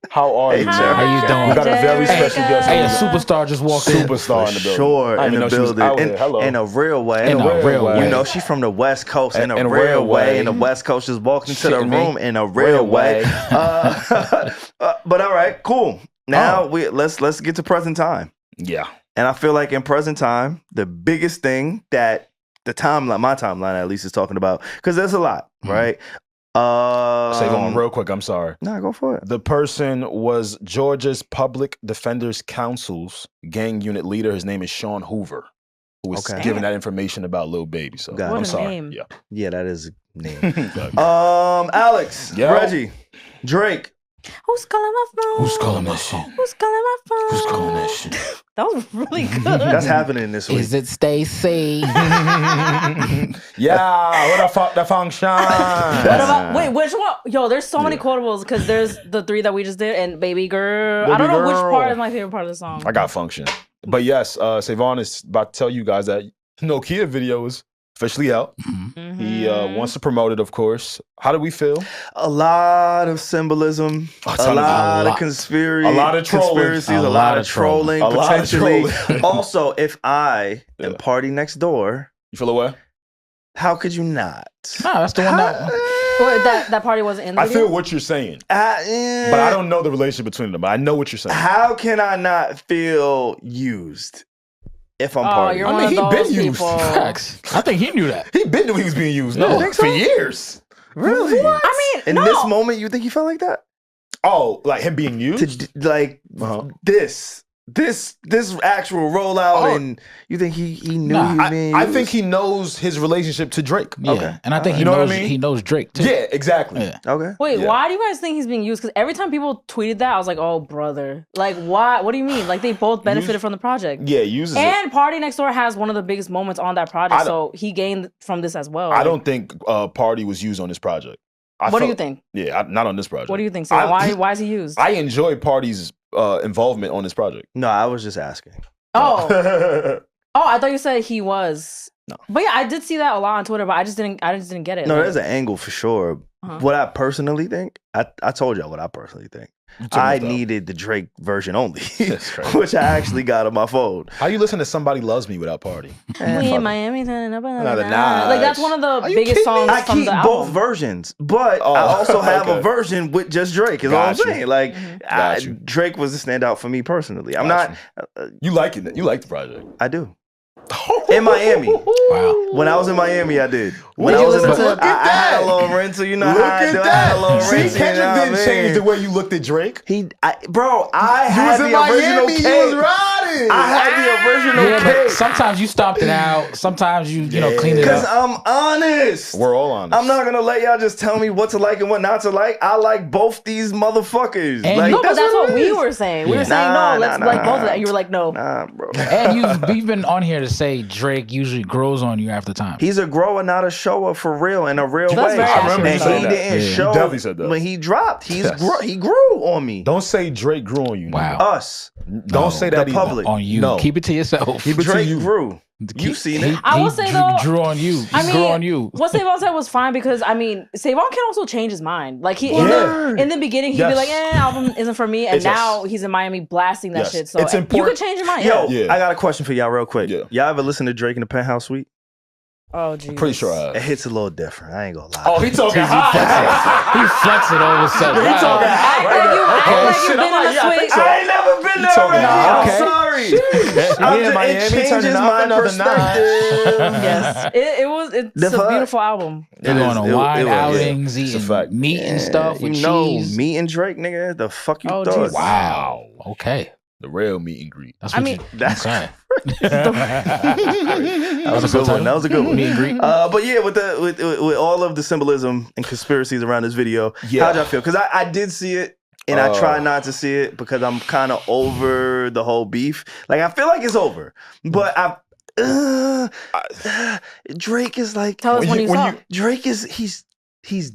How are you? How you doing? We got a very special guest. Hey, a superstar just walked in. Superstar in the building. Sure, in the building. In a real way. In a real way. You know, she's from the West Coast. In a real way. And the West Coast just walked into the room in a real way. But all right, cool. Now let's get to present time. Yeah. And I feel like in present time, the biggest thing that my timeline at least is talking about, because there's a lot, right? Savon, real quick, I'm sorry. No, go for it. The person was Georgia's Public Defenders Council's gang unit leader. His name is Sean Hoover, who was giving that information about Lil Baby. So I'm sorry. Name. Yeah, that is a name. Alex, Reggie, Drake. Who's calling my phone? Who's calling that shit? Who's calling my phone? Who's calling that shit? That was really good. That's happening this week. Is it Stacy? Yeah, what the fuck the function? Wait, which one? Yo, there's so many quotables because there's the 3 that we just did and Baby Girl. I don't know which part is my favorite part of the song. I got function. But yes, Savon is about to tell you guys that NOKIA video is officially out. He wants to promote it, of course. How do we feel? A lot of symbolism, a lot of conspiracy, a lot of conspiracies, a lot of trolling, potentially. Also, if I am party next door, you feel away? How could you not? No, that's the one that party wasn't in the video? I feel what you're saying. But I don't know the relationship between them. But I know what you're saying. How can I not feel used? If I'm partying. I mean, he been used. Facts. I think he knew that. He been knew he was being used. For years. Really? What? I mean, in this moment, you think he felt like that? Oh, like him being used? This actual rollout, and you think he knew he was being used? I think he knows his relationship to Drake. Yeah. Okay. And I think he knows Drake too. Yeah, exactly. Yeah. Okay. Wait, why do you guys think he's being used? Because every time people tweeted that, I was like, oh, brother. Like, why? What do you mean? Like, they both benefited from the project. Yeah, uses it. And Party Next Door has one of the biggest moments on that project, so he gained from this as well. I don't think Party was used on this project. What do you think? Yeah, not on this project. What do you think, Savon? Why is he used? I enjoy Party's involvement on this project. No, I was just asking. Oh. Oh, I thought you said he was. No. But yeah, I did see that a lot on Twitter, but I just didn't get it. No, there's an angle for sure. What I personally think, I told y'all what I personally think. I needed the Drake version only, which I actually got on my phone. How you listen to Somebody Loves Me without Party? We in Miami, another like that's one of the biggest songs I from keep the both album. versions, but I also have a version with just Drake. Is all I'm saying. Like Drake was a standout for me personally. I'm not. You like it? You like the project? I do. In Miami. Wow. When I was in Miami, I did. When I was in I had a little rental, you know how I do. I had a little See, rental. Kendrick didn't change the way you looked at Drake. I had the original cake. He was riding. I had the original cake. Sometimes you stomped it out. Sometimes you cleaned it up. Because I'm honest. We're all honest. I'm not gonna let y'all just tell me what to like and what not to like. I like both these motherfuckers. And like, no, but that's what we were saying. We were saying no, let's like both of that. You were like, no. Nah, bro. And we've been on here to say Drake usually grows on you after time. He's a grower, not a shower, for real, in a real That's way. very And accurate. he didn't show definitely said that. when he dropped. He grew on me. Don't say Drake grew on you. Wow. Us. Don't say that The public. On you. No. Keep it to yourself. Keep it Drake to you. grew. You've seen it. I will say though, drew on you. He grew on you. What Savon said was fine because I mean, Savon can also change his mind. Like in the beginning, he'd be like, album isn't for me, and now he's in Miami blasting that shit. So it's important. you could change your mind. Yo, I got a question for y'all real quick. Yeah. Y'all ever listen to Drake in the Penthouse Suite? Oh, geez. Pretty sure I have. It hits a little different. I ain't gonna lie. Oh, he talking high. He flexed it all of a sudden. He talking high. I ain't never been there already. I'm sorry. It changes my perspective. Yes, it's a beautiful album. They're going on wine outings, eating meat and stuff with cheese. Meat and Drake, nigga. The fuck you thought? Jesus. Wow. Okay. The real meet and greet. That's okay. That was a good one. That was a good one. Meet and greet. But yeah, with all of the symbolism and conspiracies around this video, how'd y'all feel? Because I did see it. And I try not to see it because I'm kind of over the whole beef. Like, I feel like it's over. But Drake is like... Tell us when you saw. Drake is... He's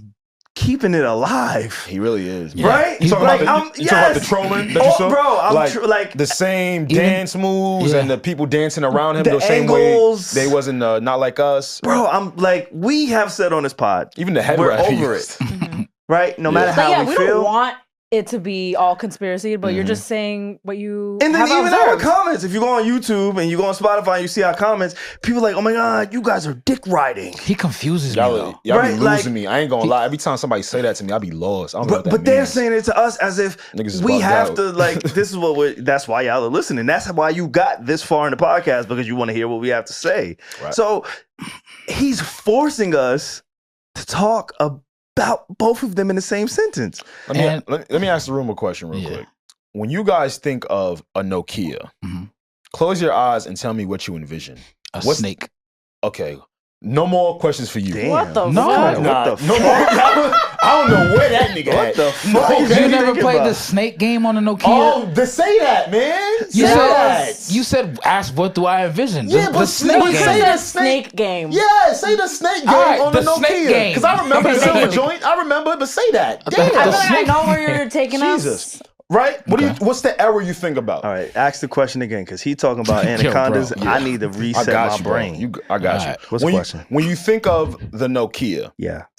keeping it alive. He really is. Yeah. Right? You talking about the trolling that you saw? Bro, I'm like the same dance moves and the people dancing around him the same angles. way. They wasn't not like us. Bro, I'm like, we have said on this pod. Even the head we're wrap over it. Right? No matter how we feel. Don't want it to be all conspiracy, but you're just saying what you and then have even observed. our comments, if you go on YouTube and you go on Spotify and you see our comments, people are like, oh my God, you guys are dick riding. He confuses me though. Y'all be losing me. I ain't gonna lie. Every time somebody say that to me, I be lost. I don't know what that but they're means. saying it to us as if we have to like, this is what that's why y'all are listening. That's why you got this far in the podcast, because you want to hear what we have to say. Right. So he's forcing us to talk about both of them in the same sentence. Let me ask the room a question real quick. When you guys think of a Nokia, close your eyes and tell me what you envision. What's snake? Okay. No more questions for you. Damn. What the fuck? No more. I don't know where that nigga What the fuck? You never played the snake game on the Nokia? Oh, say that, man. You said, ask what do I envision? Yeah, but snake game. say the snake game. Yeah, say the snake game on the Nokia. Because I remember the silver joint. I remember it, but say that. Damn. I feel like I know where you're taking us. Right? What's the error you think about? All right, ask the question again, because he talking about anacondas. I need to reset my brain. I got you. What's the question? When you think of the Nokia,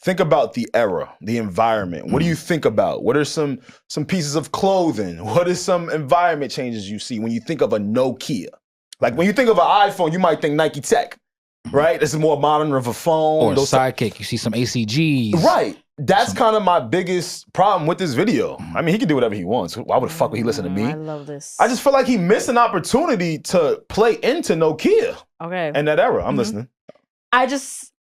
think about the era, the environment. What do you think about? What are some pieces of clothing? What are some environment changes you see when you think of a Nokia? Like when you think of an iPhone, you might think Nike Tech, right? This is more modern of a phone. Or a Sidekick. You see some ACGs. Right. That's kind of my biggest problem with this video. I mean, he can do whatever he wants. Why would the fuck would he listen to me? I love this. I just feel like he missed an opportunity to play into Nokia. Okay. And that era. I'm listening.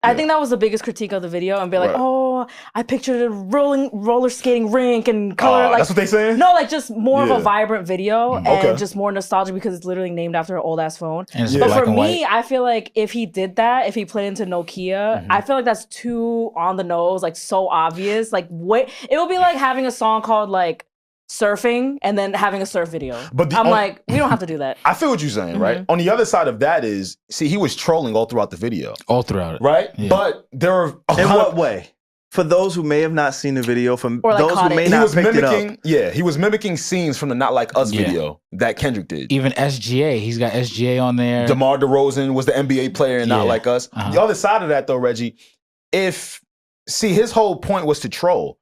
I think that was the biggest critique of the video, and be like, oh, I pictured a roller skating rink and color. That's what they saying? No, like just more of a vibrant video and just more nostalgic because it's literally named after an old ass phone. But for me, I feel like if he did that, if he played into Nokia, I feel like that's too on the nose, like so obvious. Like it would be like having a song called like surfing and then having a surf video. But I'm like, we don't have to do that. I feel what you're saying, right? On the other side of that is, see, he was trolling all throughout the video. All throughout it. Right? Yeah. But there are... In what way? For those who may have not seen the video, from like those who may he not was picked mimicking, it up. yeah, he was mimicking scenes from the Not Like Us video that Kendrick did. Even SGA, he's got SGA on there. DeMar DeRozan was the NBA player in Not Like Us. The other side of that though, Reggie, his whole point was to troll.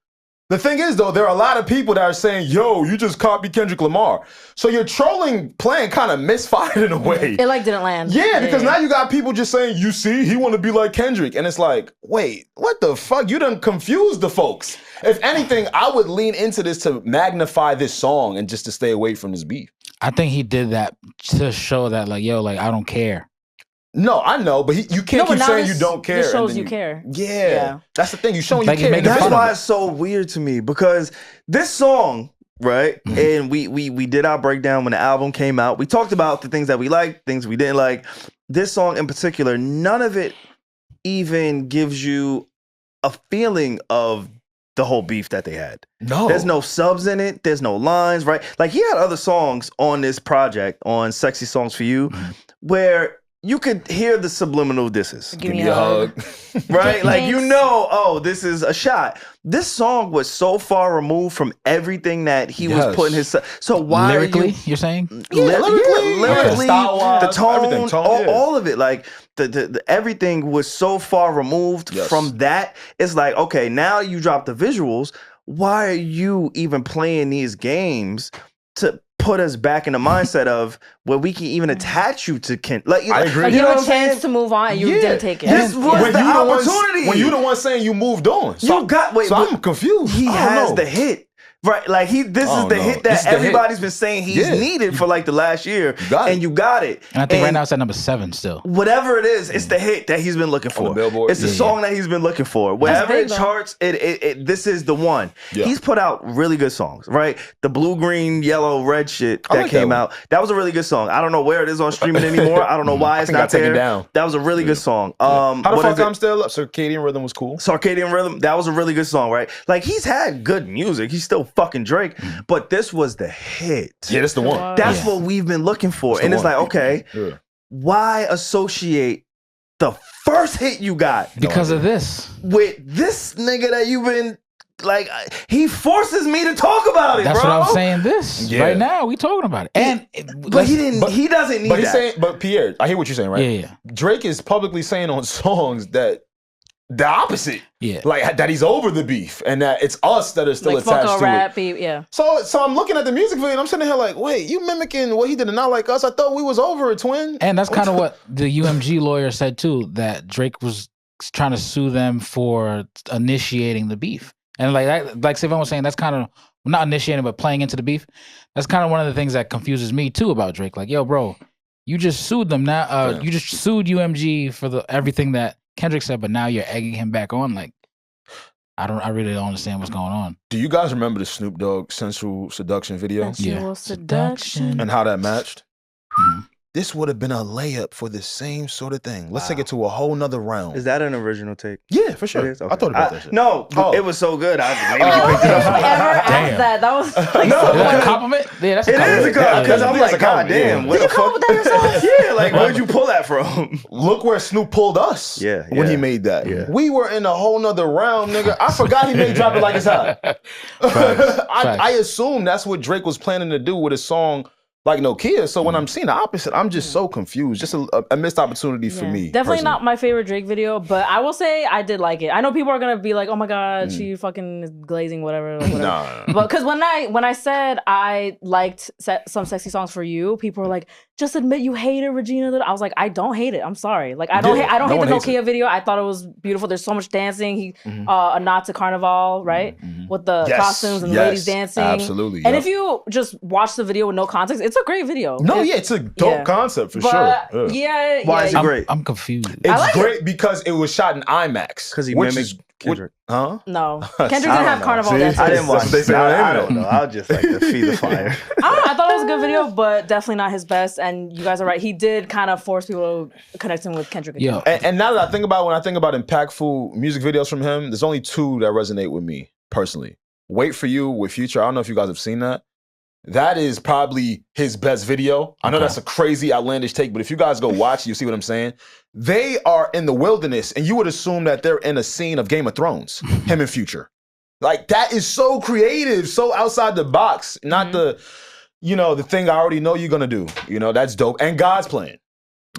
The thing is, though, there are a lot of people that are saying, yo, you just copied Kendrick Lamar. So your trolling plan kind of misfired in a way. It like didn't land. Yeah, because now you got people just saying, you see, he want to be like Kendrick. And it's like, wait, what the fuck? You done confused the folks. If anything, I would lean into this to magnify this song and just to stay away from this beef. I think he did that to show that, like, yo, like, I don't care. No, I know, but you can't keep saying you don't care. This shows you care. Yeah, that's the thing. You showing like you care. That's why it's so weird to me, because this song, right? And we did our breakdown when the album came out. We talked about the things that we liked, things we didn't like. This song in particular, none of it even gives you a feeling of the whole beef that they had. No. There's no subs in it. There's no lines, right? Like, he had other songs on this project, on Sexy Songs for You, where you could hear the subliminal disses. Give me a hug. Right? Like, you know, oh, this is a shot. This song was so far removed from everything that he was putting his... So why lyrically, are you're saying? Lyrically, style-wise, the tone, everything, all of it. Like, the everything was so far removed from that. It's like, okay, now you drop the visuals. Why are you even playing these games to put us back in the mindset of where we can even attach you to Ken? Like, I agree. Like, you have a chance to move on and you didn't take it. This was the opportunity. When you the one saying you moved on. So, I'm confused. He has the hit. Right, like this is the hit that everybody's been saying he's needed for like the last year, and you got it. And I think right now it's at number 7 still. Whatever it is, it's the hit that he's been looking for. It's the song that he's been looking for. Wherever it charts, this is the one. He's put out really good songs, right? The blue, green, yellow, red shit that came out. That was a really good song. I don't know where it is on streaming anymore. I don't know why it's not there. That was a really good song. How the fuck I'm still up? Circadian Rhythm was cool. Circadian Rhythm, that was a really good song, right? Like, he's had good music. He's still fucking Drake, but this was the hit. Yeah, that's the one. That's what we've been looking for. And it's like, okay, why associate the first hit you got because of this with this nigga that you've been like? He forces me to talk about it. That's bro. what I'm saying. This right now, we talking about it, and but he didn't. He doesn't need that. Saying, but Pierre, I hear what you're saying, right? Yeah. Drake is publicly saying on songs that the opposite. Yeah. Like, that he's over the beef and that it's us that are still like, attached fuck to rap it. Beef, yeah. So I'm looking at the music video and I'm sitting here like, wait, you mimicking what he did and Not Like Us? I thought we was over it, twin. And that's kind of what the UMG lawyer said too, that Drake was trying to sue them for initiating the beef. And like Savon was saying, that's kind of not initiating, but playing into the beef. That's kind of one of the things that confuses me too about Drake. Like, yo, bro, you just sued them now. You just sued UMG for everything that Kendrick said, but now you're egging him back on. Like, I really don't understand what's going on. Do you guys remember the Snoop Dogg Sensual Seduction video? Sensual Seduction. And how that matched? This would have been a layup for the same sort of thing. Let's take it to a whole nother round. Is that an original take? Yeah, for sure. Okay. I thought about that shit. No, it was so good. Maybe you picked it up. Ever asked that? That was like, no, is that a compliment? Yeah, that's a compliment. It is a compliment. Because I'm like, God damn. Did you come up with that yourself? Yeah, like, where'd you pull that from? Look where Snoop pulled us when he made that. Yeah. We were in a whole nother round, nigga. I forgot he made Drop It Like It's Hot. I assume that's what Drake was planning to do with his song like NOKIA. So when I'm seeing the opposite, I'm just so confused. Just a missed opportunity for me. Definitely not my favorite Drake video, but I will say I did like it. I know people are gonna be like, "Oh my god, she fucking is glazing whatever." No. But because when I said I liked some Sexy Songs for You, people were like, "Just admit you hated Regina." I was like, "I don't hate it. I'm sorry. Like I don't hate the NOKIA video. I thought it was beautiful. There's so much dancing. A nod to Carnival, right? With the costumes and the ladies dancing. Absolutely. And if you just watch the video with no context, it's a great video. No, it's a dope concept for sure. Why is it great? I'm confused. It's great because it was shot in IMAX. Because he mimicked Kendrick. Huh? No. Kendrick didn't have Carnival dancing. I didn't watch it. I don't know. I'll just like to feed the fire. I thought it was a good video, but definitely not his best. And you guys are right. He did kind of force people to connect him with Kendrick. Yeah. And now that I think about when I think about impactful music videos from him, there's only 2 that resonate with me personally. Wait For You with Future. I don't know if you guys have seen that. That is probably his best video. I know that's a crazy, outlandish take, but if you guys go watch, you see what I'm saying? They are in the wilderness, and you would assume that they're in a scene of Game of Thrones, him and Future. Like, that is so creative, so outside the box, not the thing I already know you're gonna do. That's dope. And God's playing.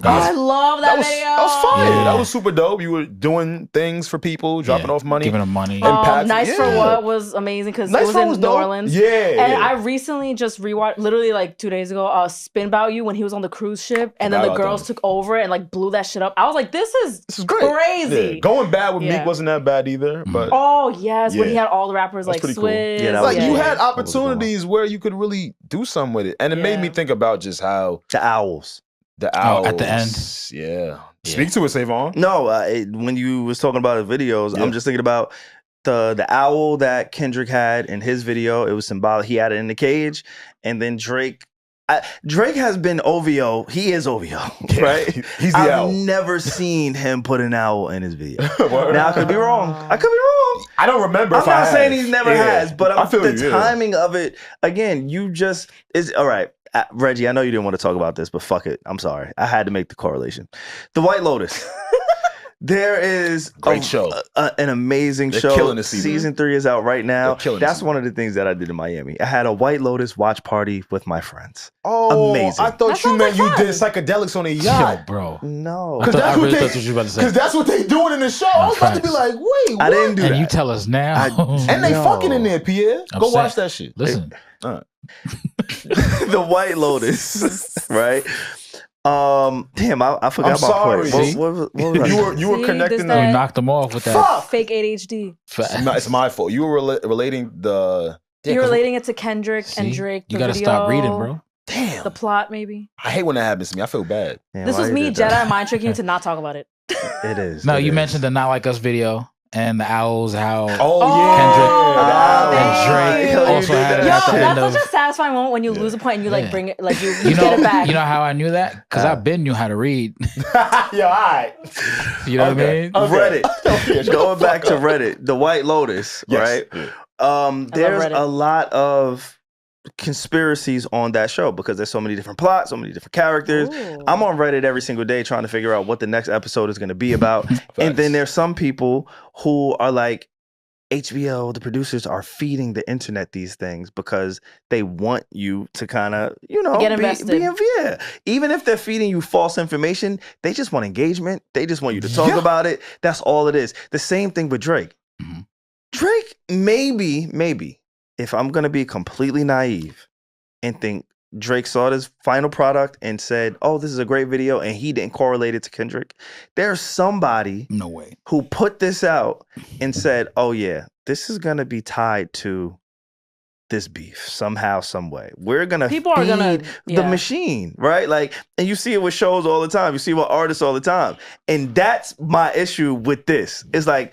I love that video. That was fire. Yeah. That was super dope. You were doing things for people, dropping off money. Giving them money. Nice for What was amazing because it was in New Orleans. Yeah. And I recently just rewatched, literally like 2 days ago, Spin About You when he was on the cruise ship. And then the girls took over and like blew that shit up. I was like, this is great. Crazy. Yeah. Going Bad with Meek wasn't that bad either. But when he had all the rappers like Swizz. Cool. You had opportunities where you could really do something with it. And it made me think about just how the owls. The owls. At the end. Yeah. Speak to it, Savon. No, when you was talking about the videos, I'm just thinking about the owl that Kendrick had in his video. It was symbolic. He had it in the cage. And then Drake has been OVO. He is OVO, right? He's the owl. I've never seen him put an owl in his video. Now, I could be wrong. I don't remember I'm not saying he never has, but the timing of it, again, all right. Reggie, I know you didn't want to talk about this, but fuck it. I'm sorry. I had to make the correlation. The White Lotus. There is great show. An amazing show. Killing the season. Season 3 is out right now. That's one of the things that I did in Miami. I had a White Lotus watch party with my friends. Oh, amazing. I thought you meant you did psychedelics on a yacht. Yo, bro. No. I really thought you were about to say. Because that's what they doing in the show. I was about to be like, wait, what? I didn't do that. And you tell us now. And they fucking in there, Pierre. Go watch that shit. Listen. The White Lotus, right? Damn, I forgot my point. What was you were connecting them. We knocked them off with that. Fake ADHD. It's my fault. You were relating the... You're relating it to Kendrick and Drake. You gotta stop reading, bro. Damn. The plot, maybe. I hate when that happens to me. I feel bad. Damn, this was me, Jedi, mind tricking you to not talk about it. It is. No, you mentioned the Not Like Us video. And the owls, how Kendrick and Drake also had it at the end of... That's such a satisfying moment when you lose a point and you like bring it, like you get it back. You know how I knew that? Because I knew how to read. Yo, all right. You know what I mean? Reddit. Going back to Reddit, the White Lotus, right? There's a lot of conspiracies on that show because there's so many different plots, so many different characters. Ooh. I'm on Reddit every single day trying to figure out what the next episode is going to be about. And then there's some people who are like, HBO, the producers are feeding the internet these things because they want you to kind of, get invested. Even if they're feeding you false information, they just want engagement. They just want you to talk about it. That's all it is. The same thing with Drake. Mm-hmm. Drake, maybe, if I'm going to be completely naive and think Drake saw this final product and said, oh, this is a great video, and he didn't correlate it to Kendrick, there's somebody who put this out and said, oh, yeah, this is going to be tied to this beef somehow, some way. We're going to feed the machine, right? Like, and you see it with shows all the time. You see it with artists all the time. And that's my issue with this. It's like,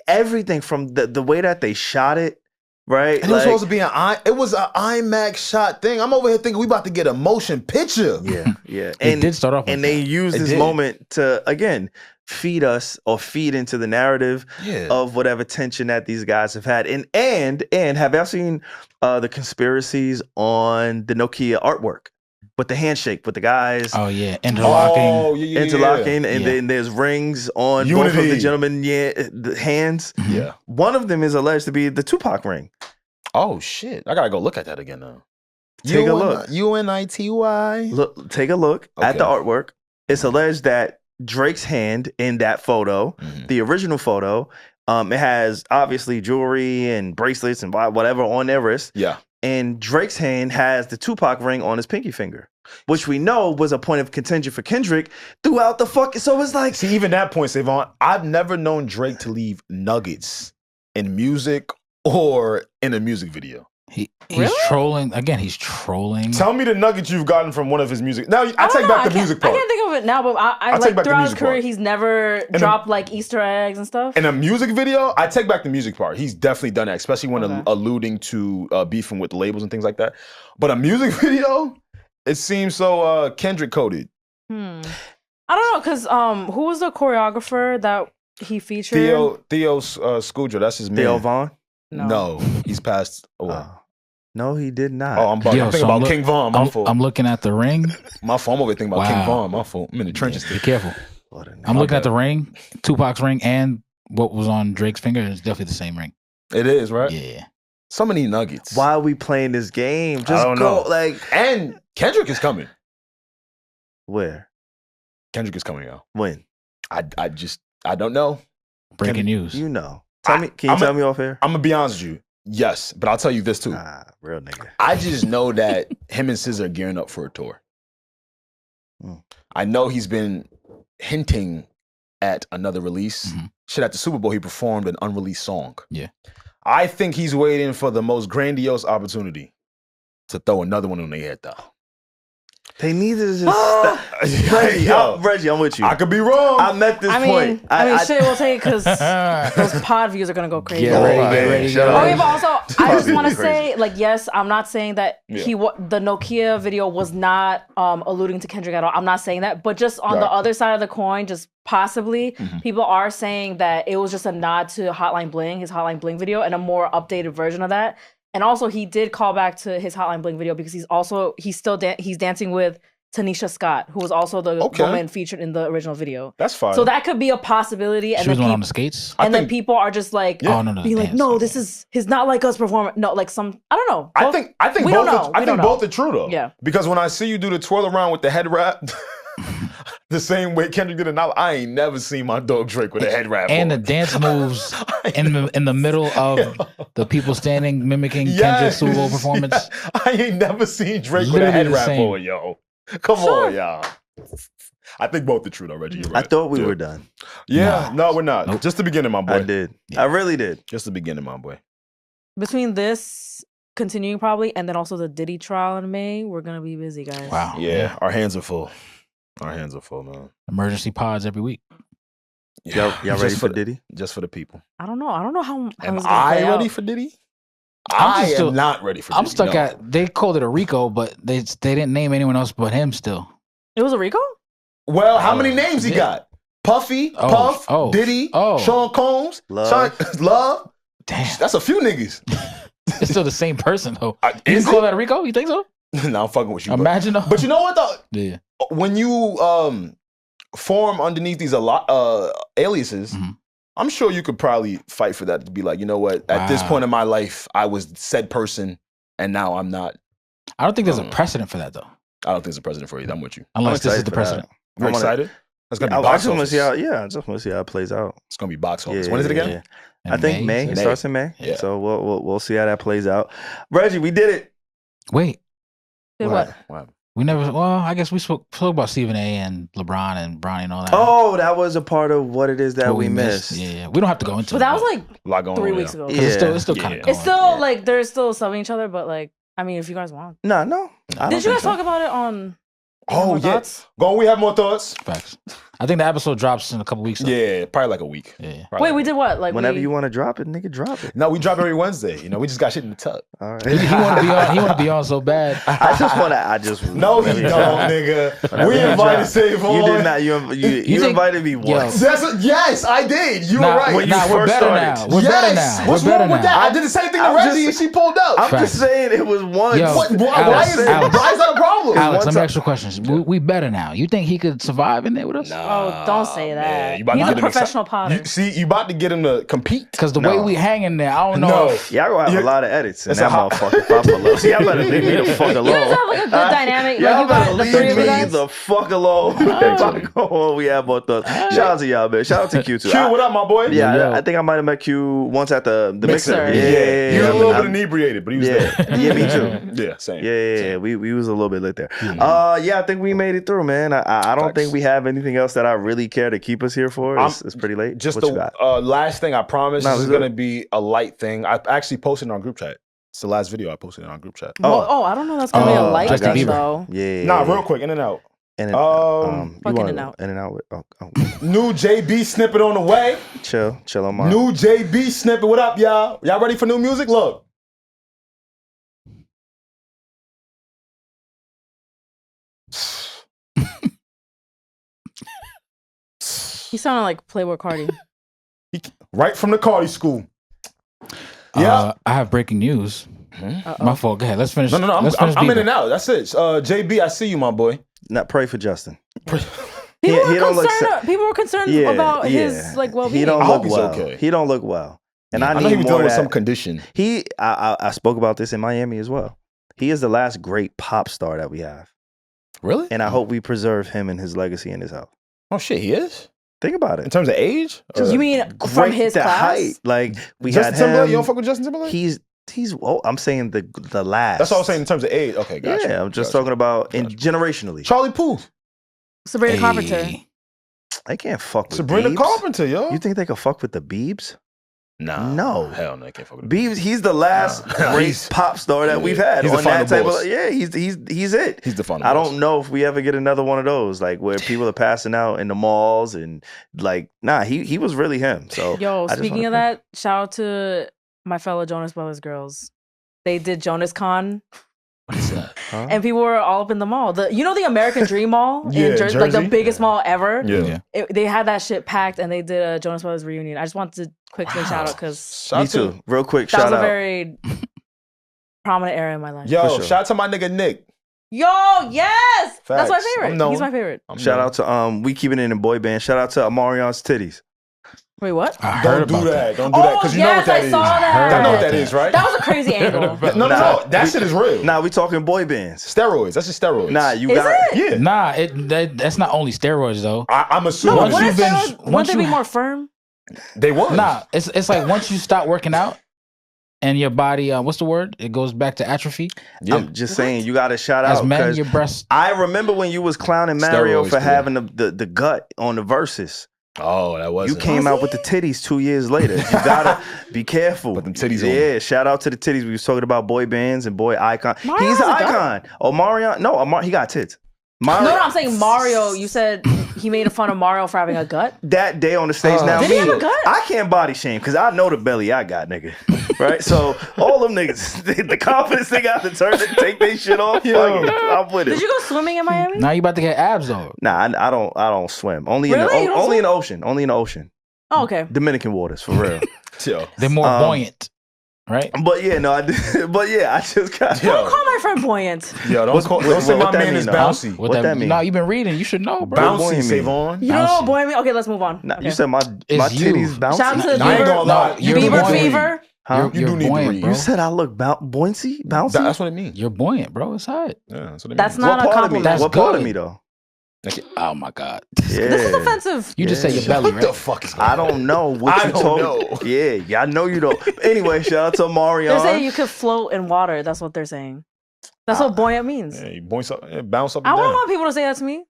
everything from the way that they shot it, right? And it was supposed to be an IMAX shot thing. I'm over here thinking we about to get a motion picture. Yeah. And it did start off and they used this moment to, again, feed us or feed into the narrative of whatever tension that these guys have had. And have y'all seen the conspiracies on the NOKIA artwork? With the handshake, with the guys. Oh, yeah. Interlocking. Interlocking. And then there's rings on both of the gentlemen, the hands. Yeah. One of them is alleged to be the Tupac ring. Oh, shit. I got to go look at that again now. Take a look. UNITY. Take a look at the artwork. It's alleged that Drake's hand in that photo, the original photo, it has obviously jewelry and bracelets and whatever on their wrist. Yeah. And Drake's hand has the Tupac ring on his pinky finger, which we know was a point of contention for Kendrick throughout the fucking. So it's like, see, even that point, Savon, I've never known Drake to leave nuggets in music or in a music video. He's trolling. Again, he's trolling. Tell me the nuggets you've gotten from one of his music. Now, I take back the music part. I can't think of it now, but I like throughout his career, he's never dropped like Easter eggs and stuff. In a music video, I take back the music part. He's definitely done that, especially when alluding to beefing with labels and things like that. But a music video, it seems so Kendrick coded. I don't know, because who was the choreographer that he featured? Theo Scudra, that's his man. Theo Vaughn? No, he's passed away. No, he did not. Oh, I'm thinking about King Von. My fault. I'm looking at the ring. My fault. I'm over thinking about King Von. My fault. I'm in the trenches. Be careful. I'm looking at the ring, Tupac's ring, and what was on Drake's finger. It's definitely the same ring. It is, right? Yeah. So many nuggets. Why are we playing this game? Just I don't go. know. Like, and Kendrick is coming. Where? Kendrick is coming out. When? I don't know. Breaking news. You know. Can you tell me off air? I'm gonna be honest with you. Yes, but I'll tell you this too. Real nigga. I just know that him and SZA are gearing up for a tour. I know he's been hinting at another release. Mm-hmm. Shit, at the Super Bowl, he performed an unreleased song. Yeah. I think he's waiting for the most grandiose opportunity to throw another one on their head, though. They need to just Reggie, I'm with you. I could be wrong. I'm at this point. Shit will take because those pod views are gonna go crazy. Get ready. Okay, but also, I just want to say, like, yes, I'm not saying that the Nokia video was not alluding to Kendrick at all. I'm not saying that, but just on the other side of the coin, just possibly, people are saying that it was just a nod to Hotline Bling, his Hotline Bling video, and a more updated version of that. And also, he did call back to his Hotline Bling video because he's dancing with Tanisha Scott, who was also the woman featured in the original video. That's fine. So that could be a possibility. And she was on the skates, and then people are just like, this is his Not Like Us performance. No, like some, I don't know. I think both are true though. Yeah. Because when I see you do the twirl around with the head wrap. The same way Kendrick did it now. I ain't never seen my dog Drake with a head wrap. And the dance moves in the middle of the people standing mimicking Kendrick's Super Bowl performance. I ain't never seen Drake with a head wrap on, yo. Come on, y'all. I think both are true though, Reggie. You're right. I thought we were done. Yeah, no, we're not. Nope. Just the beginning, my boy. I did. Yeah. I really did. Just the beginning, my boy. Between this continuing probably and then also the Diddy trial in May, we're gonna be busy, guys. Wow. Yeah, our hands are full. Our hands are full, man. Emergency pods every week. Y'all ready for Diddy? Just for the people. I don't know how am I ready for Diddy? I am not ready for Diddy. I'm stuck at, they called it a RICO, but they didn't name anyone else but him still. It was a RICO? Well, how many names he got? Puffy, Puff, Diddy, Sean Combs, Love. Damn. That's a few niggas. It's still the same person, though. You call that a RICO? You think so? No, I'm fucking with you. Imagine but you know what, though? Yeah. When you form underneath these aliases, I'm sure you could probably fight for that to be like, you know what? At this point in my life, I was said person, and now I'm not. I don't think there's a precedent for that, though. I don't think there's a precedent for it. I'm with you. Unless this is the precedent. You're excited? That's gonna be I just want to see how. Yeah, I just want to see how it plays out. It's gonna be box office. When is it again? Yeah. I think May. It starts in May. Yeah. So we'll see how that plays out. Reggie, we did it. Wait. Did what? We never. Well, I guess we spoke about Stephen A. and LeBron and Bronny and all that. Oh, that was a part of what it is that we missed. Yeah, we don't have to go into it. But that was like a lot going 3 weeks ago. Yeah. It's still kind of. It's still like they're still subbing each other, but like I mean, if you guys want. No. Did you guys talk about it on? Oh yes. Go on. We have more thoughts. Facts. I think the episode drops in a couple weeks. Yeah, probably like a week. Yeah. Wait, we did what? Like whenever you want to drop it, nigga, drop it. No, we drop every Wednesday. You know, we just got shit in the tub. All right. He want to be on so bad. No, he don't, nigga. We invited Savon. You did not. You invited me once. Yes, I did. You were right. When you first started. We're better now. What's wrong with that? I did the same thing to Regi and she pulled up. I'm just saying it was once. Why is that a problem? Alex, let me ask you a question. We better now. You think he could survive in there with us? Oh, don't say that. He's a professional potter. You about to get him to compete? Because the way we hang in there, I don't know. Y'all gonna have a lot of edits in that motherfucking Buffalo. See, y'all better leave me the fuck alone. You guys have like a good dynamic. Y'all better leave me the fuck alone. We have more thoughts. Shout out to y'all, man. Shout out to Q too. Q, what up, my boy? Yeah, I think I might have met Q once at the mixer. Yeah. You were a little bit inebriated, but he was there. Yeah, me too. Yeah, same. Yeah. We was a little bit lit there. Yeah, I think we made it through, man. I don't think we have anything else that I really care to keep us here for. It's pretty late. Just the last thing I promise is going to be a light thing. I actually posted it on group chat. It's the last video I posted in our group chat. I don't know that's going to be a light thing though. Yeah. Nah, real quick, in and out. In and out. In and out. New JB snippet on the way. Chill on my. New JB snippet. What up, y'all? Y'all ready for new music? Look. He sounded like Playboy Cardi. Right from the Cardi school. Yeah. I have breaking news. My fault. Go ahead. Let's finish. No. I'm in and out. That's it. JB, I see you, my boy. Not pray for Justin. People were concerned about his well-being. He don't look well. Okay. He don't look well. And I know he was dealing with some condition. I spoke about this in Miami as well. He is the last great pop star that we have. Really? And I hope we preserve him and his legacy and his health. Oh shit, he is? Think about it. In terms of age? You mean from his class? Height. Like we Justin had Timberlake? him. You don't fuck with Justin Timberlake? He's I'm saying the last. That's what I was saying in terms of age. Okay, gotcha. Yeah, I'm just talking about generationally. Charlie Puth. Sabrina Carpenter. They can't fuck with Sabrina Biebs. Carpenter, yo. You think they could fuck with the Biebs? No. Hell no, they can't fuck with the Biebs. He's the last great pop star that we've had. He's on that type of, he's it. He's the final I don't know if we ever get another one of those, like where people are passing out in the malls and like, he was really him. So yo, speaking of that, shout out to my fellow Jonas Brothers girls. They did Jonas Con. What's that? Huh? And people were all up in the mall. The American Dream Mall in Jersey, like the biggest mall ever. Yeah. They had that shit packed, and they did a Jonas Brothers reunion. I just wanted to quickly shout out because me too. Real quick, that shout was out. a very prominent era in my life. Yo, shout out to my nigga Nick. Yo, yes, Facts. that's my favorite. He's my favorite. Shout out to we keeping it in boy band. Shout out to Amarion's titties. Wait, what? Don't do that. Don't do that because you know what that is. I know what that is, right? That was a crazy angle. No. That shit is real. We talking boy bands. Steroids. That's just steroids. You got it. Yeah. That's not only steroids though. I'm assuming. No, wouldn't they be more firm? They was. It's like once you stop working out and your body, what's the word? It goes back to atrophy. Yeah. I'm just saying, you got to shout out. As men, your breasts. I remember when you was clowning Mario for having the gut on the verses. Oh, that was. You came out with the titties 2 years later. You gotta be careful. Put them titties on. Yeah, shout out to the titties. We was talking about boy bands and boy icon. He's an icon. Oh, Mario. No, he got tits. Mario. No, I'm saying Mario. You said he made fun of Mario for having a gut. That day on the stage. Now, did he have a gut? I can't body shame because I know the belly I got, nigga. Right? So all them niggas, the confidence they got to turn and take their shit off. I'm with it. Did you go swimming in Miami? Now you about to get abs though. Nah, I don't swim. Only in the ocean. Only in the ocean. Oh, okay. Dominican waters, for real. They're more buoyant. Right, but I just got. Don't call my friend buoyant. Yo, don't say my man is bouncy. What that mean? No, you've been reading. You should know, bro. Bouncy, Savon. You don't know what boy mean? Okay, let's move on. You said my titties bouncy. Shout out to I ain't gonna lie. Bieber fever. Huh? You do need to read. You said I look bouncy? That's what it means. You're buoyant, bro. It's hot. Yeah, that's what it means. That's not a compliment. What part of me though? Oh my god, this is offensive. You just say your belly, right? What the fuck is I don't know what you told. Yeah, I know you don't. Anyway, shout out to Mario. They're saying you could float in water. That's what they're saying. That's what buoyant means. Yeah, you bounce up and down. I wouldn't want people to say that to me.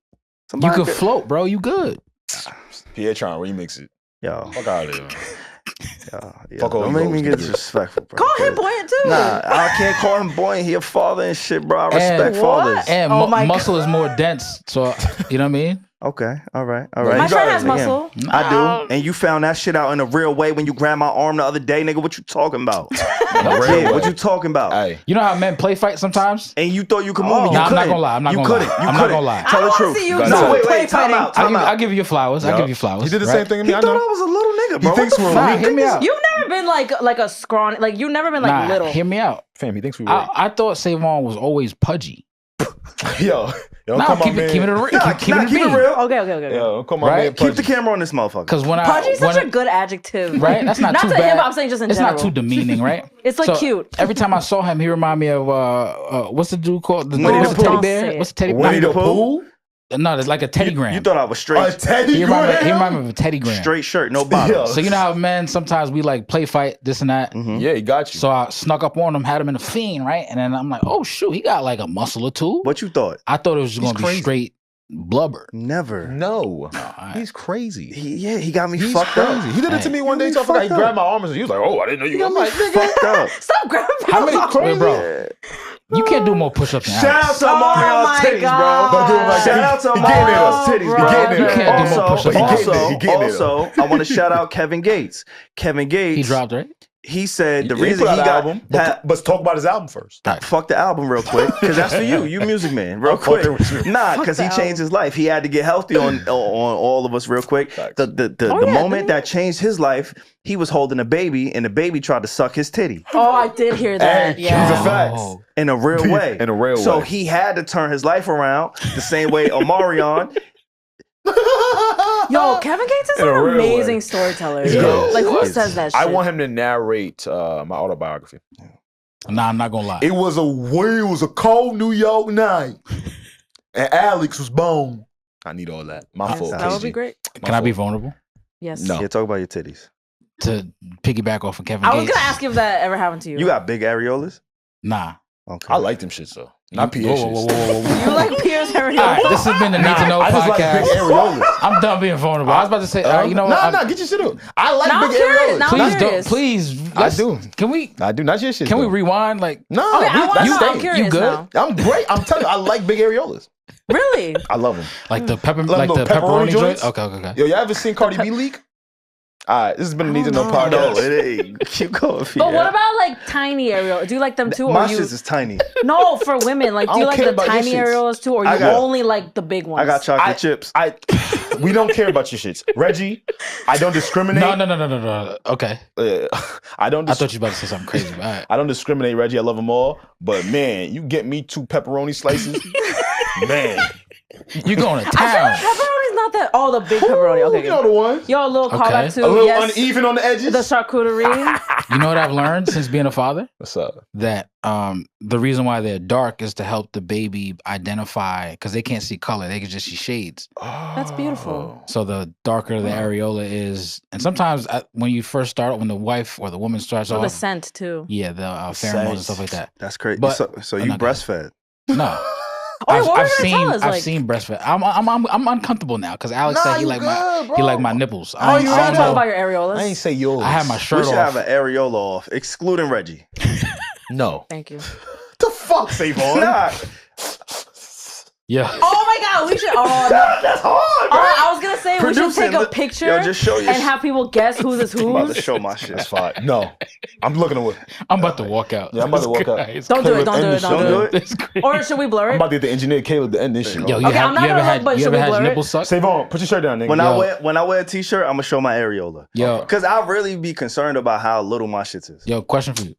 You could float, bro. You good. Pietron, remix it. Yo, fuck out of here. Fuck don't make me get disrespectful, bro. Call him buoyant too. Nah, I can't call him buoyant. He a father and shit, bro. I respect fathers. And muscle is more dense, so you know what I mean. Okay, all right. My friend has muscle. I do. And you found that shit out in a real way when you grabbed my arm the other day, nigga. What you talking about? What you talking about? Hey. You know how men play fight sometimes? And you thought you could move me. I'm not gonna lie. I'm not gonna lie. Tell the truth. No, wait. Time out. I'll give you flowers. I'll give you flowers. He did the same thing to me. He thought I was a little nigga, bro. He thinks we're weak. Hear me out. You've never been like a scrawny, like you've never been like little. Hear me out. Fam, he thinks we weak. I thought Savon was always pudgy. Yo, keep it real. Keep it real. Okay. Yo, come on, man. Keep the camera on this motherfucker. Because pudgy's such a good adjective, right? That's not too to bad. him, but I'm saying just in general. It's not too demeaning, right? It's like cute. Every time I saw him, he reminded me of what's the dude called? The teddy bear. What's the teddy bear? Winnie the Pooh. No, it's like a Teddy Graham. You thought I was straight. A Teddy He reminded me of a Teddy Graham. Straight shirt, no bottom. So you know how men sometimes we like play fight this and that. Mm-hmm. Yeah, he got you. So I snuck up on him, had him in a fiend, right? And then I'm like, oh shoot, he got like a muscle or two. What you thought? I thought it was just gonna be straight blubber. Never. No, he's crazy. He got me fucked up. He did it to me one day. So I forgot. He grabbed my arm and he was like, "Oh, I didn't know you got me fucked up." Stop grabbing. How many crazy, bro? You can't do more push-ups than Shout out to Mario's titties, bro. Shout out to Mario's titties, You can't do more push-ups. Also, I want to shout out Kevin Gates. Kevin Gates. He dropped, right? he said the reason he got album, but talk about his album first. Fuck the album real quick, because that's for you, music man, real quick. Nah, because he changed his life. He had to get healthy on all of us real quick. The moment that changed his life, he was holding a baby, and the baby tried to suck his titty. Oh, I did hear that. Yeah, these are facts. In a real way. In a real way. So he had to turn his life around the same way Omarion. Yo, Kevin Gates is an amazing storyteller. Like, who says that shit? I want him to narrate my autobiography. Nah, I'm not gonna lie. It was a cold New York night, and Alex was born. I need all that. My fault. That would be great. Can I be vulnerable? Yes. No. Yeah, talk about your titties. To piggyback off of Kevin Gates. I was gonna ask if that ever happened to you. You got big areolas? Nah. Okay. I like them shits though. Not Pierce. You like Pierce areolas? All right, this has been the Need to Know podcast. I just like big areolas. I'm done being vulnerable. I was about to say, you know what? Nah, get your shit up. I like big areolas. Please don't. Please. I do. Can we? I do. Not your shit. Can we rewind? Like, no. Okay, I'm curious. You good? Now. I'm great. I'm telling you, I like big areolas. Really? I love them. Like the pepperoni joints. Okay. Yo, you ever seen Cardi B leak? All right, this has been a Need to Know podcast. No, it ain't. Keep going. But what about like tiny areolas? Do you like them too? My shit is tiny. No, for women. Like, do you like the tiny areolas too, or you only like the big ones? I got chocolate chips. We don't care about your shits, Reggie. I don't discriminate. No. Okay. I don't. I thought you were about to say something crazy. All right. I don't discriminate, Reggie. I love them all. But man, you get me 2 pepperoni slices, man. You going to town? I feel like pepperoni's not that. Oh, the big pepperoni. Okay, you know the one. Yo, a little callback to a little uneven on the edges. The charcuterie. You know what I've learned since being a father? What's up? That the reason why they're dark is to help the baby identify, because they can't see color; they can just see shades. That's beautiful. So the darker the areola is, and sometimes when you first start, when the wife or the woman starts off, the scent too. Yeah, the pheromones and stuff like that. That's crazy. But, so you breastfed? No. I've seen breastfed. I'm uncomfortable now because Alex said he like my nipples. Oh, you want to talk about your areolas? I ain't say yours. I had my shirt off. We should have an areola off, excluding Reggie. No. Thank you. The fuck, Savon? Nah. Yeah. Oh my God, we should. Oh, no. That's hard, bro. I was gonna say we should take a picture just show your and have people guess whose is whose. I'm about to show my shit. That's fine. No, I'm looking away. I'm about to walk out. Yeah, I'm about to walk out. Don't do it. Don't do it. Or should we blur it? I'm about to get the engineer Caleb to end this shit. Yo, you ever had your nipples sucked? Savon, put your shirt down, nigga. When I wear a t-shirt, I'm gonna show my areola. Yo, because I really be concerned about how little my shit is. Yo, question for you.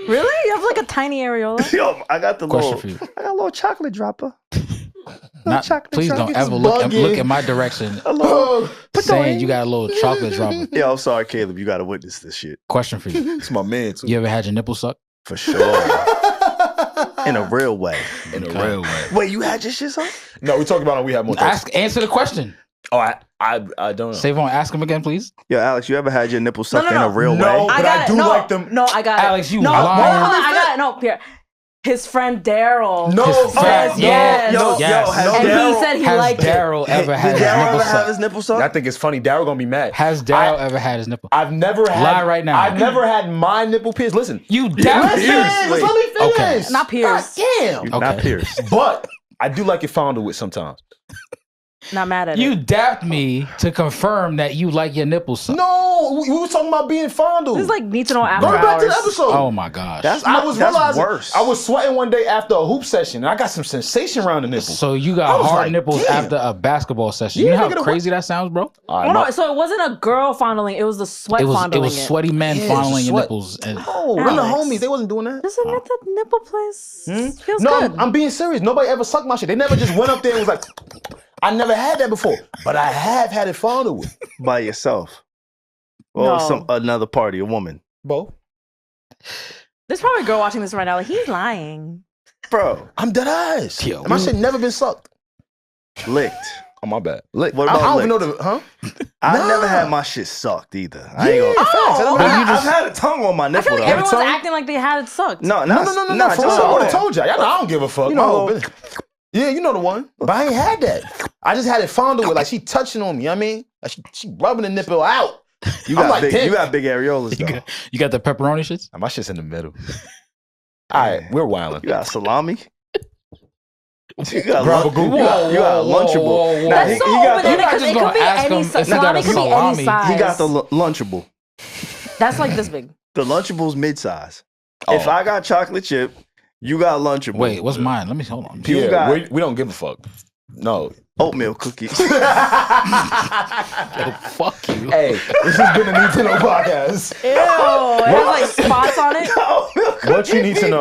Really? You have like a tiny areola? Yo, I got a little chocolate dropper. Please don't ever look in my direction saying you got a little chocolate dropper. Yeah, I'm sorry, Caleb. You got to witness this shit. Question for you. It's my man, too. You ever had your nipple sucked? For sure. In a real way. In a real way. Wait, you had your shit sucked? No, we talked about it. We have more time. Answer the question. Oh, I don't know. Savon, ask him again, please. Yo, Alex, you ever had your nipples sucked in a real way? No, but I do like them. No, I got it. Alex, you lying. I got it. No, Pierre. His friend Daryl. No, yes. And he said he liked it. Has Daryl ever had his nipple sucked? I think it's funny. Daryl gonna be mad. Has Daryl ever had his nipple? I've never had. Lie right now. I've never had my nipple pierced. Listen, you Daryl Pierce. Let me finish. Okay. Not Pierce. Damn. Okay. Not Pierce. But I do like it fondled with sometimes. Not mad at you it. dapped me to confirm that you like your nipples sucked. No, we were talking about being fondled. This is like Need to Know after hours. Go back to the episode. Oh my gosh. I was realizing worse. I was sweating one day after a hoop session, and I got some sensation around the nipples. So you got hard nipples after a basketball session. You know how crazy that sounds, bro? So it wasn't a girl fondling, it was the sweat fondling. It was sweaty men fondling your nipples. Oh, we're the homies. They wasn't doing that. This is not the nipple place. Feels good. I'm being serious. Nobody ever sucked my shit. They never just went up there and was like, I never had that before, but I have had it fondled with. By yourself. Or another party, a woman. Both. There's probably a girl watching this right now like, he's lying. Bro. I'm dead eyes. My shit never been sucked. Licked. Oh, my bad. Licked. What about I don't even know I never had my shit sucked either. I ain't gonna. I've had a tongue on my nipple. I feel like everyone's acting like they had it sucked. No. I would have told y'all. Y'all know I don't give a fuck. Yeah, you know the one. But I ain't had that. I just had it fondled with, like, she touching on me. You know what I mean? Like she rubbing the nipple out. You got big areolas, though. You got the pepperoni shits? My shit's in the middle. All right, we're wilding. You got salami? You got Lunchable. That's so open-ended because it could be any salami, could be any size. He got the Lunchable. That's like this big. The Lunchables mid-size. If I got chocolate chip, you got Lunchables. Wait, what's mine? Let me hold on. We don't give a fuck. No. Oatmeal cookies. Yo, fuck you. Hey, this has been a Need to Know podcast. Ew, it has like spots on it. What you need to know.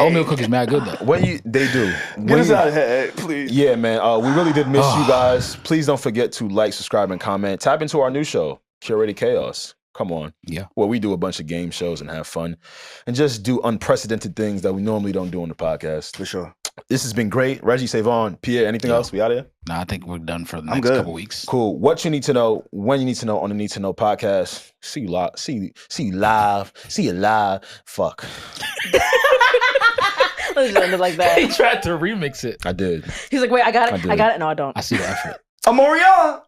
Oatmeal cookies, mad good though. They do. Get us out of here, please. Yeah, man. We really did miss you guys. Please don't forget to like, subscribe, and comment. Tap into our new show, Curated Chaos. Come on. Yeah. Where we do a bunch of game shows and have fun and just do unprecedented things that we normally don't do on the podcast. For sure. This has been great. Regi, Savon, Pierre, anything else? We out of here? Nah, I think we're done for the next couple weeks. Cool. What you need to know, when you need to know on the Need to Know podcast. See you live. See you live. Fuck. Let's just end it like that. He tried to remix it. I did. He's like, wait, I got it. I got it. No, I don't. I see the effort. Amoria!